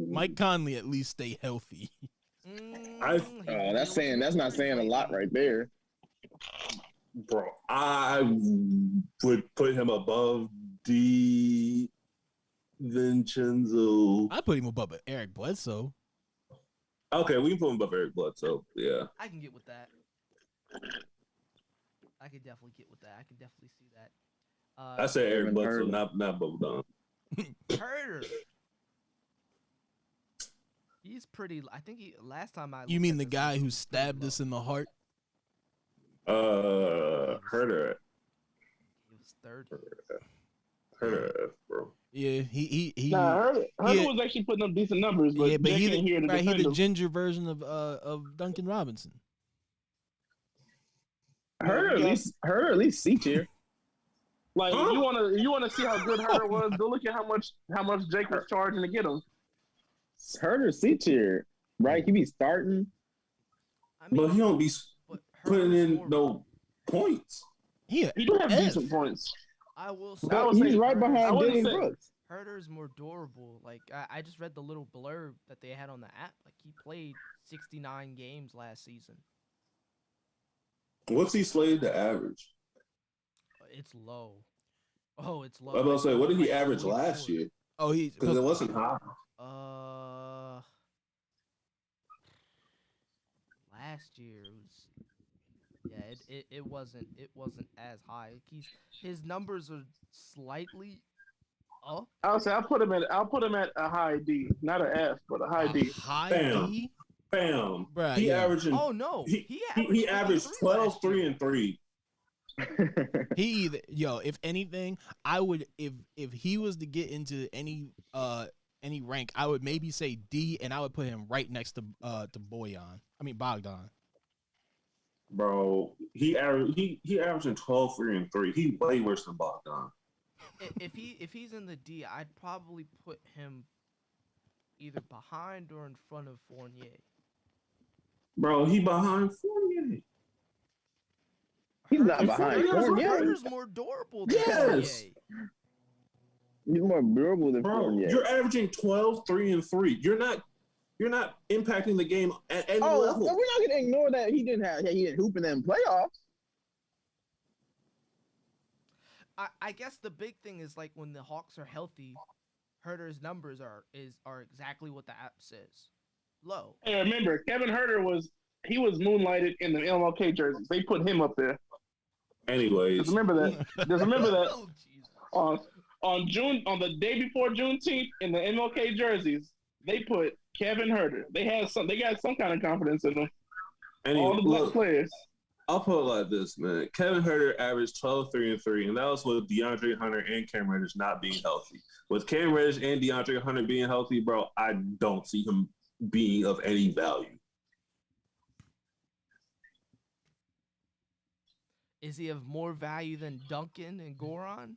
Mike Conley at least stay healthy. That's not saying a lot right there. Bro, I would put him above DiVincenzo. I put him above Eric Bledsoe. Okay, we can put him above Eric Bledsoe. Yeah. I can get with that. I can definitely get with that. I can definitely see that. I say Eric Bledsoe, not Bogdan. Herder. He's pretty. I think last time I. You mean the guy who stabbed us in the heart? Herder. He was third. Herder, bro. Yeah, he Herder was actually putting up decent numbers, but he's the ginger version of Duncan Robinson. Herder at least C tier. Like you wanna see how good Herder was? Go look at how much Jake was charging to get him. Herder C tier, right? He be starting, but he don't be putting in no points. He do have decent points. I will say he's right behind Dylan Brooks. Herder's more durable. Like I just read the little blurb that they had on the app. Like he played 69 games last season. What's he slated to average? It's low. Oh, it's low. I was about to say, what did he average last year? Oh, because it wasn't high. Last year it wasn't as high. His numbers are slightly up. I'll put him at a high D, not an F, but a high D. High D. Bam. Bruh, he averaging. Oh no, he averaged 12, 3, and 3. If anything, I would if he was to get into any rank, I would maybe say D, and I would put him right next to Bogdan. Bro, he averaging 12, 3, and 3. He way worse than Bogdan. If he's in the D, I'd probably put him either behind or in front of Fournier. Bro, he behind Fournier. He's not behind Fournier. Herder's more durable than Yes. Fournier. He's more durable than Fournier. You're averaging 12, 3, and 3. You're not impacting the game at any level. We're not gonna ignore that he didn't hoop in them playoffs. I guess the big thing is like when the Hawks are healthy, Herder's numbers are exactly what the app says. Low. Hey, remember, Kevin Herter was moonlighted in the MLK jerseys. They put him up there. Anyways. Just remember that. Oh, on the day before Juneteenth in the MLK jerseys, they put Kevin Herter. They got some kind of confidence in them. All the black players. I'll put it like this, man. Kevin Herter averaged 12, 3, and 3, and that was with DeAndre Hunter and Cam Reddish not being healthy. With Cam Reddish and DeAndre Hunter being healthy, bro, I don't see him being of any value. Is he of more value than Duncan and Goran?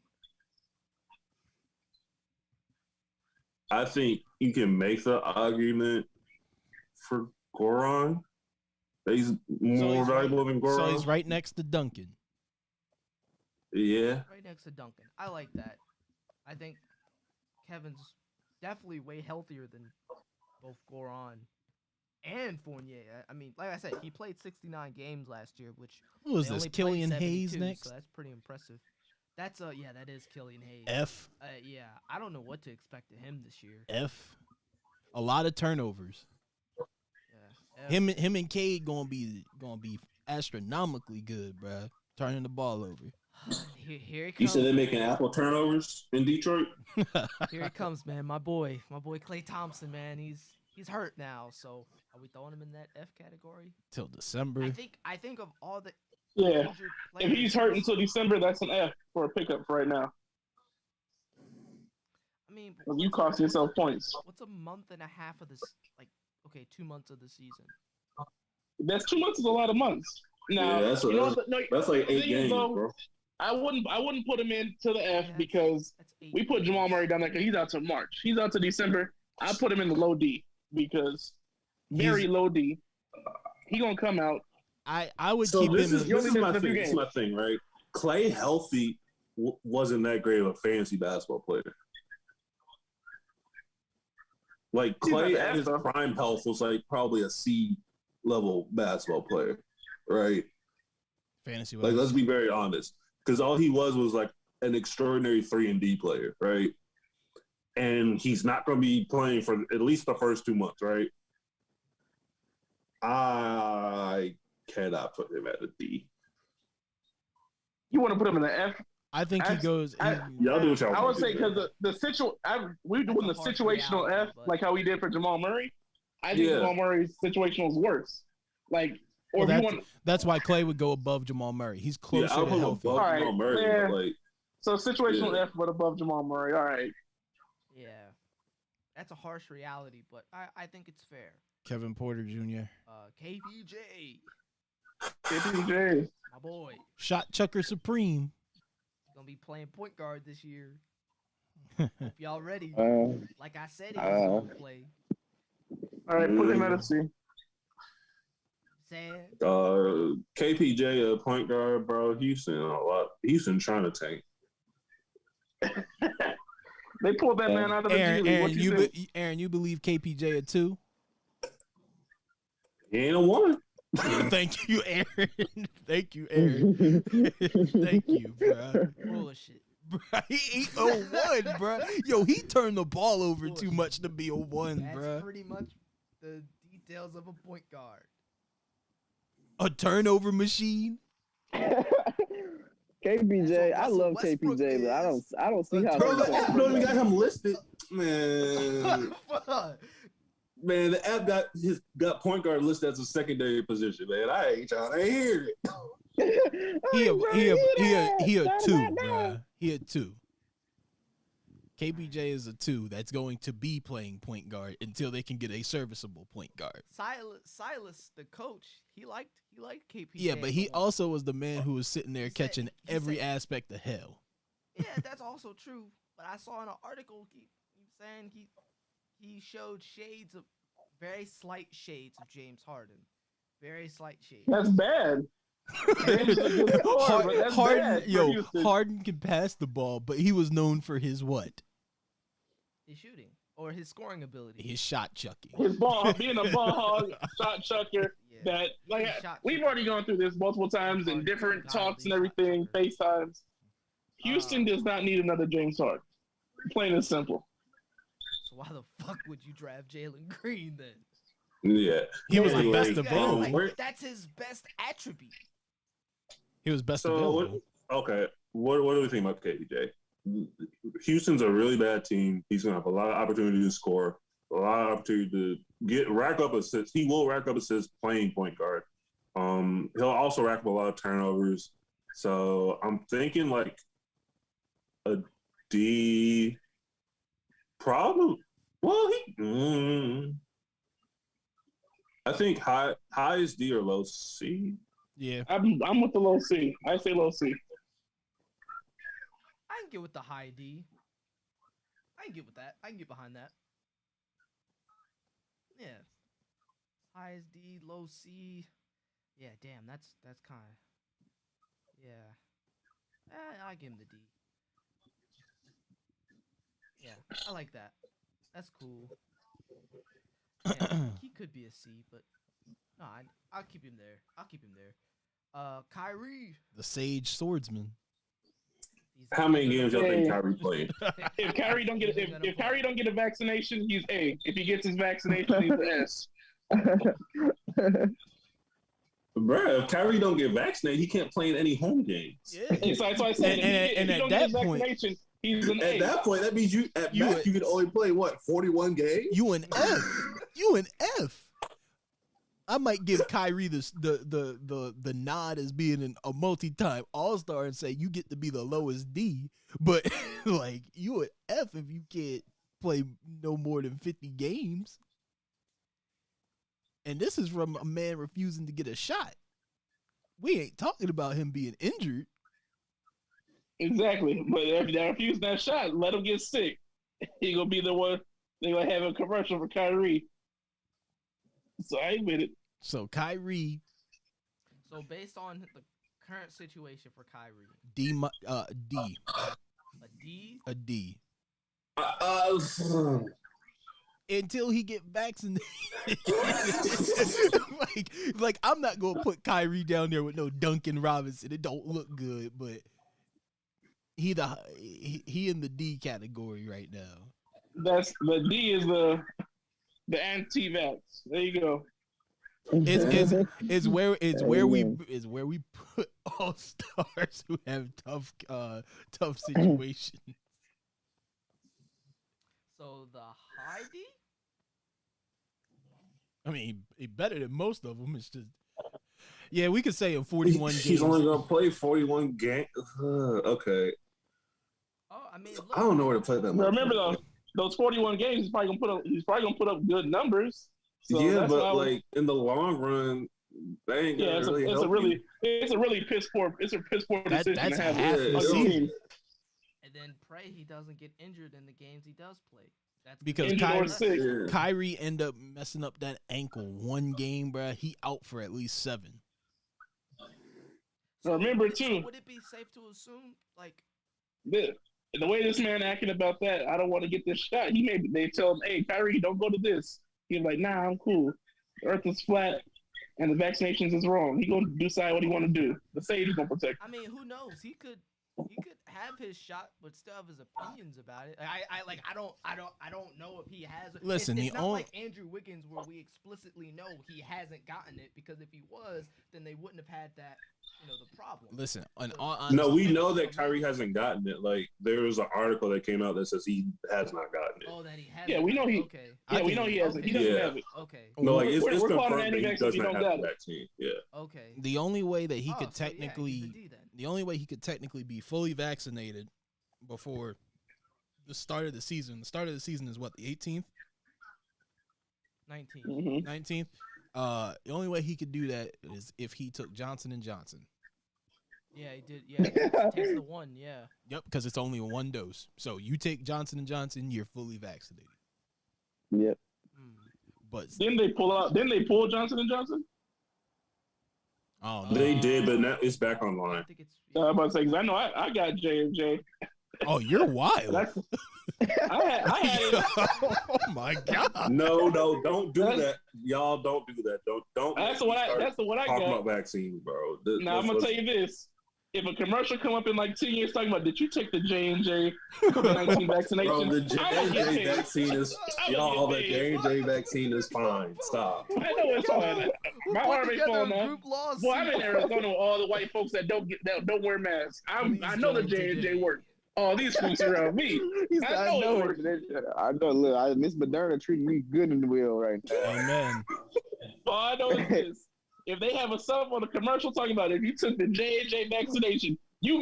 I think you can make the argument for Goran. He's more valuable than Goran. So he's right next to Duncan. Yeah. Right next to Duncan. I like that. I think Kevin's definitely way healthier than both Goran and Fournier. I mean, like I said, he played 69 games last year, which who was this? Killian Hayes next? So that's pretty impressive. That is Killian Hayes. F. Yeah, I don't know what to expect of him this year. F. A lot of turnovers. Him and Cade gonna be astronomically good, bro. Turning the ball over. Here he comes. You said they're making Apple turnovers in Detroit? Here he comes, man. My boy Klay Thompson, man. He's hurt now, so are we throwing him in that F category? Till December. I think of all the if he's hurt until December, that's an F for a pickup right now. I mean, you cost yourself points. What's a month and a half of this? Like, okay, 2 months of the season. That's 2 months is a lot of months. Now, yeah, that's like 8 games, bro. I wouldn't put him into the F because we put Jamal Murray down there because he's out to March. He's out to December. I put him in the low D because very low D. He gonna come out. I would keep him. This is my thing, right? Klay healthy wasn't that great of a fantasy basketball player. Like Klay at his prime health was like probably a C level basketball player, right? Fantasy, like let's be very honest, because all he was like an extraordinary 3-and-D player, right? And he's not going to be playing for at least the first 2 months, right? I cannot put him at a D. You want to put him in the F? I think he goes. Y'all do what y'all want. I would say because we're doing the situational F like how we did for Jamal Murray. I think Jamal Murray's situational is worse. Like, or that's why Klay would go above Jamal Murray. He's closer to healthy. All right, Jamal Murray, so situational F, but above Jamal Murray. All right. Yeah, that's a harsh reality, but I think it's fair. Kevin Porter Jr. KPJ. KPJ. My boy. Shot Chucker Supreme. He's going to be playing point guard this year. Hope y'all ready. Like I said, he's going to play. All right, put him at a C. Sad. KPJ, a point guard, bro. Houston trying to tank. They pulled that man out of the Aaron, you believe KPJ a 2? He ain't a 1. Thank you, Aaron. Thank you, Aaron. Thank you, bro. Bullshit. Bro, he ain't a 1, bro. Yo, he turned the ball over too much to be a 1, bro. That's pretty much the details of a point guard. A turnover machine. KPJ, I love KPJ, but I don't see how. Bro, the app don't even got him listed, man. Man, the app got point guard listed as a secondary position, man. I ain't trying to hear it. He a 2, bro. He a 2. KPJ is a 2 that's going to be playing point guard until they can get a serviceable point guard. Silas, the coach, he liked KPJ. Yeah, but he also was the man who was sitting there catching every aspect of hell. Yeah, that's also true. But I saw in an article he saying he showed very slight shades of James Harden. Very slight shade. That's bad. Harden can pass the ball, but he was known for his what? His shooting or his scoring ability. His shot chucking. His ball, being a ball hog, shot chucker. Yeah. We've already gone through this multiple times in different talks and everything, FaceTimes. Houston does not need another James Harden. Plain and simple. So why the fuck would you draft Jalen Green then? Yeah, he was the best available. That's his best attribute. He was best available. What do we think about KJ? Houston's a really bad team. He's gonna have a lot of opportunity to score, a lot of opportunity to rack up assists. He will rack up assists playing point guard. He'll also rack up a lot of turnovers. So I'm thinking like a D. Problem. Well, I think high is D or low C. Yeah, I'm with the low C. I say low C. I can get with the high D. I can get with that. I can get behind that. Yeah. High is D, low C. Yeah, damn, that's kind of. Yeah. I give him the D. Yeah, I like that. That's cool. Yeah, he could be a C, but no, I'll keep him there. Kyrie, the sage swordsman. How many games y'all think Kyrie played? If Kyrie don't get a vaccination, he's A. If he gets his vaccination, he's S. Bro, if Kyrie don't get vaccinated, he can't play in any home games. Yeah. So that's why I said and at that point, he's an A. At that point, that means you can only play what 41 games. You an F. I might give Kyrie the nod as being a multi-time All-Star and say you get to be the lowest D, but like you an F if you can't play no more than 50 games. And this is from a man refusing to get a shot. We ain't talking about him being injured. Exactly. But if they refuse that shot, let him get sick. He gonna be the one. They gonna have a commercial for Kyrie. So I admit it. So Kyrie. So based on the current situation for Kyrie, D. A D. Until he get vaccinated. like I'm not gonna put Kyrie down there with no Duncan Robinson. It don't look good, but he in the D category right now. That's the D is the anti-vax. There you go. It's where we put all stars who have tough situations. So the high D? I mean, he better than most of them. It's just, yeah, we could say in 41 games. He's only gonna play 41 games. Okay. Oh, I mean, look, I don't know where to play that. Remember though, those 41 games, he's probably gonna put up good numbers. So yeah, but like in the long run, they ain't gonna really help you. It's a really piss poor decision that's to have half the season. And then pray he doesn't get injured in the games he does play. That's because Kyrie end up messing up that ankle one game, bro. He out for at least 7. So remember too. Would it be safe to assume like the way this man acting about that? I don't want to get this shot. They tell him, "Hey, Kyrie, don't go to this." He's like, "Nah, I'm cool. The Earth is flat, and the vaccinations is wrong." He gonna decide what he want to do. The sage is gonna protect. I mean, who knows? He could have his shot, but still have his opinions about it. I don't know if he has. Listen, it's not like Andrew Wiggins, where we explicitly know he hasn't gotten it, because if he was, then they wouldn't have had that. The problem. Listen, no, we know that Kyrie hasn't gotten it. Like there was an article that came out that says he has not gotten it. Oh, that he has. Yeah, we know he. Okay. Yeah, we know he hasn't. He doesn't have it. Okay. No, like it's confirmed that he doesn't have the vaccine. Yeah. Okay. The only way that he could the only way he could technically be fully vaccinated before the start of the season. The start of the season is what, the 18th? 19th. 19th. The only way he could do that is if he took Johnson & Johnson. Yeah, he did. Yeah, it takes the one. Yeah. Yep, because it's only 1 dose. So you take Johnson & Johnson, you're fully vaccinated. Yep. But Didn't they pull Johnson & Johnson? Oh no. They did, but now it's back online. I think it's. I'm about to say because I know I got J&J. Oh, you're wild. I had it. Oh my god. No, don't do that. Y'all don't do that. Don't. That's what I talk got. about vaccines, bro. Now I'm gonna tell you this: if a commercial come up in like 2 years talking about did you take the J&J COVID-19 vaccination? Bro, the J&J vaccine is y'all. The paid. J&J vaccine is fine. Stop. I know it's fine. My arm ain't falling off. Group lawsuit. Boy, I'm in Arizona with all the white folks that don't wear masks. I know the J&J work. Oh, these fools around me. I know it works. I know. Look, Miss Moderna treating me good in the wheel right now. Amen. All I know is this: if they have a sub on a commercial talking about if you took the J&J vaccination, you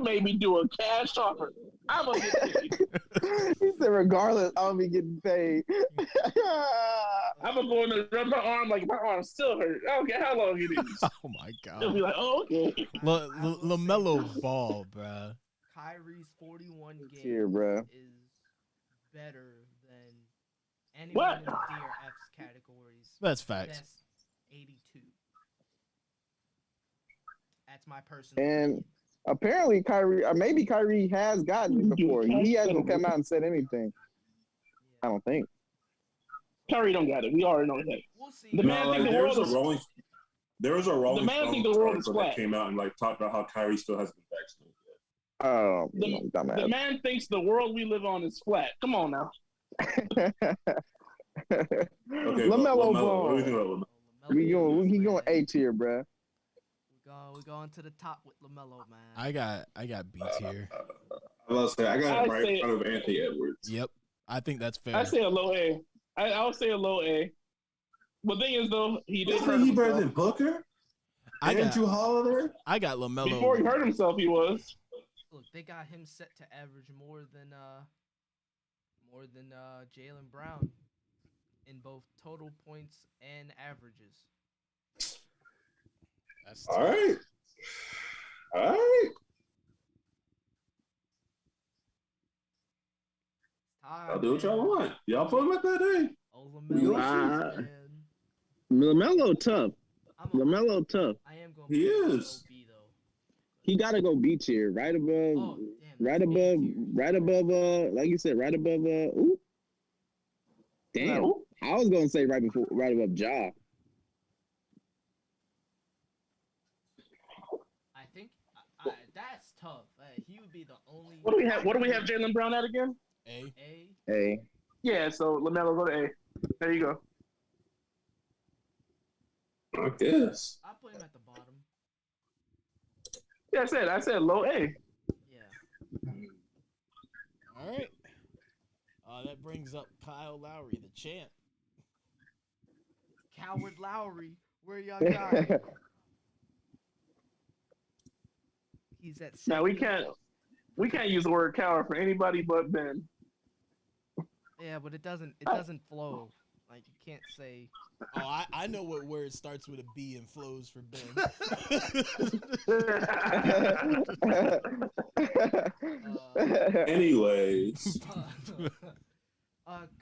made me do a cash offer. I'm gonna get paid. He said, regardless, I'm gonna be getting paid. I'm gonna go in and rub my arm like my arm still hurt. I don't care how long it is. Oh my god. They'll be like, oh, okay. LaMelo Ball, bruh. Kyrie's 41 games Here, bro. is better than anyone What? in the DRF's categories. That's facts. Best 82. That's my personal And opinion. apparently, Kyrie, or maybe Kyrie has gotten it before. He hasn't come out and said anything. I don't think. Kyrie don't got it. We already know that. We'll see. The man think the world is. There was a Rolling man Stone think the world is article flat. that came out and like talked about how Kyrie still hasn't been vaccinated yet. Oh, The man thinks the world we live on is flat. Come on now. Okay, LaMelo What do you Ball. think about LaMelo? He going A tier, bro. We're going to the top with LaMelo, man. I got B tier. I was say I got him right say- in front of Anthony Edwards. Yep. I think that's fair. I say a low A. I'll say a low A. But the thing is, though, he did Isn't hurt he better himself. than Booker? I got Andrew Holiday? LaMelo. Before he hurt himself, he was. Look, they got him set to average more than Jaylen Brown in both total points and averages. That's All right. I'll do what y'all want. Y'all put him at that A. Oh, LaMelo, Nah. man. LaMelo tough. I'm LaMelo tough. I am going. He is. B though. He gotta go B tier, right above, Oh, damn, right above. Like you said, right above. Ooh. Damn. No. I was gonna say right above Ja. I think that's tough. He would be the only. What do we have Jaylen Brown at again? A. Hey. Yeah, so LaMelo go to A. There you go. I guess. I put him at the bottom. Yeah, I said low A. Yeah. All right. That brings up Kyle Lowry, the champ. Coward Lowry, where y'all got him? He's at. Now we can't use the word coward for anybody but Ben. Yeah, but it doesn't flow. Like you can't say. Oh, I know what word starts with a B and flows for Ben. Anyways.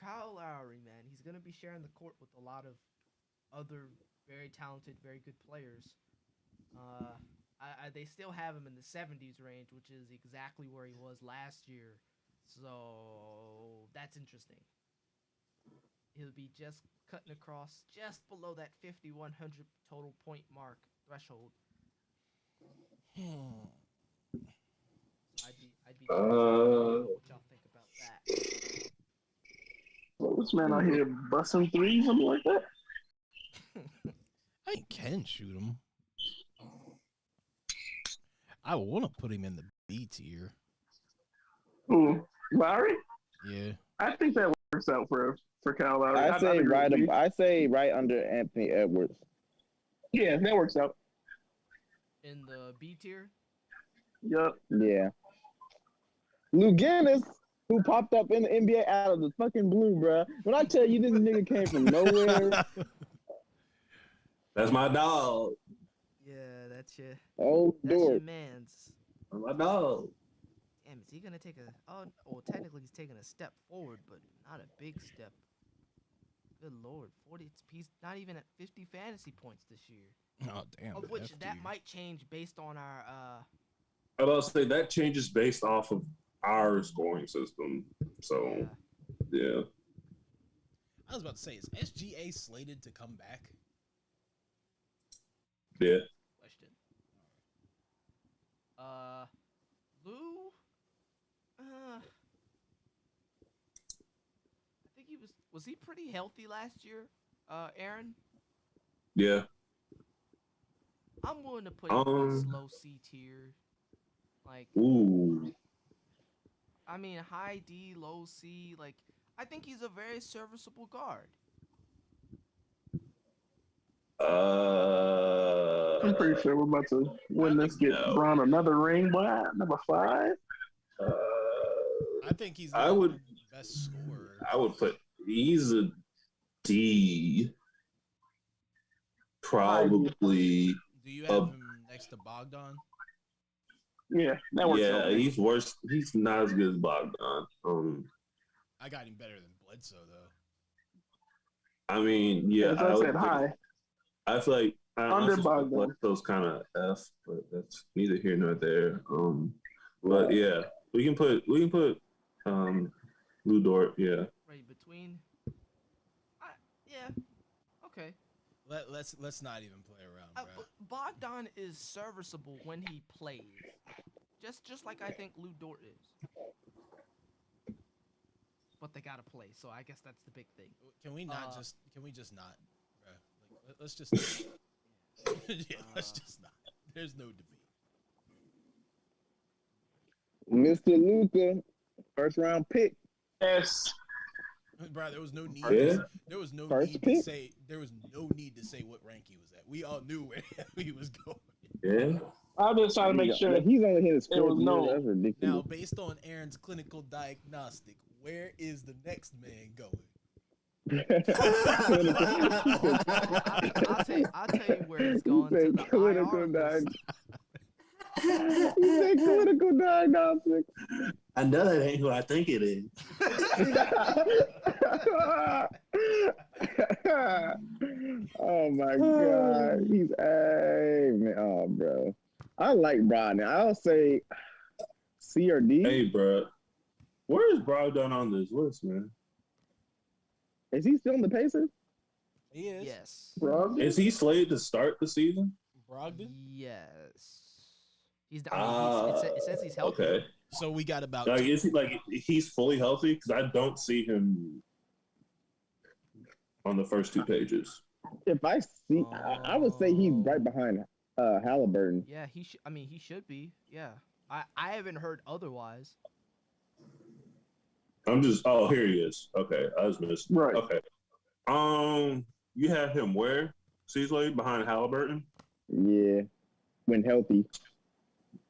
Kyle Lowry, man, he's gonna be sharing the court with a lot of other very talented, very good players. They still have him in the 70s range, which is exactly where he was last year. So that's interesting. He'll be just cutting across just below that 5,100 total point mark threshold. I'd be what y'all think about that. This man out here busting threes, something like that. I can shoot him. I want to put him in the B tier. Who? Lowry? Yeah. I think that works out for Kyle Lowry. I say right under Anthony Edwards. Yeah, that works out. In the B tier? Yup. Yeah. Lou Guinness, who popped up in the NBA out of the fucking blue, bruh. When I tell you this nigga came from nowhere. That's my dog. Yeah, that's your. Oh, That's your dork. man's. That's my dog. Damn, is he gonna take a? Oh, well, technically he's taking a step forward, but not a big step. Good Lord, 40. He's not even at 50 fantasy points this year. Oh damn! Of which that might change based on our. I was about to say that changes based off of our scoring system. So, yeah. I was about to say, is SGA slated to come back? Yeah. Question. Lou. I think he was he pretty healthy last year, Aaron? Yeah. I'm willing to put him in slow C tier. Like, ooh. I mean, high D, low C. Like, I think he's a very serviceable guard. I'm pretty sure we're about to win this. Get Bron another ring, boy. Number 5. I think he's the best scorer. I would put he's a D. Probably. Do you have him next to Bogdan? Yeah, that works. Yeah, he's worse. He's not as good as Bogdan. I got him better than Bledsoe, though. I mean, yeah. As I said, high. I feel like under Bogdan. Bledsoe's kind of F, but that's neither here nor there. But yeah, we can put Lou Dort. Yeah. Right between. Yeah. Okay. Let's not even play around, bro. Bogdan is serviceable when he plays, just like I think Lou Dort is. But they gotta play, so I guess that's the big thing. Can we not Can we just not, bro? Like, let's just. Yeah, let's just not. There's no debate. Mr. Luka, first round pick. Yes. Bro, there was no need. Yeah. There was no First need pick? to say. There was no need to say what rank he was at. We all knew where he was going. Yeah. I'm just trying to make sure he's only hit his fourth year. no. That's ridiculous. Now, based on Aaron's clinical diagnostic, where is the next man going? I'll tell you where he's going. To the clinical IR list. He said clinical diagnostic. I know that ain't who I think it is. Oh my God, he's man. Oh, bro, I like Brogdon. I'll say C or D. Hey, bro, where is Brogdon on this list, man? Is he still in the Pacers? He is. Yes. Brogdon? Is he slated to start the season? Brogdon? Yes. It says he's healthy. Okay. So we got about. Like, is he he's fully healthy? Because I don't see him on the first 2 pages. If I see, I would say he's right behind Halliburton. Yeah, he should be. Yeah. I haven't heard otherwise. I'm just. Oh, here he is. Okay, I was missed. Right. Okay. You have him where? Seasley behind Halliburton. Yeah, when healthy.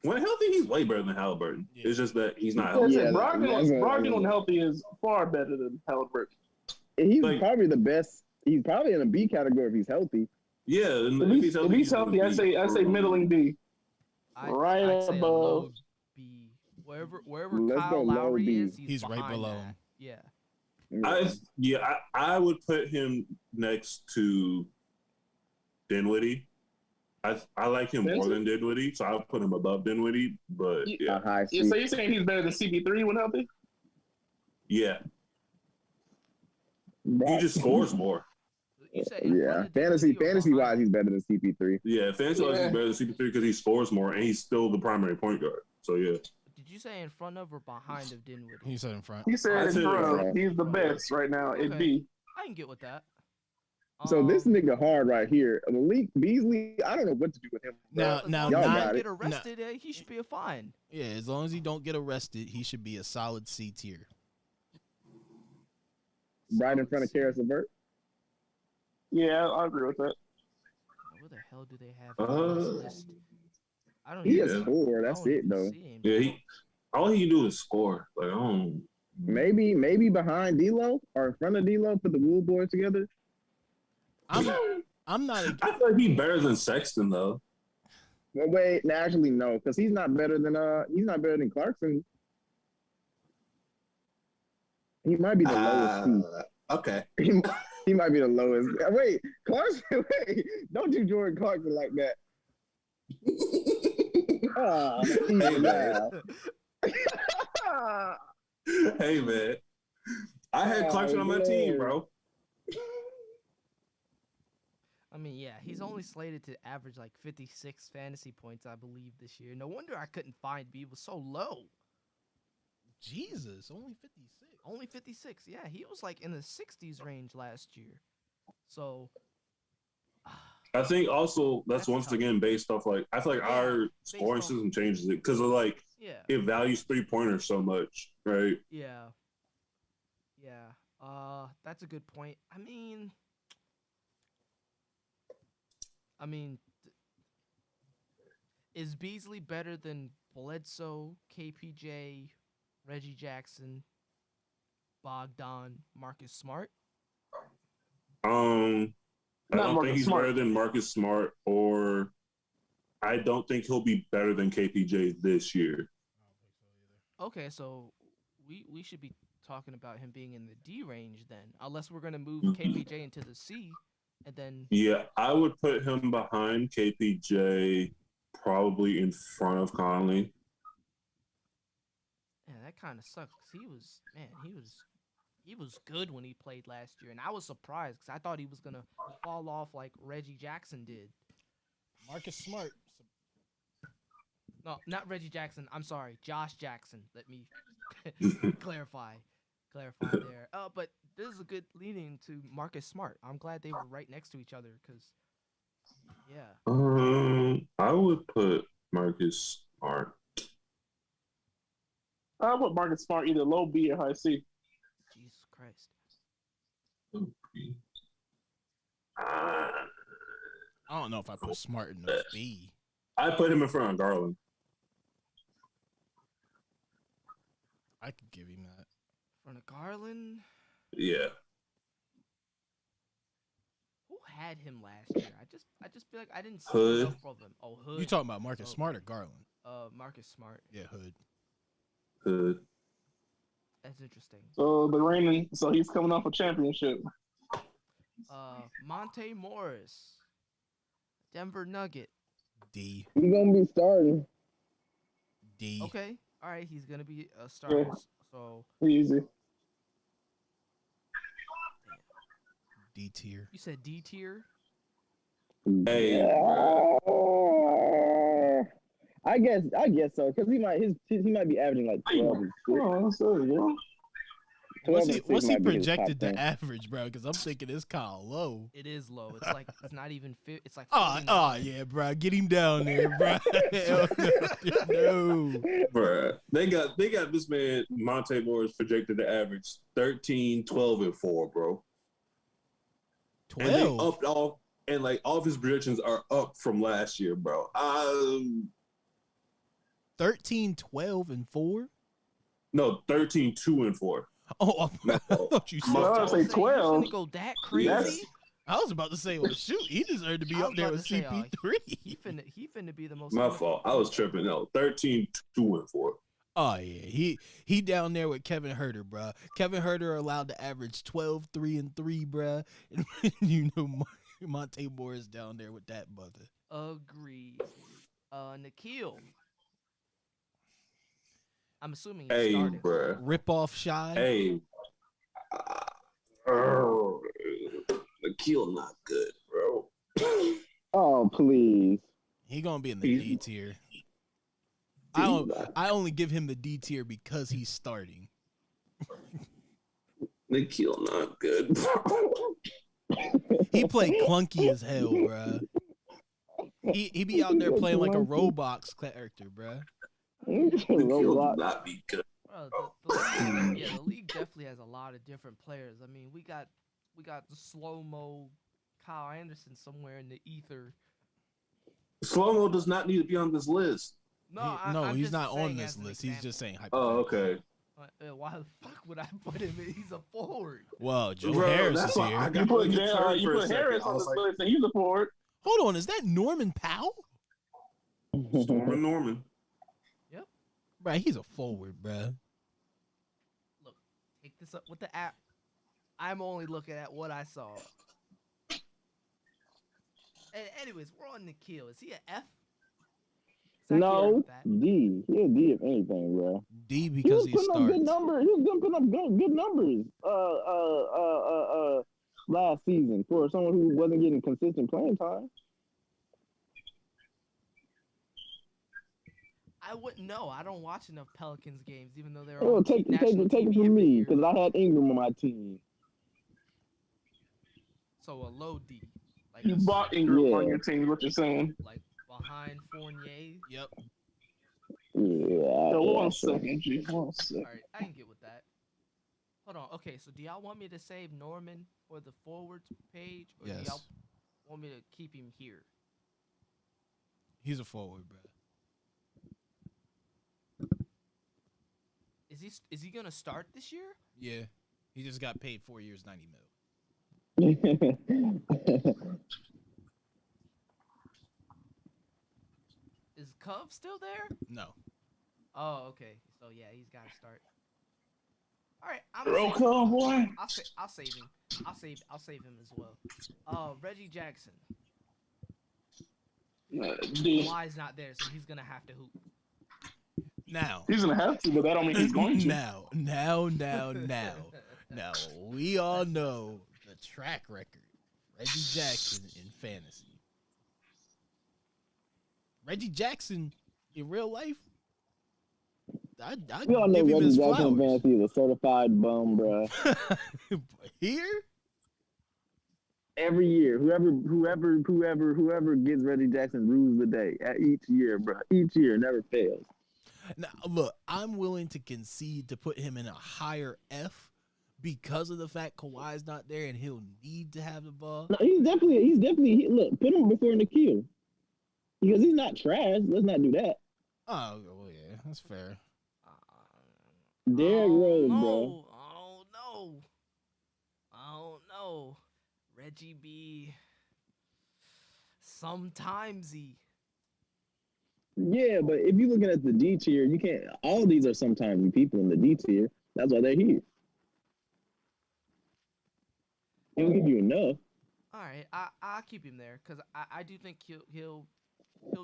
When healthy, he's way better than Halliburton. Yeah. It's just that he's not Brogdon, healthy. Brogdon when healthy is far better than Halliburton. He's probably the best. He's probably in a B category if he's healthy. Yeah, if he's healthy, I say middling B. I'd say above B. Wherever Kyle Lowry is, he's right below that. him. Yeah. I would put him next to Dinwiddie. I like him more than Dinwiddie, so I'll put him above Dinwiddie. But yeah. So you're saying he's better than CP3 when healthy? Yeah. He just scores more. You said fantasy wise, he's better than CP3. Yeah, fantasy wise, he's better than CP3 because he scores more and he's still the primary point guard. So yeah. Did you say in front of or behind of Dinwiddie? He said in front. He said in front. He's the best right now at B. I can get with that. So this nigga hard right here. Malik Beasley, I don't know what to do with him. Now, y'all not get arrested. He should be fine. Yeah, as long as he don't get arrested, he should be a solid C tier. Right in front of Karis LeVert. Yeah, I agree with that. Where the hell do they have him on this list? I don't. He has 4. That's it though. Yeah, all he can do is score. Like I don't. Maybe behind D'Lo or in front of D'Lo. Put the Wool boys together. I'm not. I feel like he's better than Sexton though. Well, wait, actually no, because he's not better than Clarkson. He might be the lowest. Okay. He might be the lowest. Wait, Clarkson. Wait, don't do Jordan Clarkson like that. Hey man. Hey man. I had Clarkson on my team, bro. I mean, yeah, he's only slated to average like 56 fantasy points, I believe, this year. No wonder I couldn't find B. It was so low. Jesus, only 56. Only 56. Yeah, he was like in the 60s range last year. So I think also that's once tough. Again based off like I feel like our scoring system changes it because of like it values 3-pointers so much, right? Yeah. That's a good point. I mean, is Beasley better than Bledsoe, KPJ, Reggie Jackson, Bogdan, Marcus Smart? I don't think he's better than Marcus Smart, or I don't think he'll be better than KPJ this year. Okay, so we should be talking about him being in the D range then, unless we're gonna move KPJ into the C, and then. Yeah, I would put him behind KPJ, probably in front of Conley. Yeah, that kind of sucks because he was good when he played last year, and I was surprised because I thought he was gonna fall off like Reggie Jackson did. Marcus Smart. No, not Reggie Jackson. I'm sorry, Josh Jackson. Let me clarify there. But this is a good leading to Marcus Smart. I'm glad they were right next to each other because, yeah. I would put Marcus Smart. I would put Marcus Smart either low B or high C. Jesus Christ. I don't know if I put Smart in the B. I put him in front of Garland. I could give him that. In front of Garland? Yeah. Who had him last year? I just feel like I didn't see Hood. enough of him. Oh, Hood. You talking about Marcus Smart or Garland? Marcus Smart. Yeah, Hood. That's interesting. So he's coming off a championship. Monte Morris, Denver Nugget. D. He's gonna be starting. D. Okay, all right, he's gonna be a starter. Yeah. So Easy. D tier. You said D tier? Hey. I guess so because he might be averaging like 12 and 6. What's he projected to average, bro? Because I'm thinking it's kind of low. It is low. It's like it's not even fit. It's like yeah, bro. Get him down there, bro. No, bro. They got this man Monte Morris projected to average 13, 12, and 4, bro. 12. And they upped all, and like all of his projections are up from last year, bro. 13, 12, and 4. No, 13, 2, and 4. Oh, I thought you said. I was say 12. You go that crazy? Yes. I was about to say, well, shoot, he deserved to be up there with CP3. He finna be the most. My fault. I was tripping. No, 13, 2, and 4. Oh yeah, he down there with Kevin Huerter, bro. Kevin Huerter allowed to average 12, 3, and 3, bro. And you know Monte Morris down there with that brother. Agreed. Nikhil. I'm assuming he's starting. Bruh. Rip off Shy. Hey. Nikhil not good, bro. Oh, please. He gonna be in the D tier. I only give him the D tier because he's starting. Nikhil not good, bro. He played clunky as hell, bro. He be out there playing like a Roblox character, bro. Nikhil do not be good. Bro, the league definitely has a lot of different players. I mean, we got the slow-mo Kyle Anderson somewhere in the ether. Slow-mo does not need to be on this list. No, he's not on this list. He's just saying Oh, okay. Why the fuck would I put him in? He's a forward. Well, Joe Harris is here. You put Harris on this list and he's a forward. Hold on, is that Norman Powell? Norman. Yep. Bro, he's a forward, bro. Look, take this up with the app. I'm only looking at what I saw. And anyways, we're on Nikhil. Is he an F? No, D. He a D if anything, bro. D because he putting starts. up good numbers. He was putting up good numbers. Last season for someone who wasn't getting consistent playing time. I wouldn't know. I don't watch enough Pelicans games, even though they're Oh, on take national it TV from me year. because I had Ingram on my team. So a low D. Like you bought Ingram on your team. What you're saying? Like behind Fournier. Yep. Yeah. So 1 second, G. 1 second. All right, I can get with that. Hold on. Okay, so do y'all want me to save Norman for the forwards page, or do y'all want me to keep him here? He's a forward, bro. Is he gonna start this year? Yeah, he just got paid 4 years, $90 million. Is Cove still there? No. Oh, okay. So yeah, he's got to start. All right, boy. I'll save him. I'll save him as well. Reggie Jackson. Kawhi's not there, so he's gonna have to hoop. Now he's gonna have to, but that don't mean he's going to. Now, we all know the track record. Reggie Jackson in fantasy. Reggie Jackson in real life. I we all know give him Reggie his Jackson in flowers. fantasy is a certified bum, bro. Here. Every year, whoever gets Reggie Jackson rules the day at each year, bro. Each year, never fails. Now, look, I'm willing to concede to put him in a higher F because of the fact Kawhi's not there and he'll need to have the ball. No, he's definitely look, put him before Nikhil because he's not trash. Let's not do that. Oh, well, yeah, that's fair. Derrick Rose, bro. I don't know. Reggie B. Sometimesy. Yeah, but if you're looking at the D tier, you can't. All of these are sometimes people in the D tier. That's why they're here. They don't give you enough. All right, I'll keep him there because I do think he'll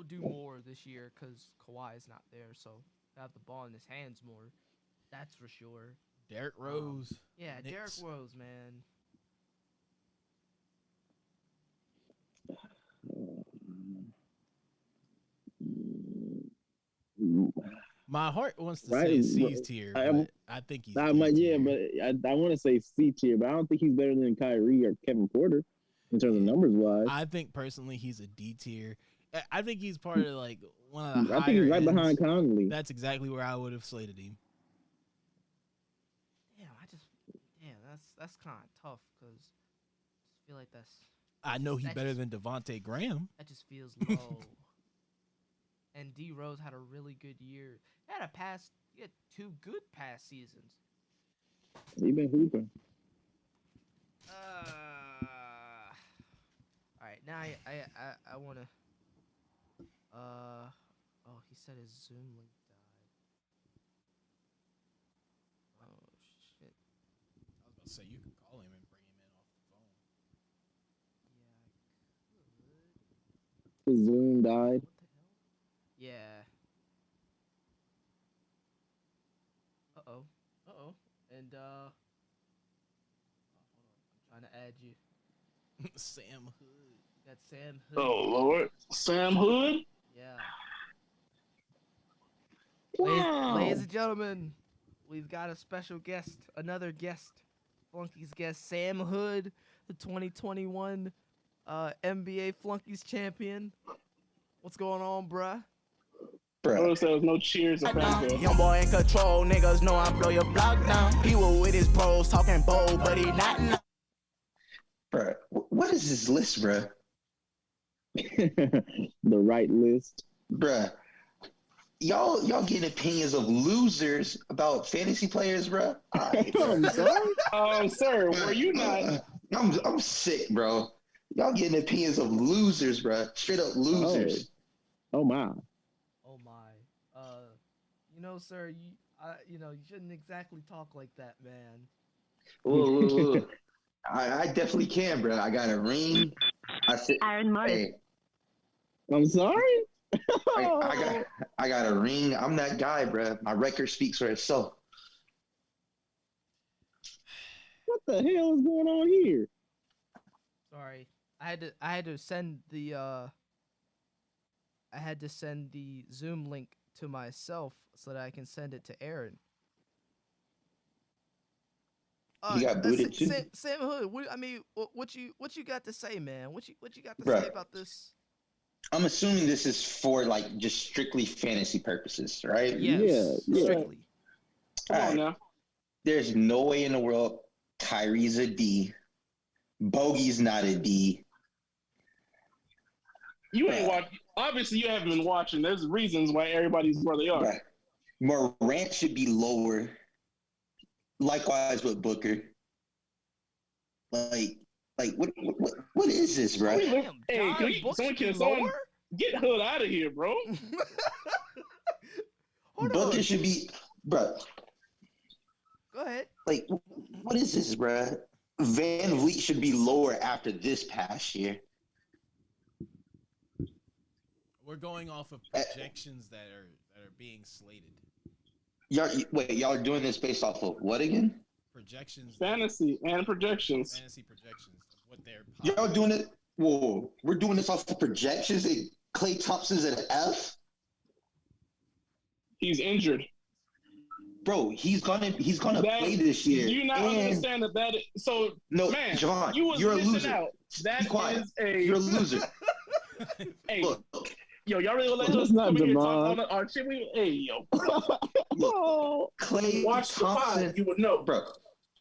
do more this year because Kawhi is not there, so he'll have the ball in his hands more. That's for sure. Derrick Rose. Yeah, Knicks. Derrick Rose, man. My heart wants to say C's tier, but I think he's I want to say C tier, but I don't think he's better than Kyrie or Kevin Porter in terms of numbers wise. I think personally he's a D tier. I think he's part of like one of the I think he's right ends. behind Conley. That's exactly where I would have slated him. That's kind of tough because I feel like I know he's better than Devontae Graham. That just feels low. And D Rose had a really good year. He had 2 good past seasons. He been hooping. All right, now I want to. Oh, he said his Zoom link died. Oh shit. I was about to say you can call him and bring him in off the phone. Yeah, I could. His Zoom died. What the hell? Yeah. Uh-oh. And hold on. I'm trying to add you. Sam Hood. Got Sam Hood. Oh Lord, Sam Hood. Yeah. Wow. Ladies and gentlemen, we've got a special guest, another guest, Flunkies guest, Sam Hood, the 2021 NBA Flunkies champion. What's going on, bruh? Notice there was no cheers or fanfare. Young boy in control, niggas know I blow your block down. He was with his bros talking bold, but he not now. Bruh, what is this list, bruh? The right list. Bruh. Y'all getting opinions of losers about fantasy players, bruh? Right, I'm sorry. Sir, were you not? I'm sick, bro. Y'all getting opinions of losers, bruh. Straight up losers. Oh my. Oh my. Sir, you shouldn't exactly talk like that, man. Whoa. I definitely can, bro. I got a ring. I said, Aaron Murray. hey, I'm sorry. I got a ring. I'm that guy, bro. My record speaks for itself. What the hell is going on here? Sorry, I had to send the Zoom link to myself so that I can send it to Aaron. You got booted too. Sam Hood, what you got to say, man? What you got to Bruh. say about this? I'm assuming this is for like just strictly fantasy purposes, right? Yes, Yeah. strictly. Come on Alright. now. There's no way in the world Kyrie's a D. Bogey's not a D. You ain't watching. Obviously, you haven't been watching. There's reasons why everybody's where they are. Morant should be lower. Likewise with Booker. Like what is this, bro? Hey, someone get Hood out of here, bro? Booker should be, bro. Go ahead. Like, what is this, bro? Van Vliet should be lower after this past year. We're going off of projections that are being slated. Y'all are doing this based off of what again? Projections. Fantasy and projections. Fantasy projections of what they're. Y'all doing it? Whoa, we're doing this off of projections. Klay Thompson's at an F. He's injured. Bro, he's gonna play this year. Do you not understand that? So no, man, John, you're a loser. Be quiet. You're a loser. Hey, look, yo, y'all really let us come in here talk on our shit? Hey, yo. Look, Klay Watch Thompson, the pod, you would know, bro.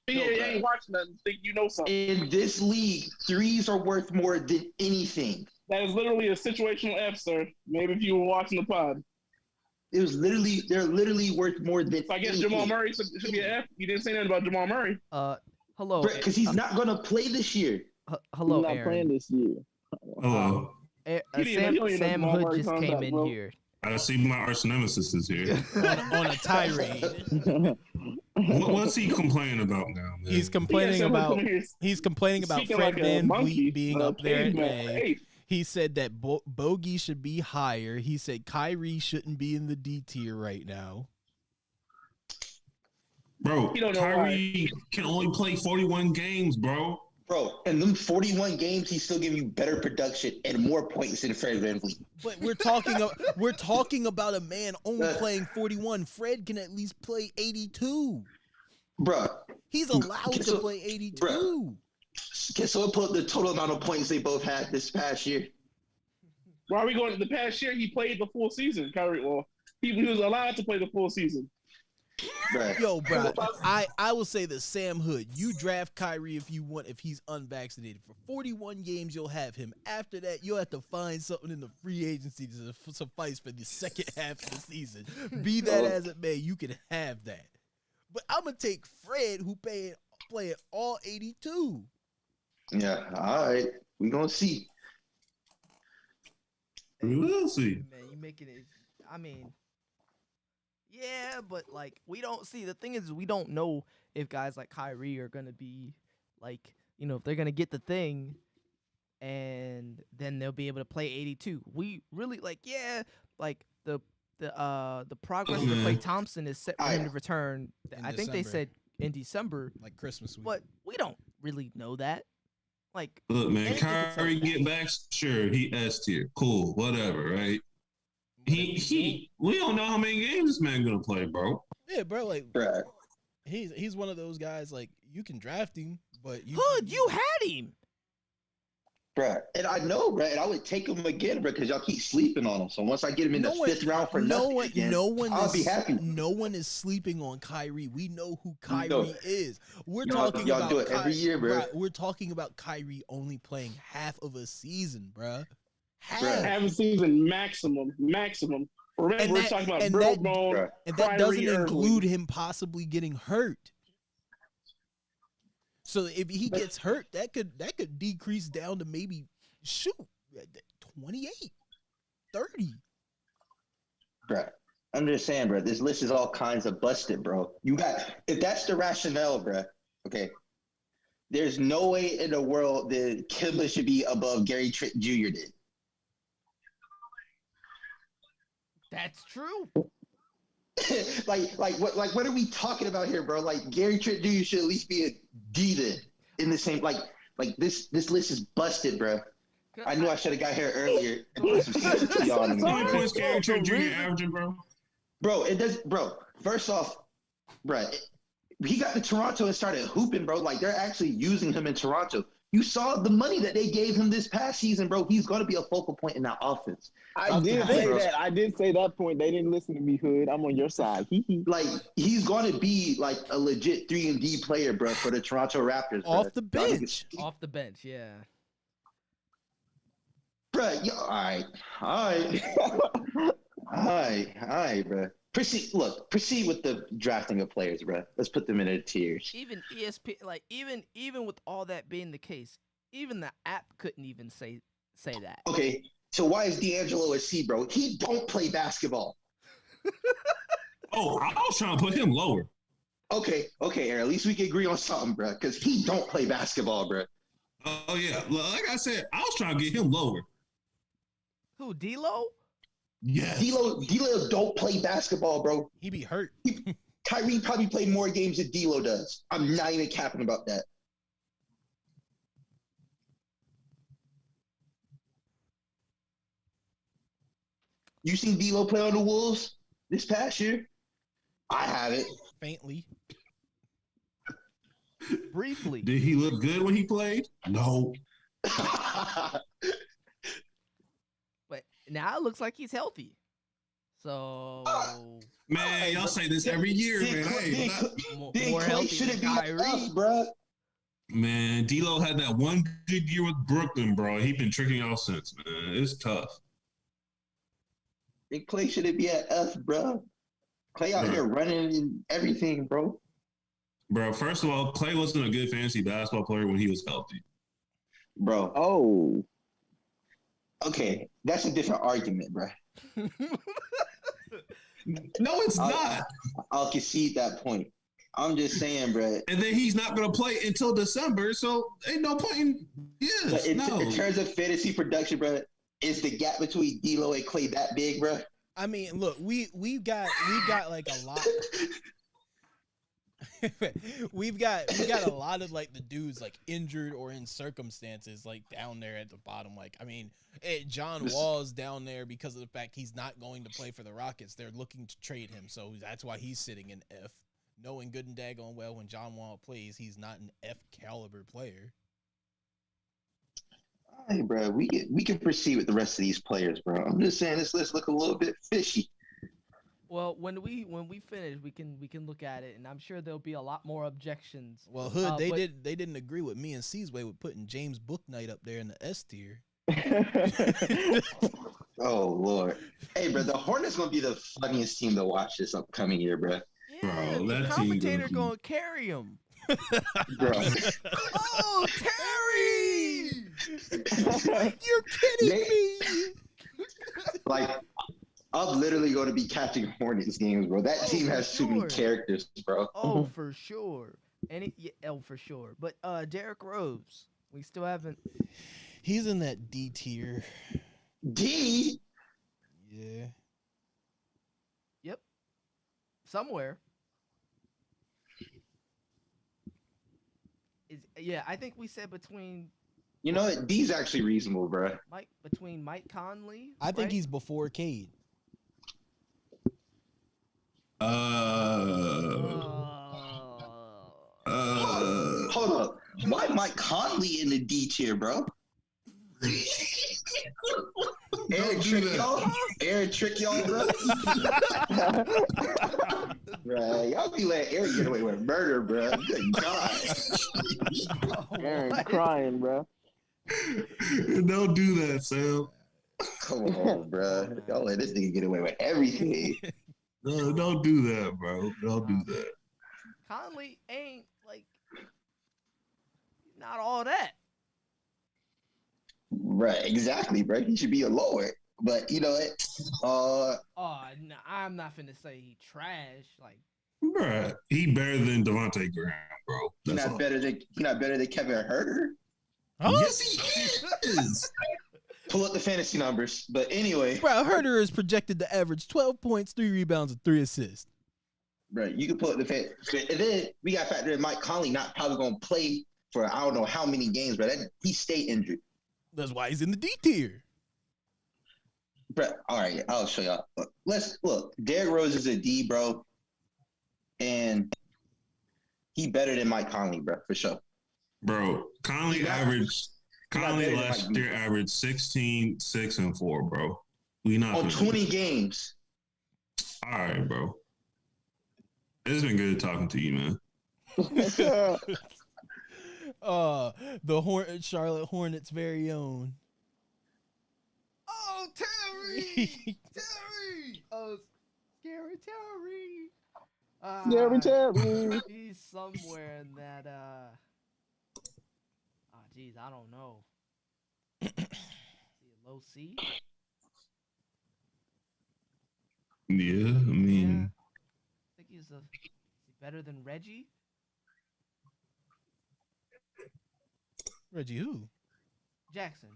You ain't watching nothing. Think you know something? In this league, threes are worth more than anything. That is literally a situational F, sir. Maybe if you were watching the pod. They're literally worth more than. So I guess Jamal Murray should be an F. You didn't say nothing about Jamal Murray. Hello. Because he's not gonna play this year. Hello, He's not Aaron. playing this year. Hello. Sam Hood just came in here. I see my arch nemesis is here. on a tirade. What's he complaining about now, man? He's complaining about Fred Van Vliet being up there at A. He said that Bogey should be higher. He said Kyrie shouldn't be in the D tier right now. Bro, Kyrie can only play 41 games, bro. Bro, in them 41 games, he's still giving you better production and more points than Fred Van Vliet. But we're talking about a man only playing 41. Fred can at least play 82. Bro, he's allowed to play 82. Bro. Can someone pull up the total amount of points they both had this past year? Why are we going to the past year? He played the full season, Kyrie. Well, he was allowed to play the full season. Right. Yo, bro, I will say this, Sam Hood, you draft Kyrie if you want, if he's unvaccinated. For 41 games, you'll have him. After that, you'll have to find something in the free agency to suffice for the second half of the season. Be that as it may, you can have that. But I'm going to take Fred, who playing all 82. Yeah, all right. We're going to see. We will see. Man, you making it, I mean... Yeah, but like we don't see. The thing is, we don't know if guys like Kyrie are gonna be like, if they're gonna get the thing, and then they'll be able to play 82. We really the progress for Klay Thompson is set for him to return. I think they said in December, like Christmas week. But we don't really know that. Like, look, man, Kyrie get back. Sure, he S tier, cool, whatever, right? We don't know how many games this man gonna play, bro. Yeah, bro. Like, he's one of those guys. Like, you can draft him, but you had him, bro. And I know, bro. And I would take him again, bro, because y'all keep sleeping on him. So once I get him in the fifth round for nothing again, I'll be happy. No one is sleeping on Kyrie. We know who Kyrie is. We're talking y'all about do it every year, bro. We're talking about Kyrie only playing half of a season, bro. Half a season maximum. Remember, we're talking about broke bone. And that doesn't include him possibly getting hurt. So if he gets hurt, that could decrease down to maybe 28, 30. Bro, I'm just saying, bro. This list is all kinds of busted, bro. If that's the rationale, bro. Okay. there's no way in the world that Kimba should be above Gary Trent Jr. did. That's true. What are we talking about here, bro? Like Gary Trent Jr. should at least be a D then in the same like this list is busted, bro. I knew I should have got here earlier and put some sense on him. How many points Gary Trent Jr. averaging, bro? Bro, it does, bro. First off, bro, he got to Toronto and started hooping, bro. Like they're actually using him in Toronto. You saw the money that they gave him this past season, bro. He's going to be a focal point in that offense. I did say that. I did say that point. They didn't listen to me, Hood. I'm on your side. Like he's going to be like a legit 3-and-D player, bro, for the Toronto Raptors. Off the bench. Off the bench, yeah. Bro, all right, bro. Proceed with the drafting of players, bro. Let's put them in their tiers. Even ESP, like even with all that being the case, even the app couldn't even say that. Okay, so why is D'Angelo a C, bro? He don't play basketball. Oh, I was trying to put him lower. Okay, Aaron. At least we can agree on something, bro. Because he don't play basketball, bro. Oh yeah, like I said, I was trying to get him lower. Who, D'Lo? Yeah. D'Lo don't play basketball, bro. He be hurt. Kyrie probably played more games than D'Lo does. I'm not even capping about that. You seen D'Lo play on the Wolves this past year? I haven't. Faintly. Briefly. Did he look good when he played? No. But now it looks like he's healthy. So man, y'all say this every year, man. Hey, more healthy shouldn't than be us, bro. Man, D'Lo had that one good year with Brooklyn, bro. He been tricking y'all since, man. It's tough. Big Clay shouldn't be at us, bro. Clay out here running and everything, bro. Bro, first of all, Clay wasn't a good fantasy basketball player when he was healthy. Bro. Oh. Okay, that's a different argument, bro. No, it's not. I'll concede that point. I'm just saying, bro. And then he's not going to play until December, so ain't no point in in terms of fantasy production, bro, is the gap between D'Lo and Clay that big, bro? I mean, look, we've got like a lot. we've got a lot of like the dudes like injured or in circumstances like down there at the bottom. Like, I mean, John Wall's down there because of the fact he's not going to play for the Rockets. They're looking to trade him, so that's why he's sitting in F. Knowing good and daggone well when John Wall plays, he's not an F caliber player. All right, bro. We can proceed with the rest of these players, bro. I'm just saying this list look a little bit fishy. Well, when we finish, we can look at it, and I'm sure there'll be a lot more objections. Well, Hood, they didn't agree with me and Seasway with putting James Bouknight up there in the S tier. Oh Lord, hey, bro, the Hornets gonna be the funniest team to watch this upcoming year, bro. Yeah, bro, the commentator gonna carry him. Bro. Oh, Terry! You're kidding me! Like, I'm literally going to be catching Hornets games, bro. That team has too many characters, bro. Oh, for sure. For sure. But Derrick Rose, we still haven't. He's in that D tier. D? Yeah. Yep. Somewhere. I think we said between. You know what? D's actually reasonable, bro. Between Mike Conley. I think he's before Cade. Hold up. Why Mike Conley in the D tier, bro? Aaron trick y'all, bro. Right, y'all be letting Aaron get away with murder, bro. Good God. Aaron crying, bro. Don't do that, Sam. Come on, bro. Y'all let this nigga get away with everything. No, don't do that, bro. Don't do that. Conley ain't not all that. Right, exactly, bro. He should be a lower. But you know what? No, I'm not finna say he trash. Bruh, he better than Devontae Graham, bro. He's not better than Kevin Herter. Huh? Yes, he is. Pull up the fantasy numbers. But anyway. Bro, Herter is projected to average 12 points, 3 rebounds, and 3 assists. Bro, you can pull up the fantasy. And then we got to factor in Mike Conley not probably going to play for I don't know how many games, but he stayed injured. That's why he's in the D tier. Bro, all right, I'll show y'all. Look. Derrick Rose is a D, bro. And he better than Mike Conley, bro, for sure. Bro, Conley last year averaged 16, 6, and 4, bro. We not on 20 games. All right, bro. It's been good talking to you, man. The Charlotte Hornets' very own. Oh, Terry! Terry! Oh, scary Terry! Scary Terry! He's somewhere in that, geez, I don't know. Is he a low C? Yeah, I mean... Yeah. I think is he better than Reggie? Reggie who? Jackson.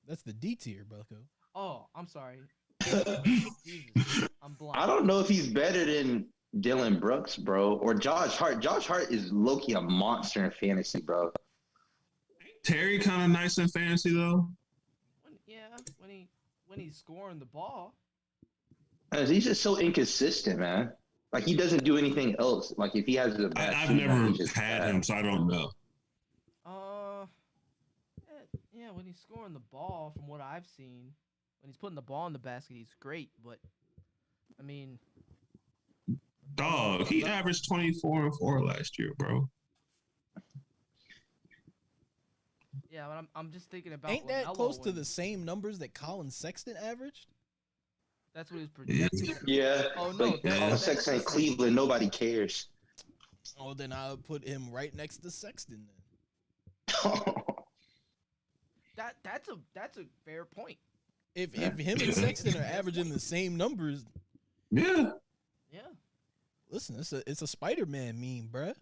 That's the D tier, Bucko. Oh, I'm sorry. Jesus, I'm blind. I don't know if he's better than Dylan Brooks, bro, or Josh Hart. Josh Hart is low-key a monster in fantasy, bro. Terry kind of nice in fantasy, though. When he's scoring the ball. He's just so inconsistent, man. Like, he doesn't do anything else. Like, if he has a bad I've season, never he's just had bad. him, so I don't know. Yeah, when he's scoring the ball, from what I've seen, when he's putting the ball in the basket, he's great. But, I mean... Dog, he averaged 24 and 4 last year, bro. Yeah, but I'm just thinking about... Ain't that close to the same numbers that Colin Sexton averaged? That's what he's projected. Yeah. Oh, no. Colin Sexton in Cleveland, nobody cares. Oh, then I'll put him right next to Sexton then. That's a fair point. If him and Sexton are averaging the same numbers, yeah. Listen, it's a Spider-Man meme, bruh.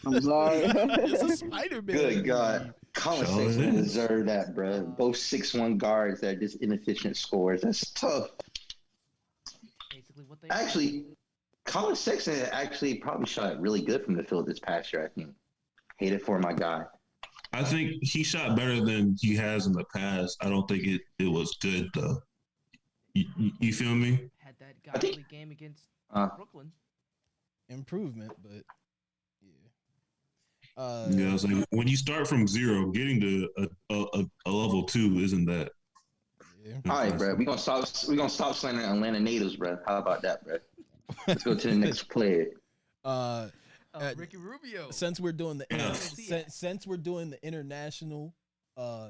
I'm sorry. It's a Spider-Man. Good God, Colin Sexton deserved that, bro. Both 6'1" guards that are just inefficient scores. That's tough. Basically, what they actually, Colin Sexton actually probably shot really good from the field this past year. I think. Hate it for my guy. I think he shot better than he has in the past. I don't think it was good though. You feel me? Had that godly game against Brooklyn. Improvement, but yeah, it's like when you start from 0, getting to a level 2 isn't that. Yeah. All right, bro. We're gonna stop slandering Atlanta natives, bro. How about that, bro? Let's go to the next player. Ricky Rubio. Since we're doing the international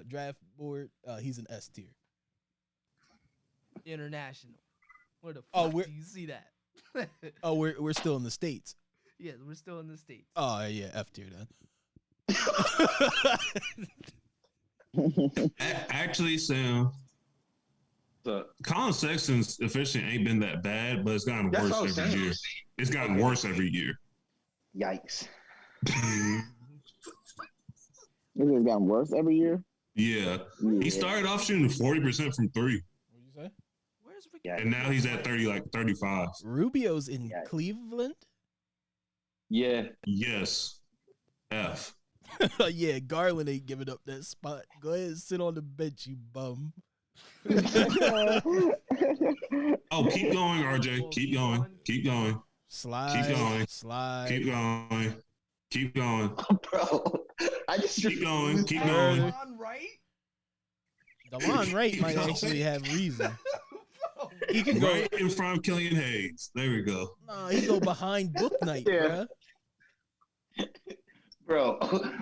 draft board, he's an S tier. International. Where the fuck do you see that? Oh, we're still in the States. Yeah, we're still in the States. Oh yeah, F tier then. Actually, Sam, Colin Sexton's efficiency ain't been that bad, but it's gotten worse every year. It's gotten worse every year. Yikes. It has gotten worse every year? Yeah. He started off shooting 40% from 3. What did you say? Where's Ricky? And now he's at 35. Rubio's in Cleveland? Yeah. Yes. F. Yeah, Garland ain't giving up that spot. Go ahead and sit on the bench, you bum. Oh, keep going, RJ. Keep going. Keep going. Slide. Keep going. Slide. Keep going. Keep going. Bro, I just keep going. Keep going. DeLon Wright? DeLon Wright might actually have reason. He can go right in front of Killian Hayes. There we go. No, he go behind Book Night, bruh. Bro,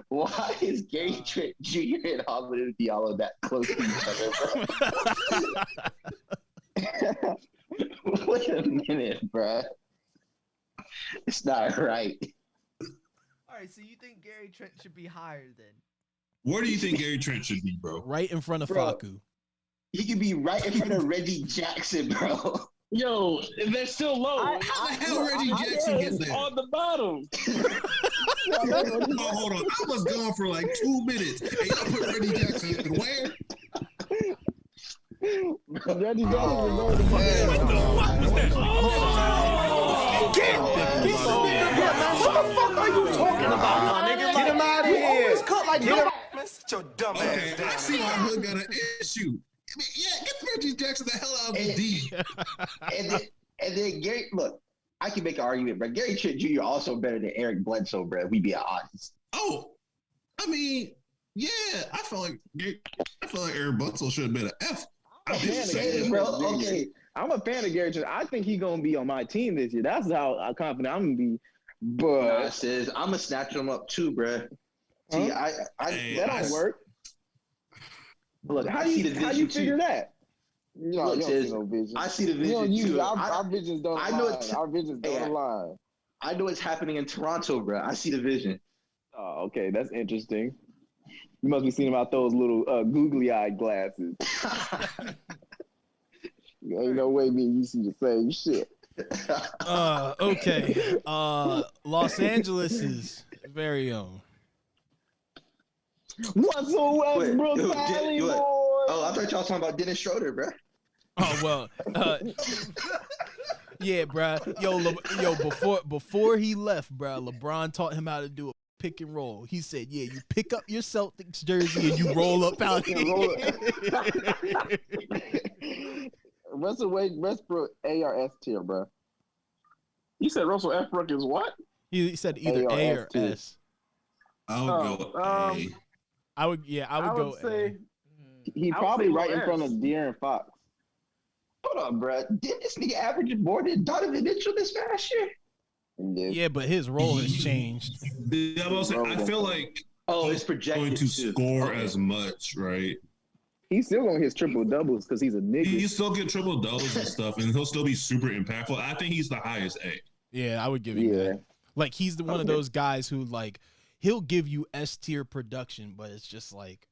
why is Gary Trent Jr. and Hamidou Diallo that close to each other, bro? Wait a minute, bro. It's not right. All right, so you think Gary Trent should be higher then? Where do you think Gary Trent should be, bro? Right in front of Facu. He could be right in front of Reggie Jackson, bro. Yo, they're still low. How the hell Reggie Jackson get there? On the bottom. Hold on. I was gone for like 2 minutes. And y'all put Reggie Jackson where? Reggie Jackson was What the fuck was that? What the fuck are you talking about, my nigga? Get him out of here. Always cut like man, sit your dumb ass down. I see why Hood got an issue. I mean, yeah, get Reggie Jackson the hell out of the D. And then Gary, look, I can make an argument, but Gary Trent Jr. also better than Eric Bledsoe, bro. We be honest. Oh, I mean, yeah, I feel like Eric Bledsoe should have been an F. I'm just saying, bro. Okay, I'm a fan of Gary Trent. I think he's gonna be on my team this year. That's how confident I'm gonna be. But nah, says I'm gonna snatch him up too, bro. See, that don't work. Look, how do you figure that? No, you don't see no vision. I see the vision too. Our visions don't align. Our visions don't align. I know it's happening in Toronto, bro. I see the vision. Oh, okay, that's interesting. You must be seeing about those little googly-eyed glasses. Ain't no way me and you see the same shit. Okay. Los Angeles' very own. What's a Westbrook Valley boy? Oh, I thought y'all talking about Dennis Schroeder, bro. Oh well, yeah, bro. Before he left, bro, LeBron taught him how to do a pick and roll. He said, "Yeah, you pick up your Celtics jersey and you roll up out here." Russell Westbrook A or S tier, bro. You said Russell Westbrook is what? He said either A or S. I would go A. I would go say he probably right in front of De'Aaron Fox. Hold on, bro. Didn't this nigga average more than Donovan Mitchell this past year? Yeah, but his role has changed. I feel like it's projected going to score as much, right? He's still gonna hit triple doubles because he's a nigga. He still get triple doubles and stuff, and he'll still be super impactful. I think he's the highest A. Yeah, I would give him that. Like he's one of those guys who like he'll give you S tier production, but it's just like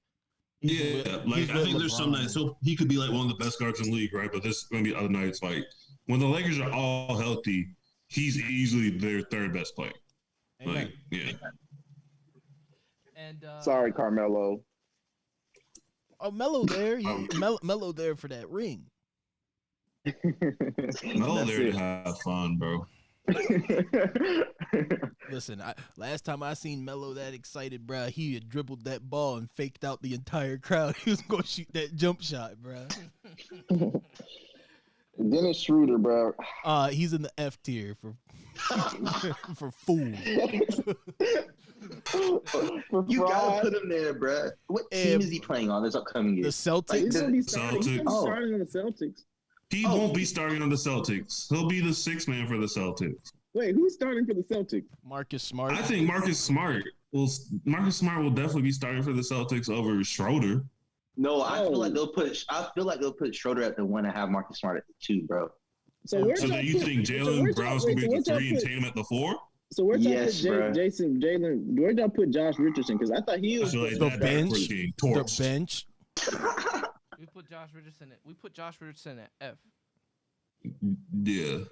I think there's some nights he could be like one of the best guards in the league, right? But there's gonna be other nights like when the Lakers are all healthy, he's easily their third best player. Amen. Like, yeah. And sorry, Carmelo. Oh, Melo there. Melo there for that ring. Melo there to have fun, bro. Listen, last time I seen Melo that excited, bro, he had dribbled that ball and faked out the entire crowd. He was going to shoot that jump shot, bro. Dennis Schroeder, bro. He's in the F tier for fool. You gotta put him there, bro. What team is he playing on this upcoming year? The Celtics. Starting on the Celtics. He won't be starting on the Celtics. He'll be the sixth man for the Celtics. Wait, who's starting for the Celtics? Marcus Smart. I think Marcus Smart will definitely be starting for the Celtics over Schroeder. No, I feel like they'll put Schroeder at the 1 and have Marcus Smart at the 2, bro. So then you think Jaylen Brown's gonna be at the 3 and Tatum at the 4? So where'd y'all put Jalen? Where'd y'all put Josh Richardson? Because I thought he was the bench. The bench. We put Josh Richardson at F. Yeah.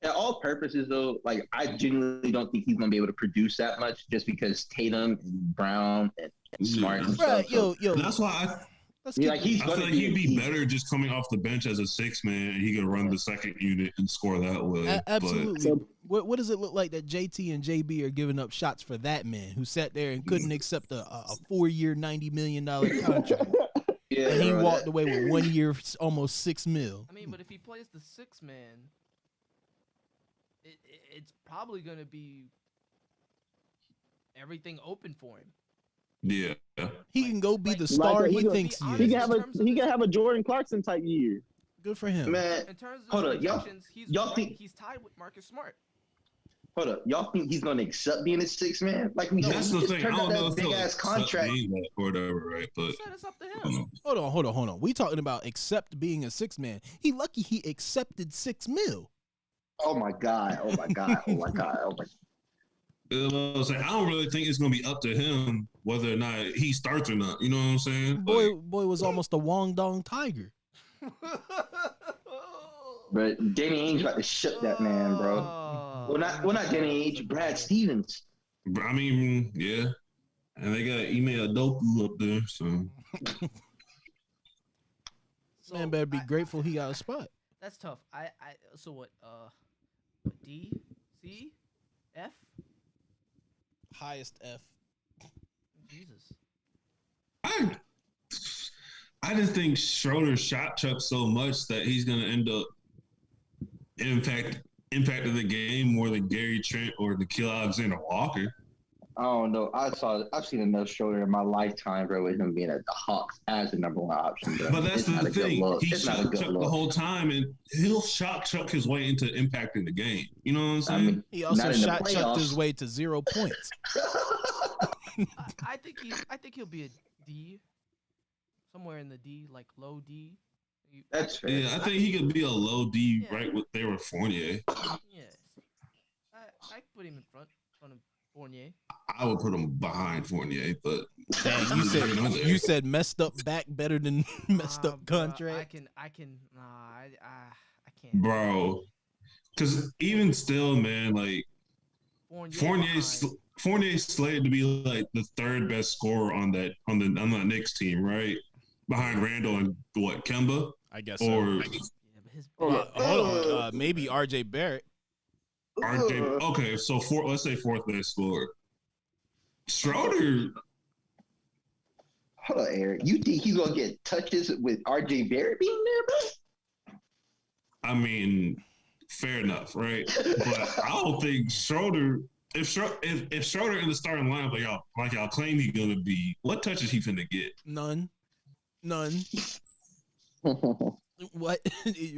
At all purposes, though, like I genuinely don't think he's gonna be able to produce that much, just because Tatum and Brown and Smart. And stuff, yo. That's why I feel like he'd be better just coming off the bench as a 6-man, and he could run the second unit and score that way. Absolutely. What does it look like that JT and JB are giving up shots for that man who sat there and couldn't accept a 4-year, $90 million contract? Yeah, and he walked away with 1 year, almost $6 million. I mean, but if he plays the 6-man, it's probably going to be everything open for him. Yeah, he can go be the star he thinks he is. He can have a Jordan Clarkson type year. Good for him, man. In terms of hold on, y'all think he's tied with Marcus Smart? Hold up, y'all think he's going to accept being a 6-man? Like we that's the thing. I don't know if big ass contract or whatever, right? But it's up to him. Hold on. We talking about accept being a 6-man. He lucky he accepted $6 million. Oh my god! I don't really think it's gonna be up to him whether or not he starts or not. You know what I'm saying? Boy was almost a Wong Dong Tiger. But Danny Ainge about to shut that man, bro. Well, not Danny Ainge, Brad Stevens. I mean, yeah. And they got email Doku up there, so. Man better be grateful he got a spot. That's tough. So what? D, C, F. Highest F. Jesus. I just think Schroeder shot Chuck so much that he's gonna end up impacting the game more than Gary Trent or Nikhil Alexander Walker. I don't know. I've seen enough Schroeder in my lifetime, bro, with him being at the Hawks as the number one option, bro. But that's the thing. He shot Chuck the whole time, and he'll shot Chuck his way into impacting the game. You know what I'm saying? I mean, He also shot Chuck his way to 0 points. I think he'll be a D, somewhere in the D, like low D. That's fair. Yeah, I think he could be a low D right with there with Fournier. Yeah, I put him in front of Fournier. I would put him behind Fournier, but dang, you said messed up back better than messed up contract. I can't, bro. Because even still, man, like Fournier's slated to be like the third best scorer on the Knicks team, right? Behind Randall and Kemba? I guess or hold on, maybe RJ Barrett. Okay, so let's say fourth best scorer. Schroeder. Hold on, Eric. You think he's gonna get touches with RJ Barrett being there, bro? I mean, fair enough, right? But I don't think Schroeder. If Schroeder in the starting lineup like y'all claim he's gonna be, what touches he finna get? None. What?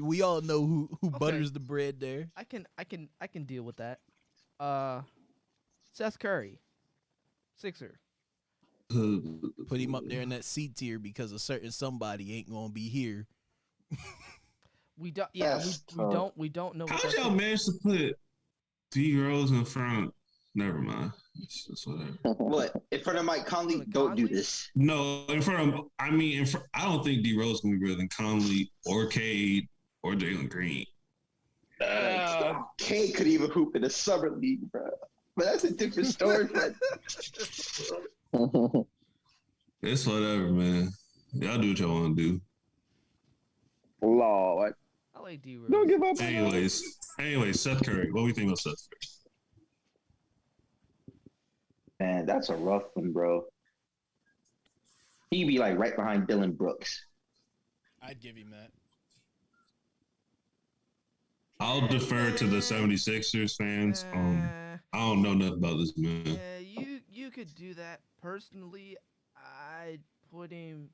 We all know who butters the bread there. I can deal with that. Seth Curry, Sixer. Put him up there in that C tier because a certain somebody ain't gonna be here. We don't. Yeah, we don't know. How did y'all manage to put D Rose in front? Never mind. It's whatever. What? In front of Mike Conley? Don't do this. No, in front of. I mean, I don't think D Rose gonna be better than Conley or Cade or Jalen Green. Cade could even hoop in the summer league, bro. But that's a different story. It's whatever, man. Y'all do what y'all want to do. Lord. I like D Rose. Don't give up. Anyways, Seth Curry. What do we think of Seth Curry? Man, that's a rough one, bro. He'd be like right behind Dylan Brooks. I'd give him that. I'll defer to the 76ers fans. I don't know nothing about this man. Yeah, you could do that. Personally, I'd put him.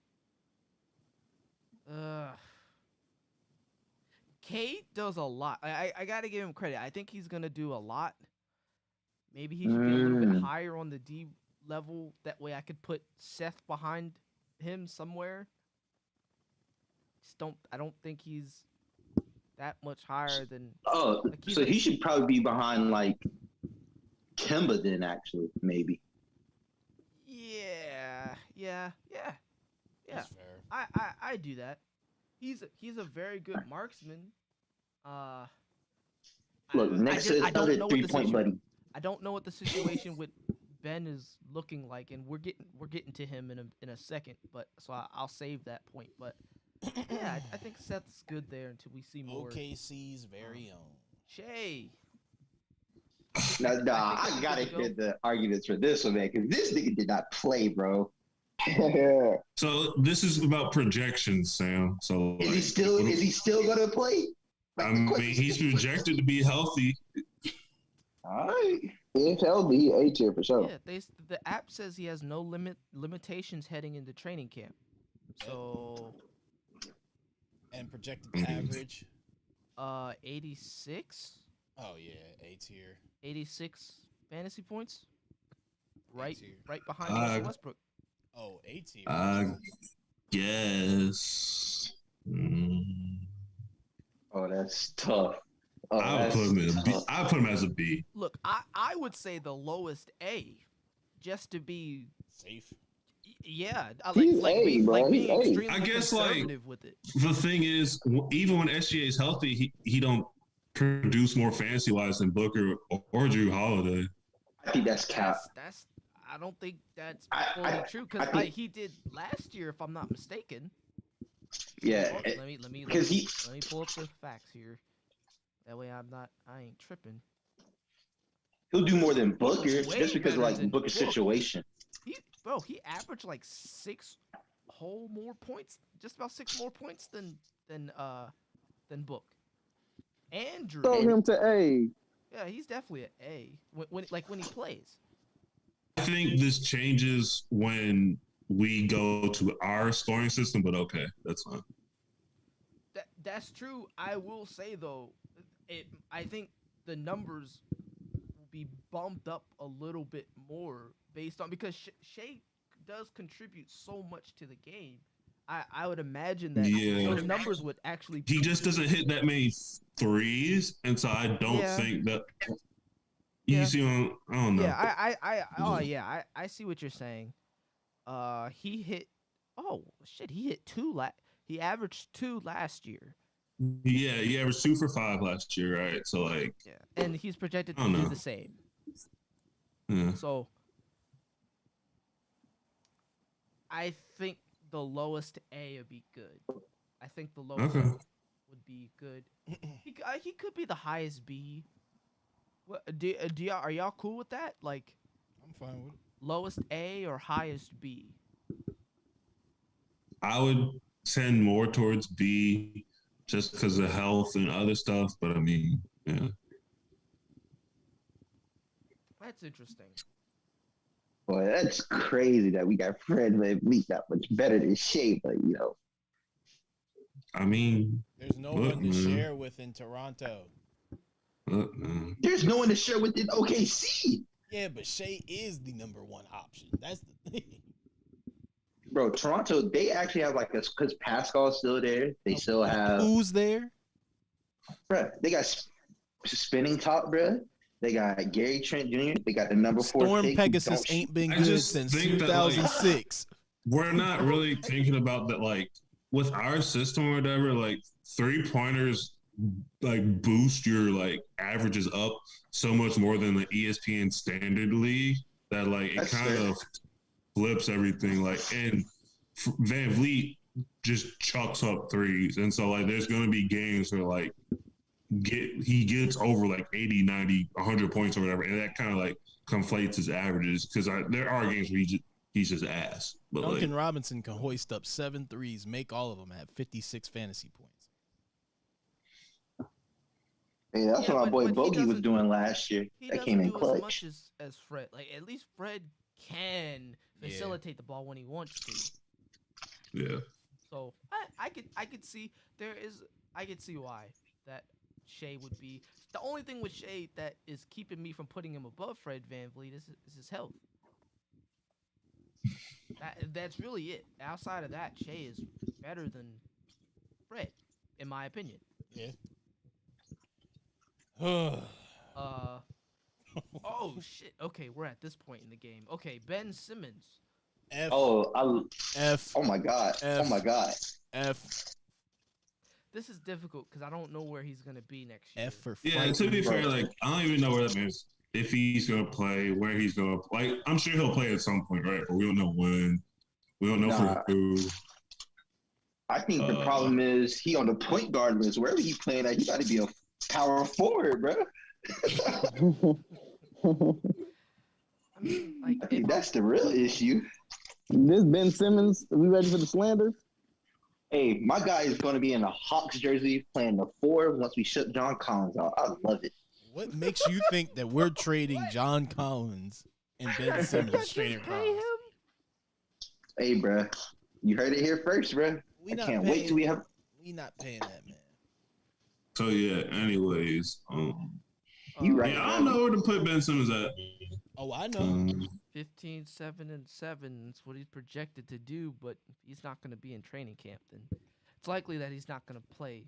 Kate does a lot. I gotta give him credit. I think he's gonna do a lot. Maybe he should be a little bit higher on the D level. That way I could put Seth behind him somewhere. I don't think he's that much higher than. Oh, so he should probably be behind like Kemba then, actually, maybe. Yeah. That's fair. I do that. He's a very good marksman. Look, next to another 3-point buddy. I don't know what the situation with Ben is looking like, and we're getting to him in a second. But so I'll save that point. But yeah, I think Seth's good there until we see more. OKC's very own Shay. Nah, I gotta hear the arguments for this one, man, because this nigga did not play, bro. So this is about projections, Sam. So is he still gonna play? I mean, he's projected to be healthy. All right. If healthy, he A tier for sure. Yeah, the app says he has no limitations heading into training camp. So. And projected average. 86. Oh yeah, A tier. 86 fantasy points. Right behind Westbrook. Oh, A tier. Yes. Oh, that's tough. Oh, I would put him as a B. Look, I would say the lowest A, just to be safe. Yeah, He's like being A. extremely I guess conservative with it. the thing is, even when SGA is healthy, he don't produce more fantasy wise than Booker or Drew Holiday. I think that's cap. That's I don't think that's I fully true because he did last year, if I'm not mistaken. Yeah, let me pull up the facts here. That way I ain't tripping. he'll do more than Booker just because of like than Booker's Book. situation. He averaged like 6 whole more points, just about 6 more points than Book. Andrew. Throw him to A. Yeah, he's definitely an A when he plays. I think this changes when we go to our scoring system, but okay, that's fine. That's true. I will say though, I think the numbers will be bumped up a little bit more based on because Shea does contribute so much to the game. I would imagine that those numbers would actually. He just doesn't hit that many threes, and so I don't think that. You see, I don't know. Yeah, I see what you're saying. He hit. Oh shit, he hit 2 He averaged 2 last year. Yeah, he averaged 2 for 5 last year, right? So like. Yeah, and he's projected to do the same. Yeah. So. I think the lowest A would be good. I think the lowest would be good. He could be the highest B. What are y'all cool with that? Like, I'm fine with it. Lowest A or highest B? I would tend more towards B, just because of health and other stuff. But I mean, yeah. That's interesting. Boy, that's crazy that we got Fred VanVleet that much better than Shea, but I mean, there's no one to share with in Toronto. There's no one to share with in OKC. Yeah, but Shea is the number 1 option. That's the thing. Bro, Toronto, they actually have because Pascal's still there. They still have who's there? Bro, they got spinning top, bro. They got Gary Trent Jr. They got the number 4 Storm pick. Pegasus ain't been good since 2006. We're not really thinking about that, like, with our system or whatever, like, 3-pointers, like, boost your, like, averages up so much more than the ESPN standard league that, like, it kind of flips everything. Like, and VanVleet just chucks up threes. And so, like, there's going to be games where, like, he gets over like 80, 90, 100 points or whatever, and that kind of like conflates his averages because there are games where he's just ass. But Duncan Robinson can hoist up 7 threes, make all of them at 56 fantasy points. Hey, that's what my boy Bogey was doing last year. That came in clutch. As much as Fred. Like at least Fred can facilitate the ball when he wants to. Yeah. So I could see I could see why that Shea would be. The only thing with Shea that is keeping me from putting him above Fred VanVleet is his health. That's really it. Outside of that, Shea is better than Fred, in my opinion. Yeah. Oh shit. Okay, we're at this point in the game. Okay, Ben Simmons. F. F. Oh my god. F. Oh my god. F. This is difficult because I don't know where he's gonna be next year. F for yeah. To be fair, like I don't even know where that means. If he's gonna play, where he's gonna play. Like, I'm sure he'll play at some point, right? But we don't know when. We don't know for who. I think the problem is he on the point guard list. Wherever he's playing at, he got to be a power forward, bro. I mean, like I think that's the real issue. This Ben Simmons, are we ready for the slander? Hey, my guy is going to be in a Hawks jersey playing the 4 once we shut John Collins out. I love it. What makes you think that we're trading John Collins and Ben Simmons straight across? Hey, bro, you heard it here first, bro. I can't wait till we have. We not paying that man. So yeah. Anyways, you right? Yeah, I don't know where to put Ben Simmons at. Oh, I know. 15, 7, and 7. That's what he's projected to do, but if he's not going to be in training camp, then it's likely that he's not going to play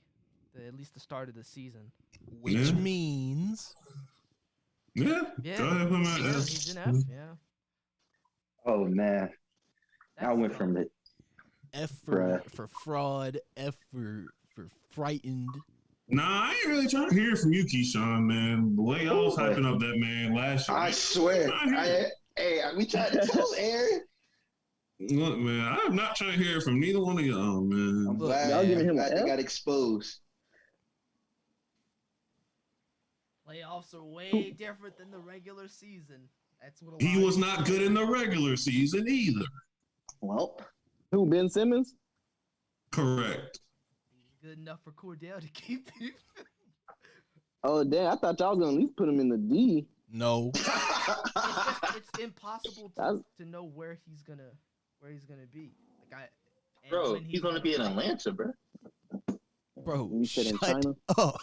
at least the start of the season. Which means... Yeah. Go ahead, put him at F. He's in F, yeah. Oh, man. I went from it. F for fraud. F for frightened. Nah, I ain't really trying to hear from you, Keyshawn, man. The way y'all was hyping up that man last year. I swear. We tried to tell Aaron. Look, man, I'm not trying to hear from neither one of y'all, man. I'm glad y'all giving him they got exposed. Playoffs are way different than the regular season. That's what he was not good in the regular season either. Well, who, Ben Simmons? Correct. Good enough for Cordell to keep him. Oh damn! I thought y'all was gonna at least put him in the D. No. It's impossible to know where he's gonna be. Bro, he's gonna be in Atlanta, bro. Bro, you said in China. Up.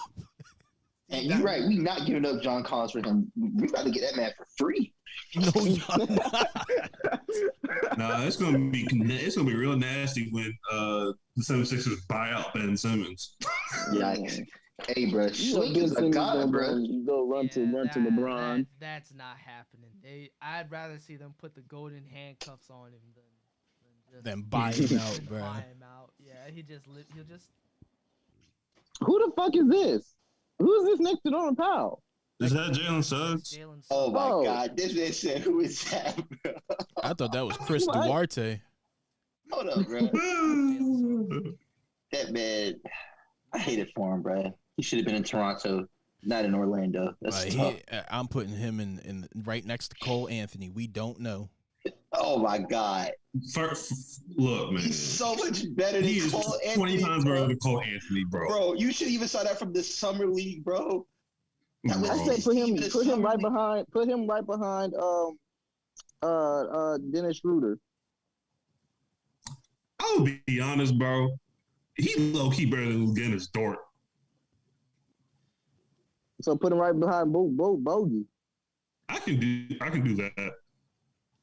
And you're right. We not giving up John Collins for him. We got to get that man for free. No, nah, it's gonna be real nasty when the 76ers buy out Ben Simmons. Yikes. Hey, bro, Schlink is a god, bro. You go run to LeBron. That's not happening. I'd rather see them put the golden handcuffs on him than buy him out, bro. Buy him out. Yeah, he'll just. Who the fuck is this? Who is this next to Norman Powell? Is that Jalen Suggs? Oh my God! This man said, "Who is that?" Bro? I thought that was Chris Duarte. Hold up, bro. That man, I hate it for him, bro. He should have been in Toronto, not in Orlando. That's tough. I'm putting him in right next to Cole Anthony. We don't know. Oh my God! Look, man, he's so much better than Cole Anthony. 20 times better than Cole Anthony, bro. Bro, you should even saw that from the summer league, bro. I say put him right behind Dennis Schroeder. I'll be honest, bro. He low key better than Dennis Dort. So put him right behind Bogey. I can do that.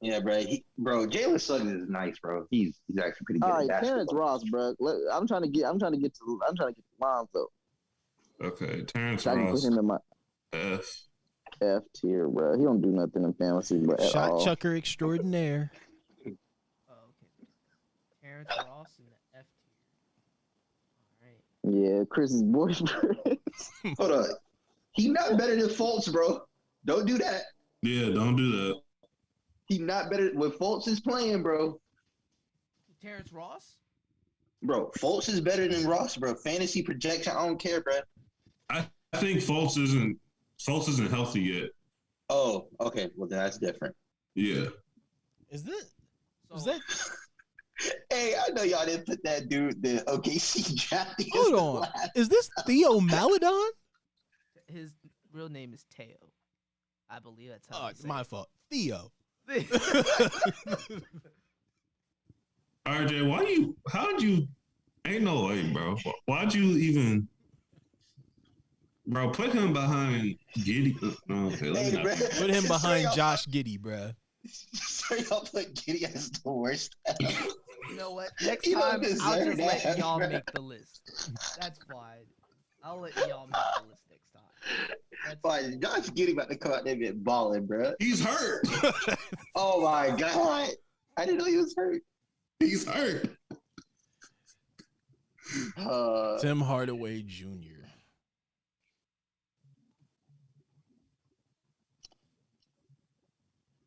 Yeah, bro. Jalen Suggs is nice, bro. He's actually pretty good. All right, Terrence Ross, bro. I'm trying to get to Lonzo. Okay, Terrence Ross. I can put him in my F tier, bro. He don't do nothing in fantasy, but shot chucker extraordinaire. Oh, okay. Terrence Ross in the F tier. All right. Yeah, Chris's boyfriend. Hold on. He not better than Fultz, bro. Don't do that. Yeah, don't do that. He not better when Fultz is playing, bro. Terrence Ross? Bro, Fultz is better than Ross, bro. Fantasy projection, I don't care, bro. I think Fultz isn't healthy yet. Oh, okay. Well, then that's different. Yeah. Is that? Hey, I know y'all didn't put that dude, the OKC draft. Hold on. Is this Theo Maledon? His real name is Teo. I believe that's how. Oh, my fault. Theo. RJ, how'd you, ain't no way, bro. Why'd you even, bro, put him behind Giddey? Put him behind Josh Giddey, bro. So y'all put Giddey as the worst. You know what? Next time, I'll just let y'all make the list. That's fine. I'll let y'all make the list next time. That's fine. Josh Giddey about to come out there and get balling, bro. He's hurt. Oh my God. I didn't know he was hurt. He's hurt. Tim Hardaway Jr.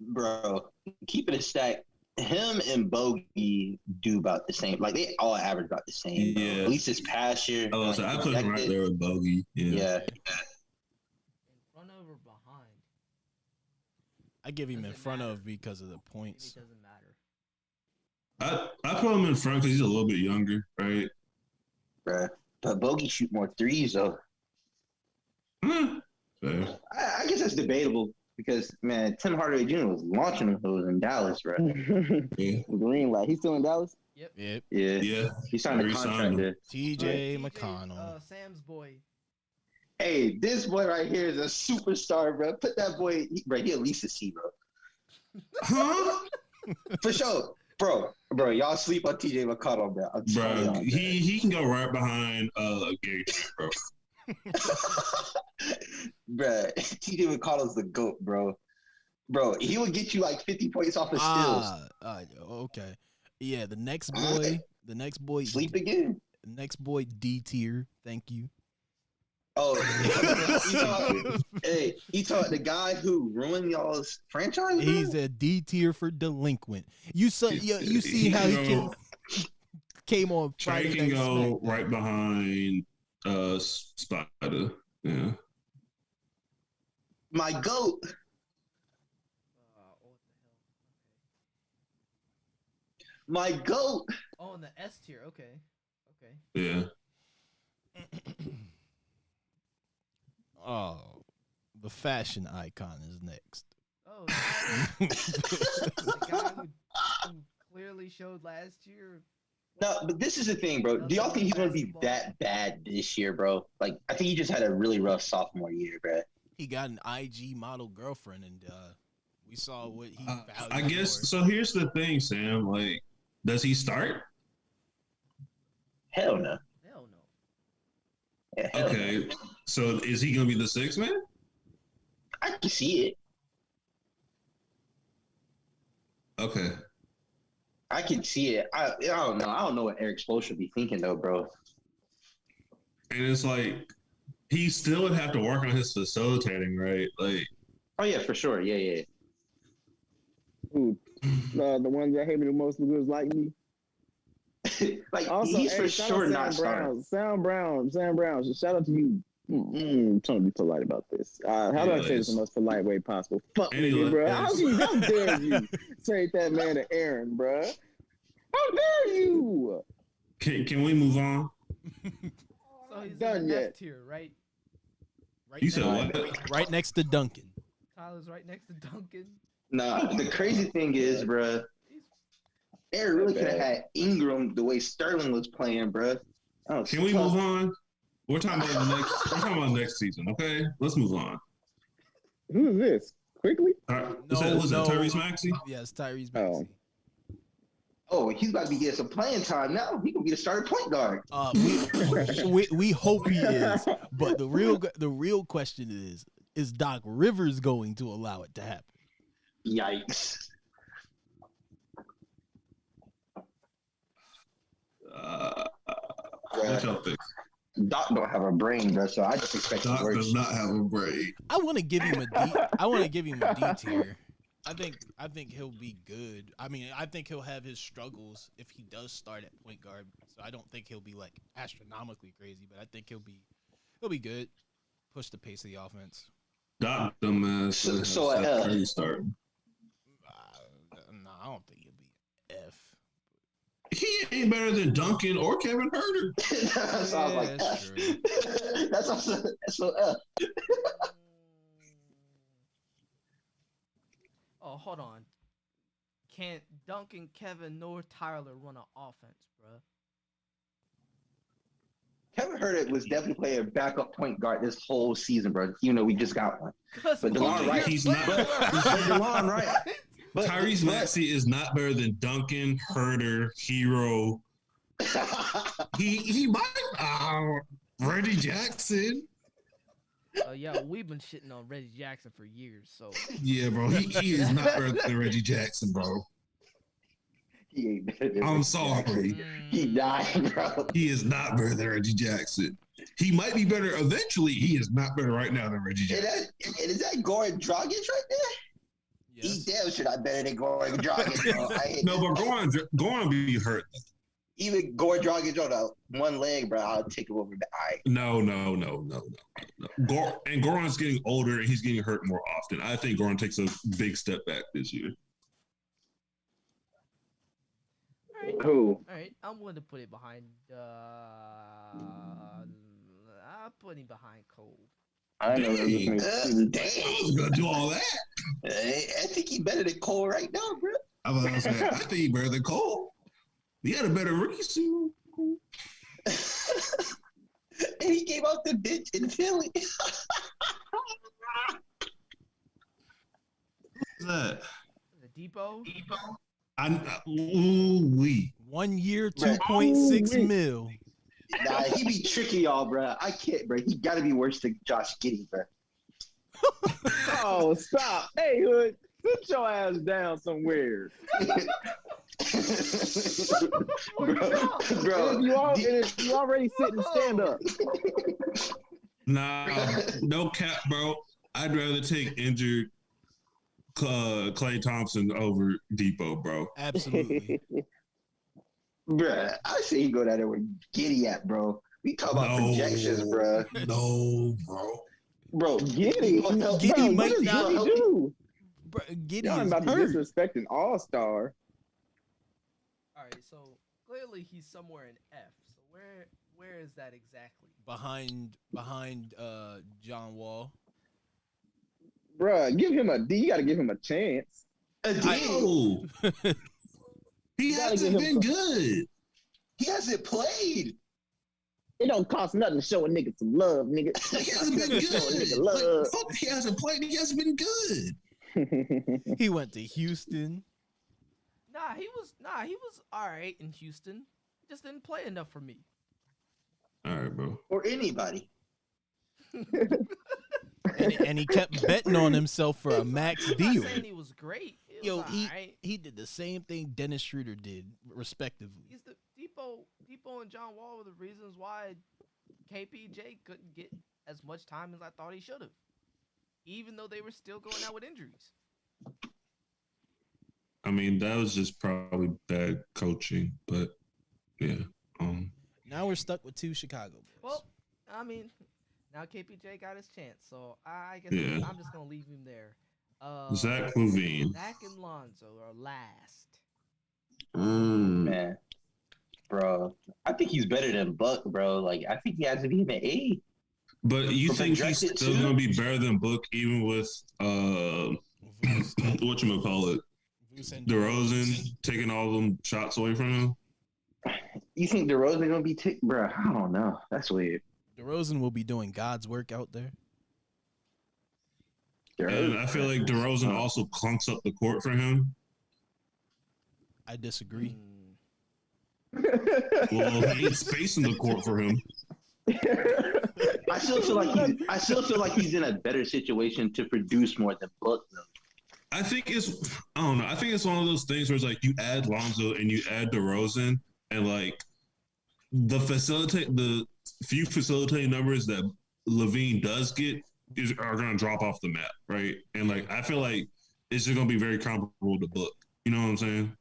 Bro, keep it a stack. Him and Bogey do about the same. Like, they all average about the same. Yeah. At least this past year. Oh, so I put him right there with Bogey. Yeah. Front over behind. I give him in front of because of the points. It doesn't matter. I put him in front because he's a little bit younger, right? Bruh. But Bogey shoot more threes, though. Fair. I guess that's debatable. Because, man, Tim Hardaway Jr. was launching them hoes in Dallas, bro. Yeah. Green light. He's still in Dallas? Yep. Yeah. He signed a contract there. TJ McConnell. Sam's boy. Hey, this boy right here is a superstar, bro. Put that boy, he at least a C, bro. Huh? For sure. Bro, y'all sleep on TJ McConnell, bro. Bro, he can go right behind Gary, bro. Bruh, TJ McConnell's the GOAT, bro. Bro, he would get you like 50 points off of steals. Okay. Yeah, the next boy, Sleep again. The next boy, D tier. Thank you. Oh, you talk the guy who ruined y'all's franchise. He's a D tier for delinquent. You see how he came on Friday Trey can Night go Smackdown. right behind Spider. Yeah. My goat. My goat. Oh, in the S tier. Okay. Yeah. Oh, the fashion icon is next. Oh, the guy who clearly showed last year. No, but this is the thing, bro. Do y'all think he's gonna be that bad this year, bro? Like, I think he just had a really rough sophomore year, bro. He got an IG model girlfriend, and we saw what he valued. I guess for. so. Here's the thing, Sam. Like, does he start? Hell no. Hell no. Yeah, hell Okay. no. So is he gonna be the sixth man? I can see it. Okay. I can see it. I don't know. I don't know what Eric Spoelstra should be thinking though, bro. And it's like he still would have to work on his facilitating, right? Like, oh yeah, for sure. Yeah. Ooh, the ones that hate me the most was like me. Like Also, he's for shout sure out not starting. Sam Brown. Shout out to you. I'm trying to be polite about this. How do I say this in the most polite way possible? Fuck Anyway, nigga, bro. How dare you say that man to Aaron, bro? How dare you? can we move on? So he's Done in the yet. F tier, right? You said what? Right next to Duncan. Tyler's right next to Duncan. Nah, the crazy thing is, bro, Aaron really could have had Ingram the way Sterling was playing, bro. Oh, Can we move on? We're talking about next season, okay? Let's move on. Who is this? Quickly? Was it Tyrese Maxey? Yes, Tyrese Maxey. Oh, he's about to be getting some playing time now. He gonna be the starting point guard. We hope he is, but the real question is Doc Rivers going to allow it to happen? Yikes. What y'all think? Doc don't have a brain, bro, so I just expect Doc the worst. does not have a brain. I want to give him a D tier. I think he'll be good. I mean, I think he'll have his struggles if he does start at point guard. So I don't think he'll be like astronomically crazy, but I think he'll be good. Push the pace of the offense. Doc dumbass. So start. No, I don't think he'll be F. He ain't better than Duncan or Kevin Herter. That sounds like that's F. true. That's so F. Oh, hold on. Can't Duncan, Kevin, nor Tyler run an offense, bro? Kevin Herter was definitely playing a backup point guard this whole season, bro. Even though we just got one. But DeLon Wright, He's not. DeLon Wright. But Tyrese Maxey is not better than Duncan, Herter, Hero. He might. Reggie Jackson. Yeah, we've been shitting on Reggie Jackson for years, so. Yeah, bro. He is not better than Reggie Jackson, bro. He ain't better than I'm Reggie sorry. Jackson. He died, bro. He is not better than Reggie Jackson. He might be better eventually. He is not better right now than Reggie Jackson. And is that Goran Dragic right there? Yes. He damn sure not better than Goran Dragic, bro. No, but Goran be hurt. Even Goran Dragic on one leg, bro, I'll take him over the eye. No. And Goran's getting older and he's getting hurt more often. I think Goran takes a big step back this year. Who? All right, I'm willing to put it behind. I'll put him behind Cole. I know. Damn. I was gonna do all that. I think he's better than Cole right now, bro. I was gonna say, I think he's better than Cole. He had a better rookie season. And he came out the bench in Philly. What's that? The Depot. Ooh-wee. 1 year, 2.6 mil. Nah, he be tricking y'all, bro. I can't, bro. He got to be worse than Josh Giddey, bro. Oh, stop. Hey, Hood, sit your ass down somewhere. Bro, if you already sitting, stand up. Nah, no cap, bro. I'd rather take injured Klay Thompson over Depot, bro. Absolutely. Bruh, I say he go down there with Giddy at, bro. We talk about projections, bro. No, bro. Bro, Giddy, bro, Giddy what might does not Giddy do? Bro, Giddy Y'all is about to hurt. disrespect an all-star. All right, so clearly he's somewhere in F. So where is that exactly? Behind John Wall. Bruh, give him a D. You got to give him a chance. A D. No. He hasn't been good. He hasn't played. It don't cost nothing to show a nigga some love, nigga. He hasn't been good. Like, fuck, he hasn't played. He hasn't been good. He went to Houston. He was all right in Houston. He just didn't play enough for me. All right, bro. Or anybody. and he kept betting on himself for a max I'm deal. not saying he was great. He did the same thing Dennis Schroeder did, respectively. He's the Depot and John Wall were the reasons why KPJ couldn't get as much time as I thought he should have, even though they were still going out with injuries. I mean, that was just probably bad coaching, but yeah. Now we're stuck with 2 Chicago boys. Well, I mean, now KPJ got his chance, so I guess I'm just gonna leave him there. Zach LaVine. Zach and Lonzo are last. Man, bro, I think he's better than Buck, bro. Like, I think he has to be an A. But you think he's still going to be better than Book, even with whatchamacallit, DeRozan taking all them shots away from him? You think DeRozan going to be bro? I don't know. That's weird. DeRozan will be doing God's work out there. And I feel like DeRozan also clunks up the court for him. I disagree. Well, he's spacing the court for him. I still feel like he's in a better situation to produce more than Book, though. I think it's one of those things where it's like you add Lonzo and you add DeRozan, and like the few facilitating numbers that LaVine does get are going to drop off the map, right? And like I feel like it's just going to be very comparable to Book. You know what I'm saying?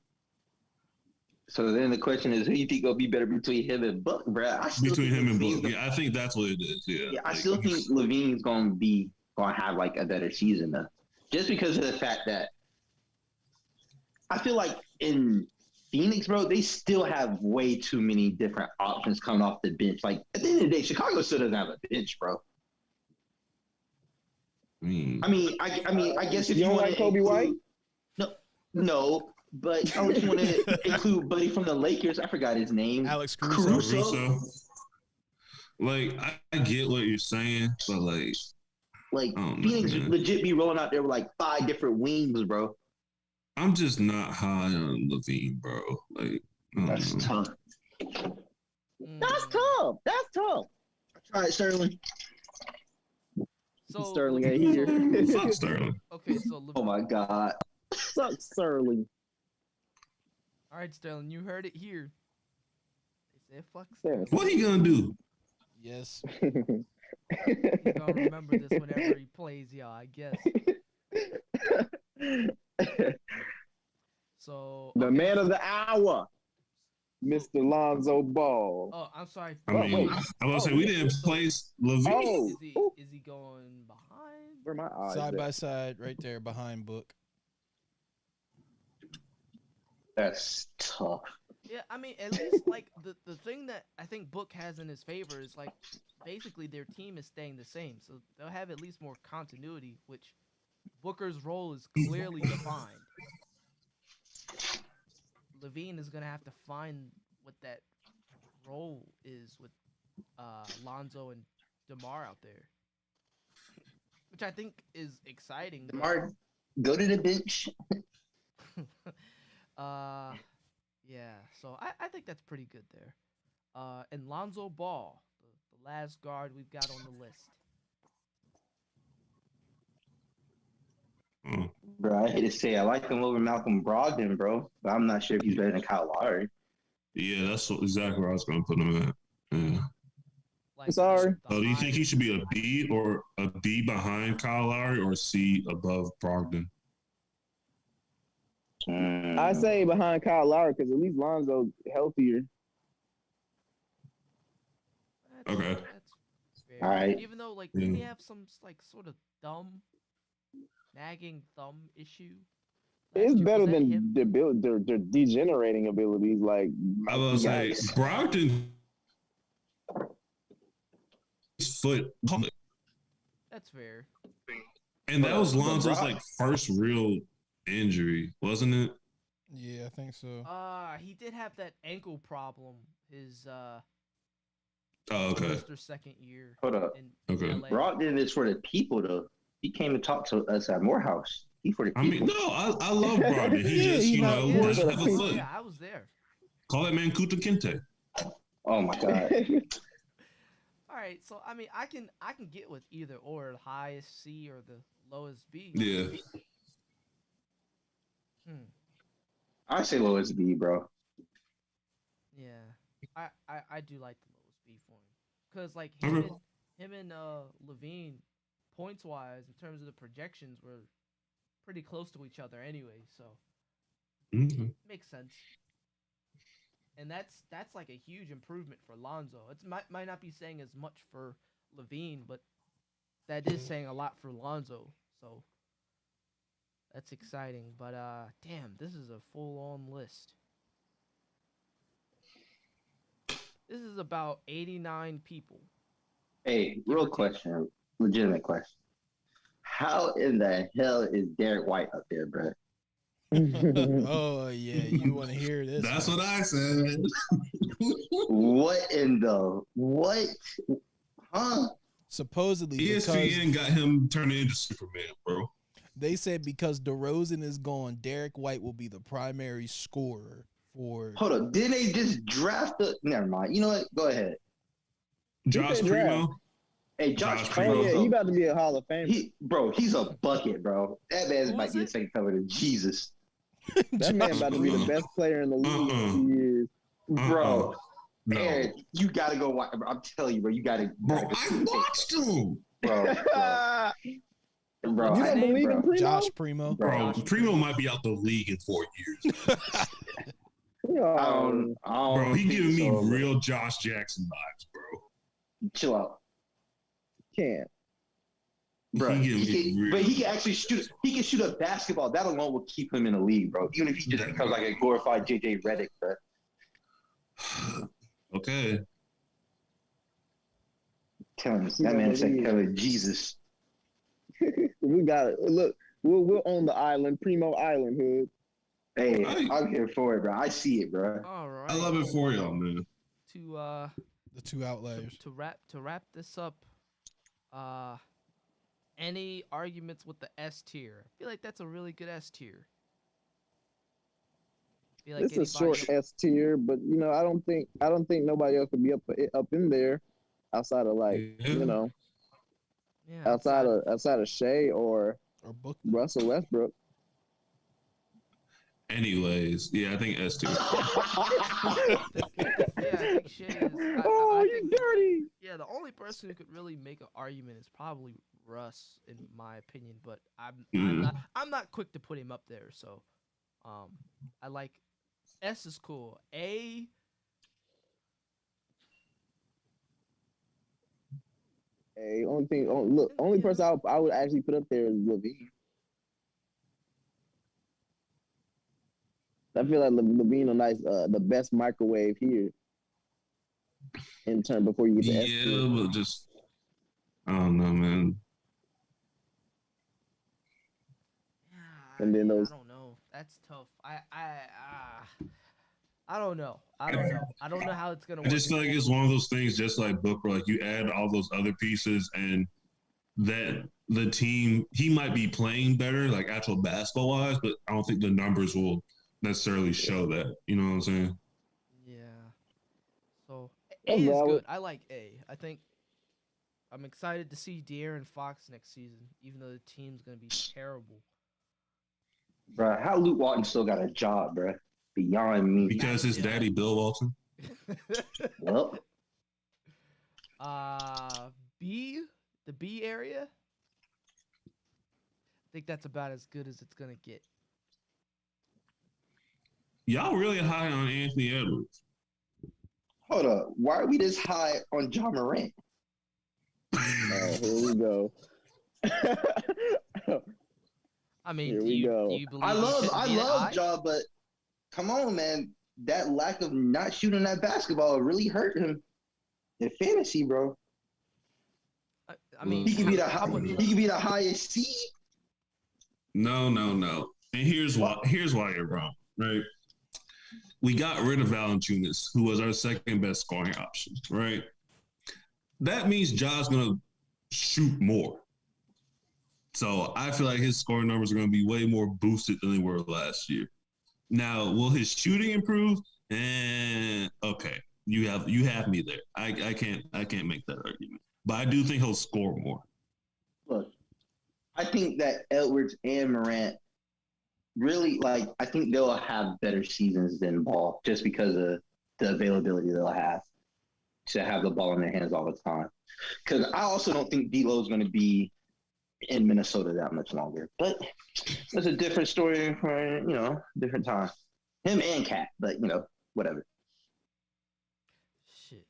So then the question is, who you think will be better between him and Book, bro? Between him and Book, yeah, I think that's what it is. Yeah, I still think LaVine's going to have like a better season though, just because of the fact that I feel like in Phoenix, bro, they still have way too many different options coming off the bench. Like at the end of the day, Chicago still doesn't have a bench, bro. I guess if you don't like Kobe White, no. But I just want to include buddy from the Lakers. I forgot his name. Alex Caruso. Like, I get what you're saying, but Phoenix legit be rolling out there with like 5 different wings, bro. I'm just not high on LaVine, bro. Like, that's tough. That's tough. That's tough. All right, Sterling. So Sterling ain't here. Fuck Sterling. Okay, so oh my God. Suck Sterling. All right, Sterling, you heard it here. They said fuck Sterling. What he gonna do? Yes. He's gonna remember this whenever he plays y'all, I guess. So the man of the hour, Mr. Lonzo Ball. Oh, I'm sorry. I mean, I was saying we didn't place LaVine. Is he going behind? Where my eyes side by side, right there behind Book. That's tough. Yeah, I mean, at least like the thing that I think Book has in his favor is like basically their team is staying the same, so they'll have at least more continuity, which Booker's role is clearly defined. LaVine is gonna have to find what that role is with Lonzo and DeMar out there, which I think is exciting. DeMar, go to the bench. Yeah, so I think that's pretty good there. And Lonzo Ball, the last guard we've got on the list. Bro, I hate to say I like him over Malcolm Brogdon, bro, but I'm not sure if he's better than Kyle Lowry. Yeah, that's exactly where I was going to put him at. Yeah. Like, Sorry. So do you think he should be a B or a B behind Kyle Lowry or a C above Brogdon? I say behind Kyle Lowry because at least Lonzo healthier. Okay. That's fair. All right. Even though, like, didn't he have some like sort of nagging thumb issue? It's year? better Was that than him? their degenerating abilities. Like I was say Brogdon foot, That's fair. and that was Lonzo's like first real injury, wasn't it? Yeah, I think so. He did have that ankle problem. His Oh, okay. first or second year. Hold up. In Okay. LA. Brogdon is for the people, though. He came to talk to us at Morehouse. He for the people. I mean, no, I love Brogdon. He Yeah, just, he you not know, for doesn't the have a people. foot. Yeah, I was there. Call that man Kuta Kinte. Oh my god. All right, so I mean, I can get with either or, the highest C or the lowest B. Yeah. I say lowest B, bro. Yeah, I do like the lowest B for him, cause like Okay. him and Levine, points wise in terms of the projections were pretty close to each other anyway, so makes sense. And that's like a huge improvement for Lonzo. It might not be saying as much for Levine, but that is saying a lot for Lonzo. So that's exciting. But damn, this is a full-on list. This is about 89 people. Hey, real question, legitimate question. How in the hell is Derek White up there, bro? Oh yeah, you want to hear this? That's what I said. What in the what? Huh? Supposedly, ESPN got him turning into Superman, bro. They said because DeRozan is gone, Derek White will be the primary scorer for. Hold up, did they just draft the? Never mind. You know what? Go ahead. Josh Primo. Hey, Josh Primo. Oh yeah, he about to be a Hall of Famer. He's a bucket, bro. That man might be a second cover to Jesus. That man about to be the best player in the league in 2 years. Bro, No. Aaron, you gotta go watch. I'm telling you, bro. You gotta. Bro, I watched him. Bro, you don't believe in Primo? Josh Primo. Bro, Primo might be out the league in 4 years. Bro, he giving me real Josh Jackson vibes, bro. Chill out. Can't. Bro, he can actually shoot. He can shoot a basketball. That alone will keep him in the league, bro. Even if he just becomes like a glorified JJ Redick, bro. Okay. Tell him that man said, "Kevin, Jesus." We got it. Look, we'll own the island, Primo Island, hood. Hey, I'm here for it, bro. I see it, bro. All right. I love it for y'all, man. To the two outliers. To wrap this up, any arguments with the S tier? I feel like that's a really good S tier. Like this is a short S tier, but you know, I don't think nobody else could be up in there outside of outside of Shea or Russell Westbrook. Anyways, yeah, I think S tier. Yeah, I think Shea is. You dirty. Yeah, the only person who could really make an argument is probably Russ, in my opinion. But I'm not quick to put him up there. So, I like S is cool. A. Hey, only person I would actually put up there is Levine. I feel like Levine a nice, the best microwave here. In turn, before you get to S tier. Yeah, but just I don't know, man. And then those. I don't know. That's tough. I don't know. I don't know how it's gonna work. I just feel like it's one of those things, just like Booker. Like you add all those other pieces, and that the team he might be playing better, like actual basketball wise, but I don't think the numbers will necessarily show that. You know what I'm saying? Yeah. So A is good. I like A. I think I'm excited to see De'Aaron Fox next season, even though the team's gonna be terrible. Bro, how Luke Walton still got a job, bro? Beyond me. Because his daddy Bill Walton. Well, the B area. I think that's about as good as it's gonna get. Y'all really high on Anthony Edwards. hold up. Why are we this high on John Morant? Here we go. I mean, Here do we you go. believe I he love shouldn't be that high? Ja, but come on, man. That lack of not shooting that basketball really hurt him in fantasy, bro. I mean, He could be how the highest seed. No. And here's why you're wrong, right? We got rid of Valanciunas, who was our second best scoring option, right? That means Ja's gonna shoot more. So I feel like his scoring numbers are gonna be way more boosted than they were last year. Now, will his shooting improve? Okay, you have me there. I can't make that argument, but I do think he'll score more. Look, I think that Edwards and Morant really I think they'll have better seasons than Ball just because of the availability they'll have to have the ball in their hands all the time. Because I also don't think D'Lo is going to be in Minnesota that much longer. But that's a different story for, different time. Him and Cat, but, whatever. Shit.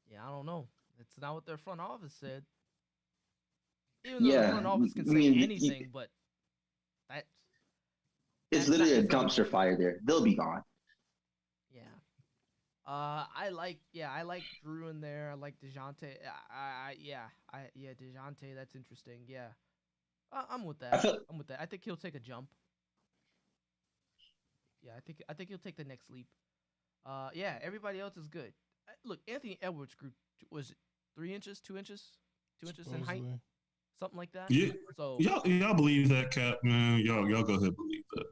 Yeah, I don't know. It's not what their front office said. Even though the front office can say anything, but it's literally a dumpster fire there. They'll be gone. Yeah. I like Drew in there. I like DeJounte. DeJounte. That's interesting. Yeah, I'm with that. I'm with that. I think he'll take a jump. Yeah, I think he'll take the next leap. Yeah, everybody else is good. Look, Anthony Edwards grew, was it 3 inches, 2 inches, 2 inches in height, something like that. Yeah. So y'all believe that, Cap, man? Y'all go ahead and believe that.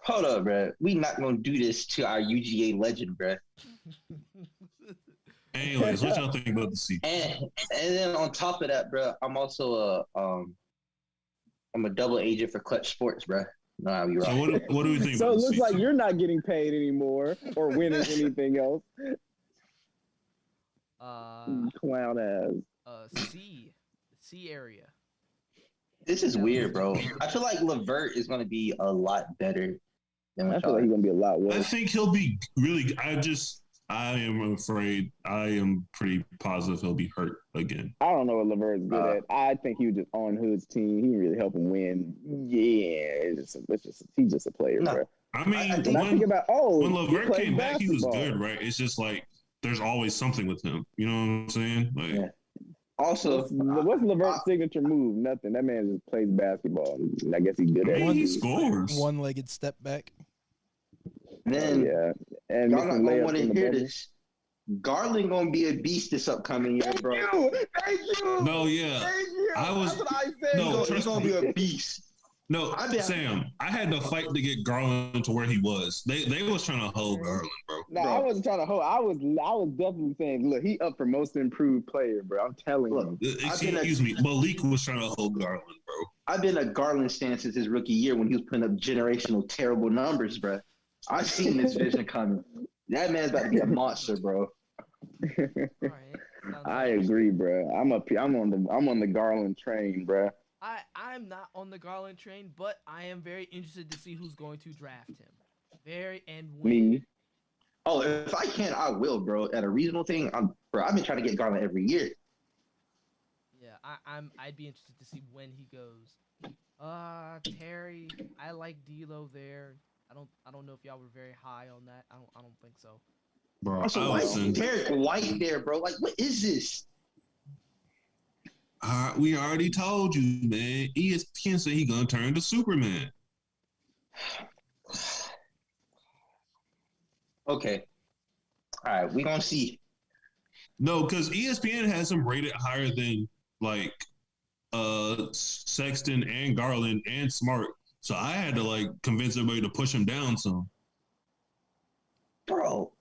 Hold up, bro. We not gonna do this to our UGA legend, bro. Anyways, what y'all think about the season? And then on top of that, bro, I'm also I'm a double agent for Clutch Sports, bro. No, I'll be right. So what do we think? So about it looks the like season? you're not getting paid anymore or winning anything else. Clown ass. C area. This is weird, bro. I feel like LeVert is gonna be a lot better than I feel like he's gonna be a lot worse. I think he'll be really. I am afraid. I am pretty positive he'll be hurt again. I don't know what LeVert's good at. I think he was just on Hood's team. He didn't really help him win. Yeah, he's just a player, bro. I mean, when LeVert came back, he was good, right? It's just like there's always something with him. You know what I'm saying? Like, yeah. Also, what's LeVert's signature move? Nothing. That man just plays basketball. I guess he's good at it. He scores. One-legged step back. Then and y'all not gonna want to hear this. Garland gonna be a beast this upcoming year, bro. Thank you. No, yeah. Thank you. That's what I said. No, He's gonna be a beast. No, Sam, I had to fight to get Garland to where he was. They was trying to hold Garland, bro. No, I wasn't trying to hold. I was definitely saying, look, he up for most improved player, bro. I'm telling you. Excuse me, Malik was trying to hold Garland, bro. I've been a Garland stan since his rookie year when he was putting up generational terrible numbers, bro. I've seen this vision coming. That man's about to be a monster, bro. Right. I agree, bro. I'm on the Garland train, bro. I'm not on the Garland train, but I am very interested to see who's going to draft him. And when. Me. Oh, if I can, I will, bro. At a reasonable thing, I've been trying to get Garland every year. Yeah, I'd be interested to see when he goes. Terry, I like D'Lo there. I don't know if y'all were very high on that. I don't think so. Bro, Also, why is Derek White there, bro? Like, what is this? We already told you, man. ESPN said he gonna turn to Superman. Okay. All right, we gonna see. No, because ESPN has him rated higher than like Sexton and Garland and Smart. So I had to convince everybody to push him down some. Bro,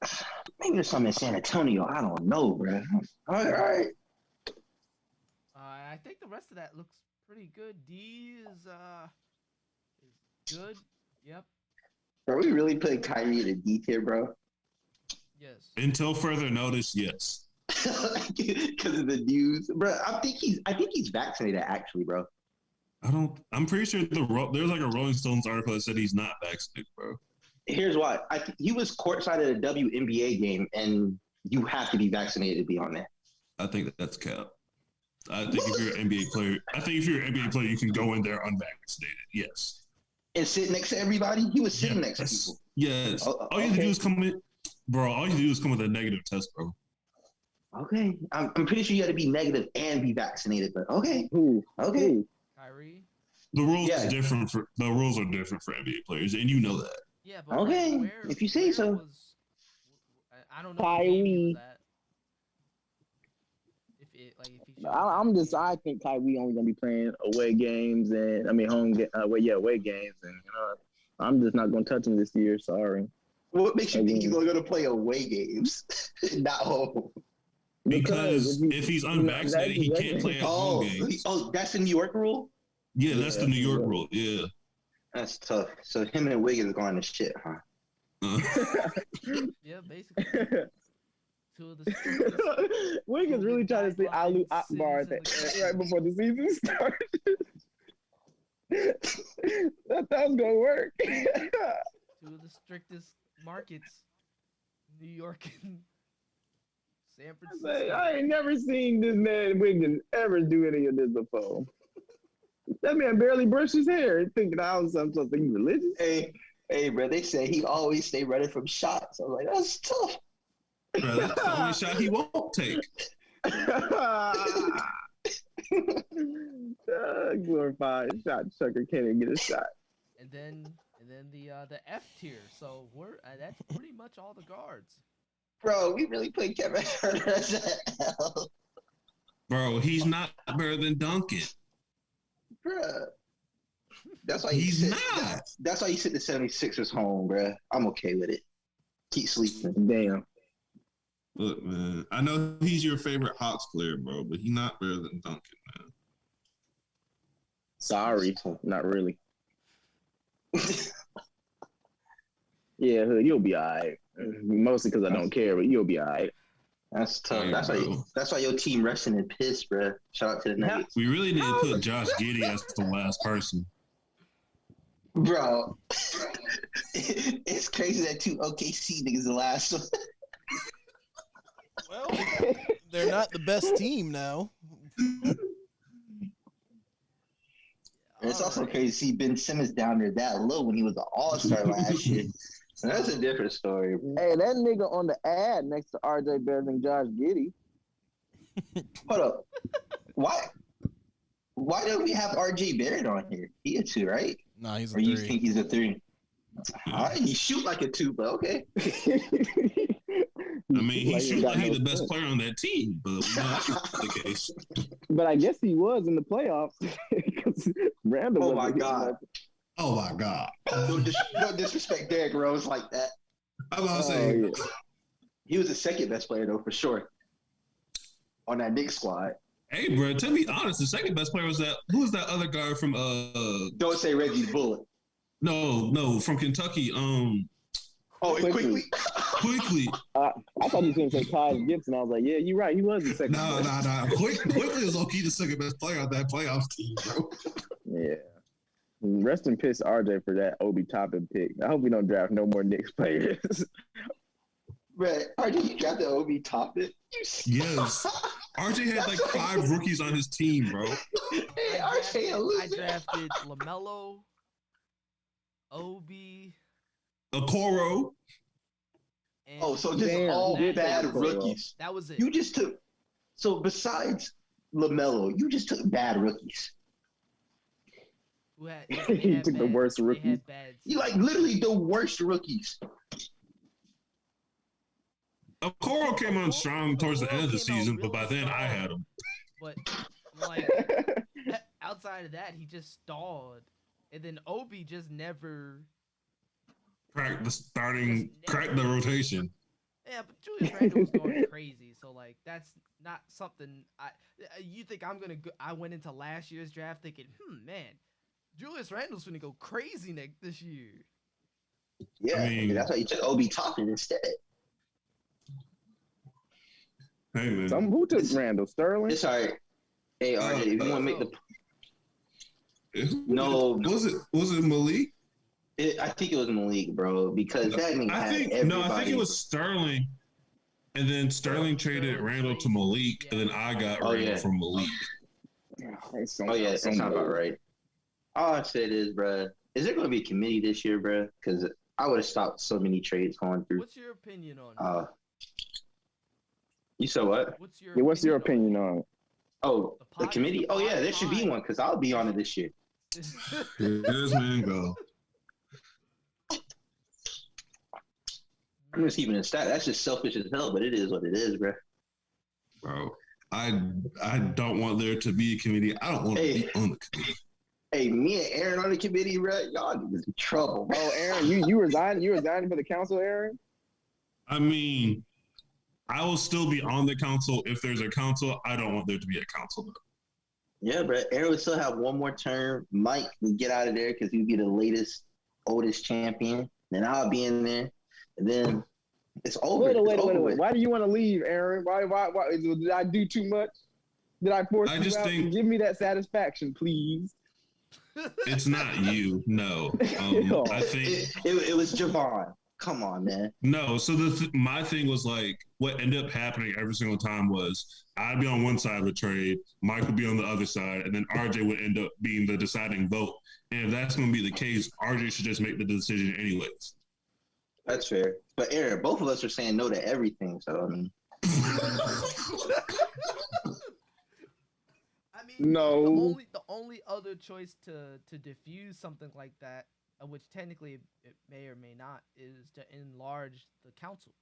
maybe there's something in San Antonio. I don't know, bro. All right. I think the rest of that looks pretty good. D is Good. Yep. Are we really putting Kyrie in a D tier, bro? Yes. Until further notice, yes. Because of the news, bro. I think he's vaccinated, actually, bro. I'm pretty sure there's like a Rolling Stones article that said he's not vaccinated, bro. Here's why. He was courtside at a WNBA game, and you have to be vaccinated to be on there. I think that's cap. I think if you're an NBA player, you can go in there unvaccinated. Yes. And sit next to everybody. He was sitting next to people. Yes. All you have to do is come in, bro. All you have to do is come with a negative test, bro. Okay. I'm pretty sure you had to be negative and be vaccinated, but okay. Okay. Kyrie. The rules are different for NBA players, and you know that. Yeah, but okay. Like, if you say so. I don't know. Kyrie. I think Kyrie only gonna be playing away games and away games, and I'm just not gonna touch him this year. Sorry. What makes you think he's only gonna play away games, not home? Because if he's unvaccinated, he can't play at home games. That's the New York rule. Yeah, that's the New York rule. Yeah. That's tough. So him and Wiggins going to shit, huh? Yeah, basically. Two of the Wiggins really trying to say Alu Akbar right before the season started. That was gonna work. Two of the strictest markets, New York and San Francisco. I ain't never seen this man Wiggins ever do any of this before. That man barely brushed his hair, thinking I was something religious. Hey, bro, they say he always stay ready from shots. I was like, that's tough. Bro, that's the only shot he won't take. Glorified shot chucker can't even get a shot. And then the F tier. So that's pretty much all the guards. Bro, we really put Kevin Huerter as an L. Bro, he's not better than Duncan. Bro. That's why he's not. That's why you sit the 76ers home, bro. I'm okay with it. Keep sleeping. Damn. Look, man, I know he's your favorite Hawks player, bro, but he's not better than Duncan, man. Sorry, not really. Yeah, you'll be all right. Mostly because I don't care, but you'll be all right. That's tough. That's why your team resting and pissed, bro. Shout out to the Nuggets. We really need to put Josh Giddey as the last person. Bro, it's crazy that two OKC niggas the last one. Well, they're not the best team now. It's also crazy to see Ben Simmons down there that low when he was an all-star last year. So that's a different story. Hey, that nigga on the ad next to RJ better than Josh Giddey. Hold up. Why don't we have RJ Barrett on here? He a 2, right? Nah, he's a 3. Or you 3. think he's a 3? He shoot like a 2, but okay. I mean, he shoot like he's the best player on that team, but that's not the case. But I guess he was in the playoffs because Randall. Oh my god! Oh my god! Don't disrespect Derrick Rose like that. I'm about to say he was the second best player though for sure on that Knicks squad. Hey, bro, to be honest, the second best player was who was that other guy from Don't say Reggie Bullock. No, from Kentucky. Quickly. I thought you were going to say Taj Gibson. I was like, yeah, you're right. He was the second. No. Quickly was low-key the second best player on that playoff team, bro. Yeah. Rest in peace, RJ, for that Obi Toppin pick. I hope we don't draft no more Knicks players. Right. RJ, you drafted Obi Toppin? Yes. RJ had like 5 rookies on his team, bro. Hey, RJ, I drafted LaMelo, Obi, Okoro. So just all bad rookies. That was it. You just took. So besides LaMelo, you just took bad rookies. You took the worst rookies. You like literally the worst rookies. Okoro came on strong towards the end of the season, but by then I had him. But like outside of that, he just stalled, and then Obi just never cracked the rotation. Yeah, but Julius Randle was going crazy, so like that's not something you think I'm gonna go. I went into last year's draft thinking, man, Julius Randle's gonna go crazy this year. Yeah, I mean, that's why you took Obi Toppin instead. Hey man, who took Randall? Sterling? It's all right. Hey, RJ, if you want to make was it Malik? I think it was Malik, bro, because that nigga had everybody. I think it was Sterling, and then Sterling traded Randall to Malik, and then I got Randall from Malik. That sounds about right. All I said is, bro, is there going to be a committee this year, bro? Because I would have stopped so many trades going through. What's your opinion on it? You said what? What's your opinion on it? Oh, the committee? Oh, yeah, there should be one because I'll be on it this year. Here's man go. I'm just keeping it stat. That's just selfish as hell, but it is what it is, bro. Bro, I don't want there to be a committee. I don't want to be on the committee. Hey, me and Aaron on the committee, bro. Y'all niggas in trouble, bro. Oh, Aaron, you resigning? You resigning for the council, Aaron? I mean, I will still be on the council if there's a council. I don't want there to be a council, though. Yeah, bro. Aaron would still have one more term. Mike would get out of there because he'd be the oldest champion. Then I'll be in there. And then it's over. Wait. Why do you want to leave, Aaron? Why? Did I do too much? Did I force you out? Give me that satisfaction, please. It's not you, no. I think it was Javon. Come on, man. No, so my thing was like what ended up happening every single time was I'd be on one side of the trade, Mike would be on the other side, and then RJ would end up being the deciding vote. And if that's going to be the case, RJ should just make the decision anyways. That's fair. But Aaron, both of us are saying no to everything, so I mean. No. The only other choice to diffuse something like that, which technically it may or may not, is to enlarge the council.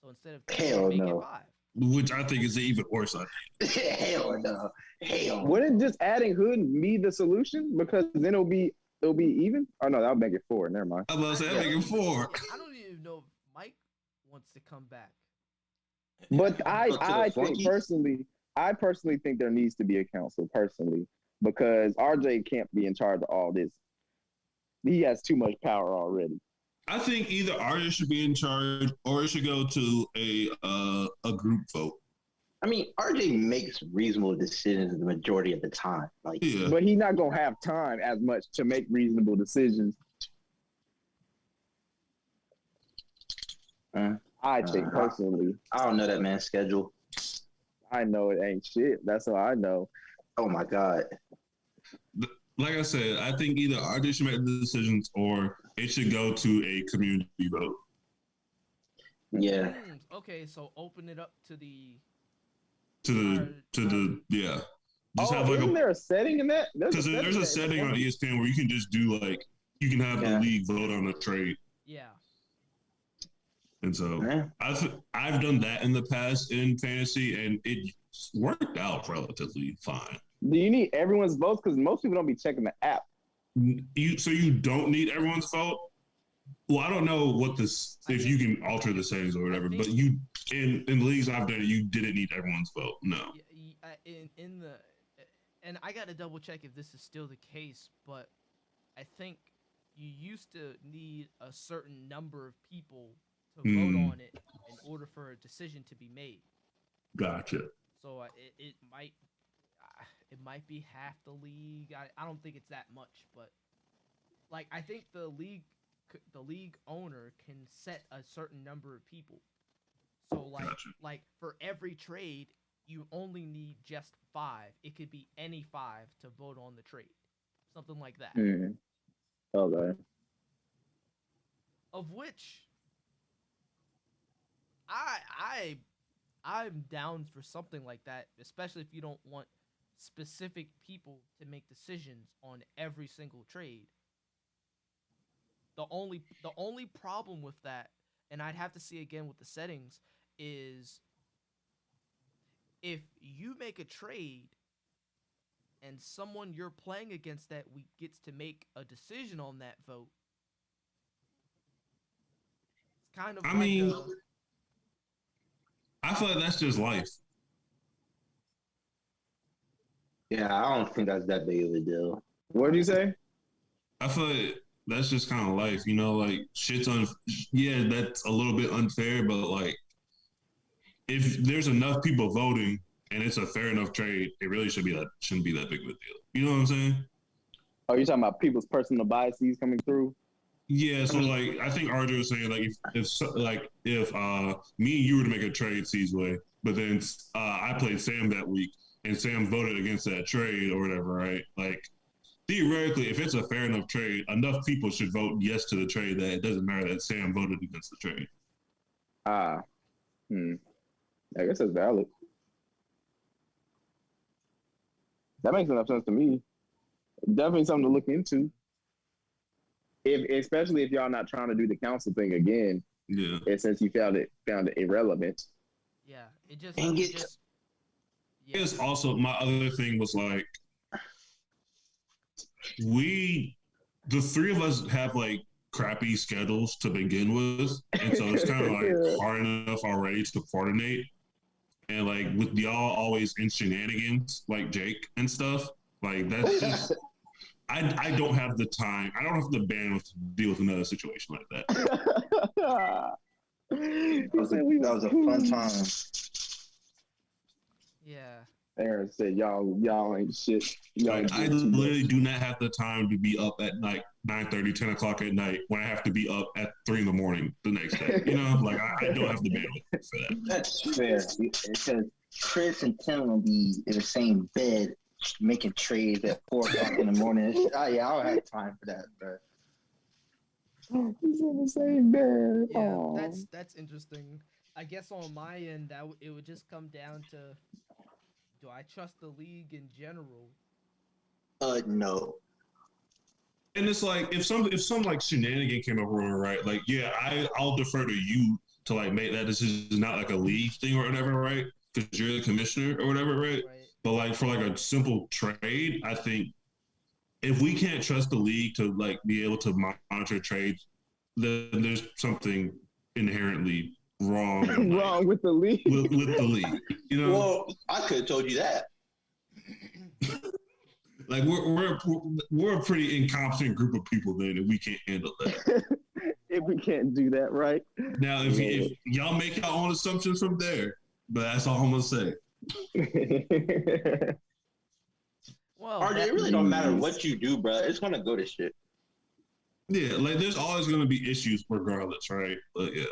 So instead of make it 5. Which I think is even worse. Hell no. Hell. Wouldn't just adding Hood be the solution? Because then it'll be even? Oh no, that'll make it 4. Never mind. I was about to say make it 4. I don't even know if Mike wants to come back. But I personally think there needs to be a council personally, because RJ can't be in charge of all this. He has too much power already. I think either RJ should be in charge or it should go to a group vote. I mean, RJ makes reasonable decisions the majority of the time. But he's not gonna have time as much to make reasonable decisions. I think personally. I don't know that man's schedule. I know it ain't shit. That's all I know. Oh my God. Like I said, I think either RJ should make the decisions or it should go to a community vote. Yeah. Okay, so open it up to the yeah. Just have isn't there a setting in that? Because there's a setting on ESPN where you can just do you can have the league vote on a trade. Yeah. And so I've done that in the past in fantasy, and it worked out relatively fine. Do you need everyone's votes? Because most people don't be checking the app. So you don't need everyone's vote? Well, I don't know if you can alter the settings or whatever, but you in leagues I've done it, you didn't need everyone's vote. No. And I got to double check if this is still the case, but I think you used to need a certain number of people to vote on it in order for a decision to be made. Gotcha. So it might be half the league. I don't think it's that much, but I think the league owner can set a certain number of people. So gotcha. For every trade, you only need just 5. It could be any 5 to vote on the trade, something like that. Okay. Of which I'm down for something like that, especially if you don't want specific people to make decisions on every single trade. The only problem with that, and I'd have to see again with the settings, is if you make a trade and someone you're playing against that week gets to make a decision on that vote, it's kind of I feel like that's just life. Yeah, I don't think that's that big of a deal. What did you say? I feel like that's just kind of life, you know. Like shit's yeah, that's a little bit unfair, but like if there's enough people voting and it's a fair enough trade, it really shouldn't be that big of a deal. You know what I'm saying? Oh, you're talking about people's personal biases coming through? Yeah, so like I think RJ was saying like if me and you were to make a trade Seasway, but then I played Sam that week and Sam voted against that trade or whatever, right? Like theoretically, if it's a fair enough trade, enough people should vote yes to the trade that it doesn't matter that Sam voted against the trade. I guess that's valid. That makes enough sense to me. Definitely something to look into. Especially if y'all not trying to do the council thing again. Yeah. And since you found it irrelevant. Yeah, it just. Yeah. It's also my other thing was like the three of us have like crappy schedules to begin with, and so it's kind of like hard enough already to coordinate. And like with y'all always in shenanigans, like Jake and stuff, like that's just I don't have the time. I don't have the bandwidth to deal with another situation like that. That was a fun time. Yeah. Aaron said, "Y'all ain't shit." I literally do not have the time to be up at like 9:30, 10 o'clock at night when I have to be up at 3 a.m. the next day. You know, like I don't have the bandwidth for that. That's fair because Chris and Tim will be in the same bed making trades at 4 o'clock in the morning. I don't have time for that, bro. He's in the same bed. Yeah, Aww. that's interesting. I guess on my end, it would just come down to, do I trust the league in general? No. And it's like if some like shenanigan came up wrong, right? Like, yeah, I'll defer to you to like make that decision, not like a league thing or whatever, right? Because you're the commissioner or whatever, right? But like for like a simple trade, I think if we can't trust the league to like be able to monitor trades, then there's something inherently wrong. Wrong with the league. With the league, you know. Well, I could have told you that. Like we're a pretty incompetent group of people then if we can't handle that. If we can't do that, right? Now if y'all make your own assumptions from there, but that's all I'm gonna say. Well, RJ, it really don't matter what you do, bro. It's gonna go to shit. Yeah, like there's always gonna be issues regardless, right? But yeah.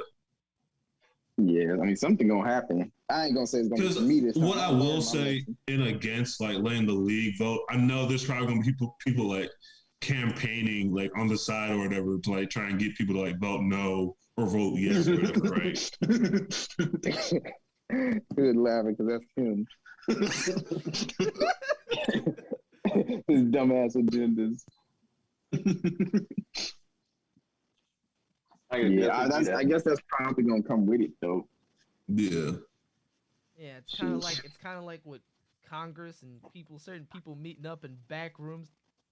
Yeah, I mean something gonna happen. I ain't gonna say it's gonna be me this time. What I will say in against like letting the league vote, I know there's probably gonna be people like campaigning like on the side or whatever to like try and get people to like vote no or vote yes or whatever, right? Good laughing because that's him. His dumbass agendas. I guess that's probably gonna come with it though. Yeah. Yeah, it's kind of like with Congress and certain people meeting up in back rooms.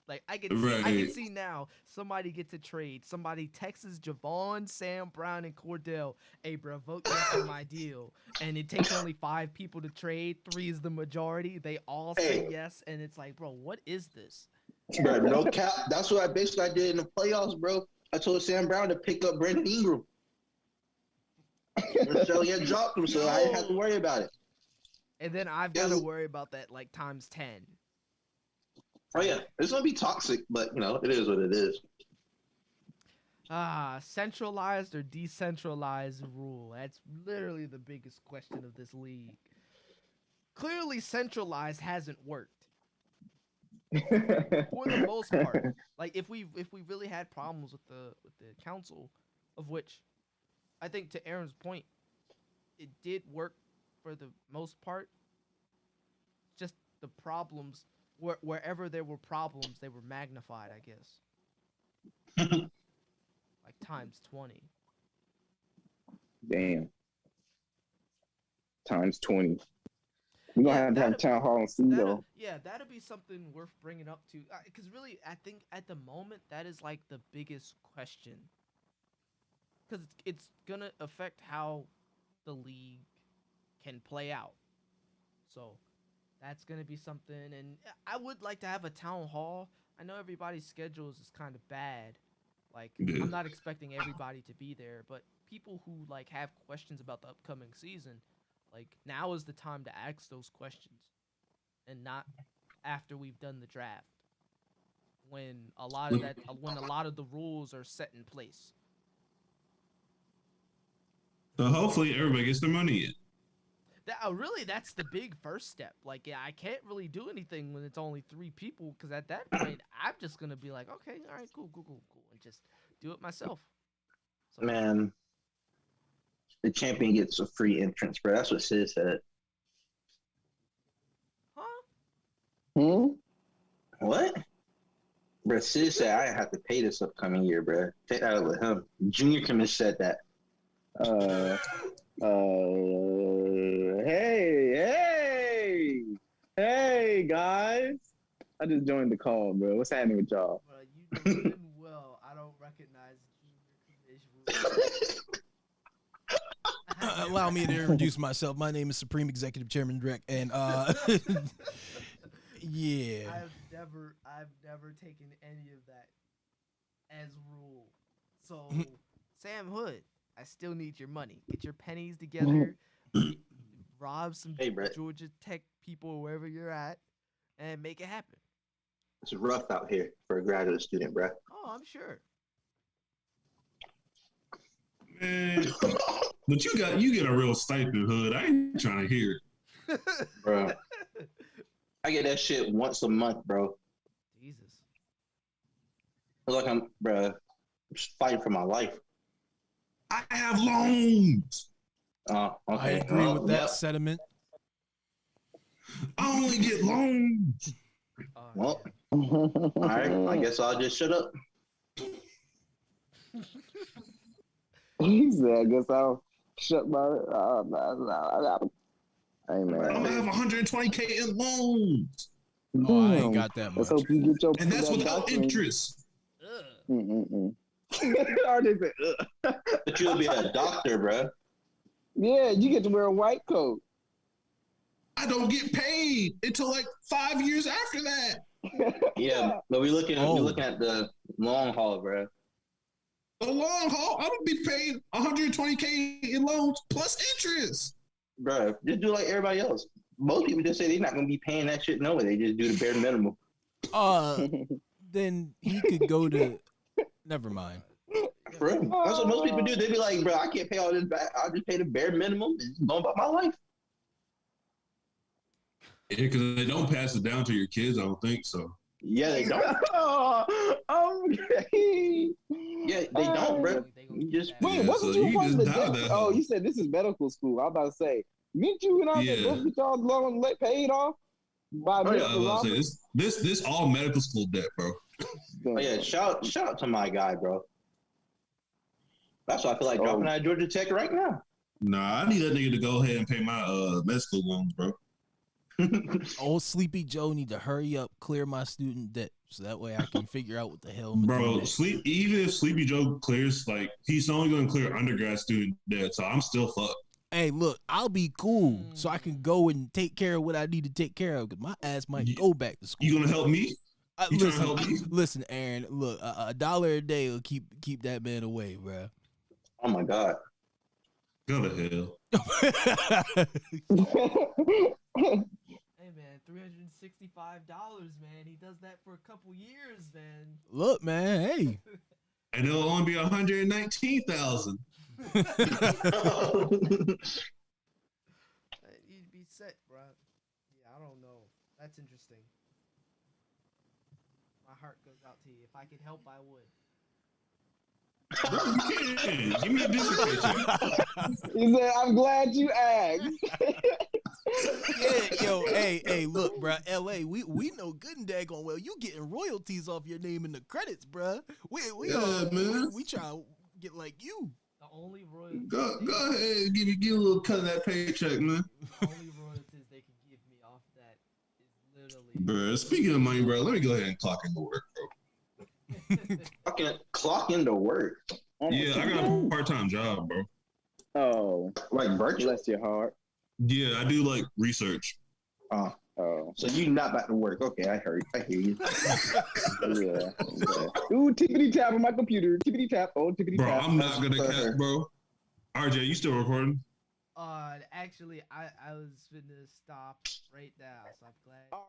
Like I can see now somebody gets a trade. Somebody texts Javon, Sam Brown, and Cordell, "Hey, bro, vote yes on my deal." And it takes only 5 people to trade. 3 is the majority. They all say yes, and it's like, bro, what is this? Bro, no cap. That's what I did in the playoffs, bro. I told Sam Brown to pick up Brandon Ingram. So he had dropped him, so I didn't have to worry about it. And then I've got to worry about that like times 10. Oh yeah, it's gonna be toxic, but you know it is what it is. Centralized or decentralized rule? That's literally the biggest question of this league. Clearly, centralized hasn't worked for the most part. Like if we really had problems with the council, of which I think to Aaron's point, it did work for the most part. Just the problems. Wherever there were problems, they were magnified, I guess. Like times 20. Damn. Times 20. We're going to have town hall and see, though. Yeah, that'd be something worth bringing up, too. Because really, I think at the moment, that is like the biggest question. Because it's going to affect how the league can play out. So that's going to be something. And I would like to have a town hall. I know everybody's schedules is kind of bad. Like, Yeah. I'm not expecting everybody to be there, but people who like have questions about the upcoming season, like now is the time to ask those questions, and not after we've done the draft. When a lot of the rules are set in place. So hopefully everybody gets their money in. Really, that's the big first step. Like, yeah, I can't really do anything when it's only 3 people, because at that point, I'm just gonna be like, okay, all right, cool, and just do it myself. So, Man, the champion gets a free entrance, bro. That's what Sid said. huh? What? Bro, Sid said I have to pay this upcoming year, bro. Take that out with him. Junior Commish said that. Hey, guys. I just joined the call, bro. What's happening with y'all? Bro, you know good and well I don't recognize Junior Commish rules. Allow me to introduce myself. My name is Supreme Executive Chairman Drek, and yeah. I've never taken any of that as rule. So, Sam Hood, I still need your money. Get your pennies together. Rob some Georgia Tech people wherever you're at, and make it happen. It's rough out here for a graduate student, bro. Oh, I'm sure. Man, but you get a real stipend, Hood. I ain't trying to hear it. Bro. I get that shit once a month, bro. Jesus. I feel like I'm just fighting for my life. I have loans. Okay. I agree with that sentiment. I only get loans. Well, all right. I guess I'll just shut up. He said, I guess I'll shut my... Hey, man. I'm gonna have 120K in loans. Oh, I ain't got that much. Let's hope you get your... And that's without interest. RJ said, But you'll be a doctor, bro. Yeah, you get to wear a white coat. I don't get paid until like 5 years after that. Yeah, but we're looking at the long haul, bro. The long haul, I would be paying 120K in loans plus interest. Bro, just do like everybody else. Most people just say they're not gonna be paying that shit no way. They just do the bare minimum. Then he could go to. Never mind. Bro, that's what most people do. They be like, bro, I can't pay all this back. I'll just pay the bare minimum and go about my life. Yeah, because they don't pass it down to your kids. I don't think so. Yeah, they don't. Okay. Yeah, they don't, bro. You just wait. Wasn't you one of the? Oh, you said this is medical school. I was about to say, meant you and I both get y'all loan paid off by Mr. Roberts? This all medical school debt, bro. Oh yeah, shout out to my guy, bro. That's why I feel like dropping out of Georgia Tech right now. Nah, I need that nigga to go ahead and pay my med school loans, bro. Old Sleepy Joe need to hurry up, clear my student debt, so that way I can figure out what the hell. Bro, even if Sleepy Joe clears, like he's only going to clear undergrad student debt, so I'm still fucked. Hey, look, I'll be cool, so I can go and take care of what I need to take care of, because my ass might go back to school. You gonna help me? Listen, Aaron. Look, $1 a day will keep that man away, bro. Oh my God. Go to hell. Hey man, $365, man. He does that for a couple years, man. Look, man, hey. And it'll only be 119,000. You'd be set, bro. Yeah, I don't know. That's interesting. My heart goes out to you. If I could help, I would. Yeah, give me a business paycheck. He said, I'm glad you asked. Yeah, yo, hey, look, bro, LA, we know good and daggone well you getting royalties off your name in the credits, bro. We try to get like you. The only royalties. Go ahead and give a little cut of that paycheck, man. The only royalties they can give me off that is literally. Bro, speaking of money, bro, let me go ahead and clock into work, bro. Clock into work. Yeah, I got a part-time job, bro. Oh, like virtual? Bless your heart. Yeah, I do like research. Oh, Oh, So you not about to work? Okay, I hear you. yeah. Okay. Ooh, tippity tap on my computer. Tippity tap. Oh, tippity Bro, tap. I'm not gonna cap, bro. RJ, you still recording? Actually, I was finna stop right now, so I'm glad.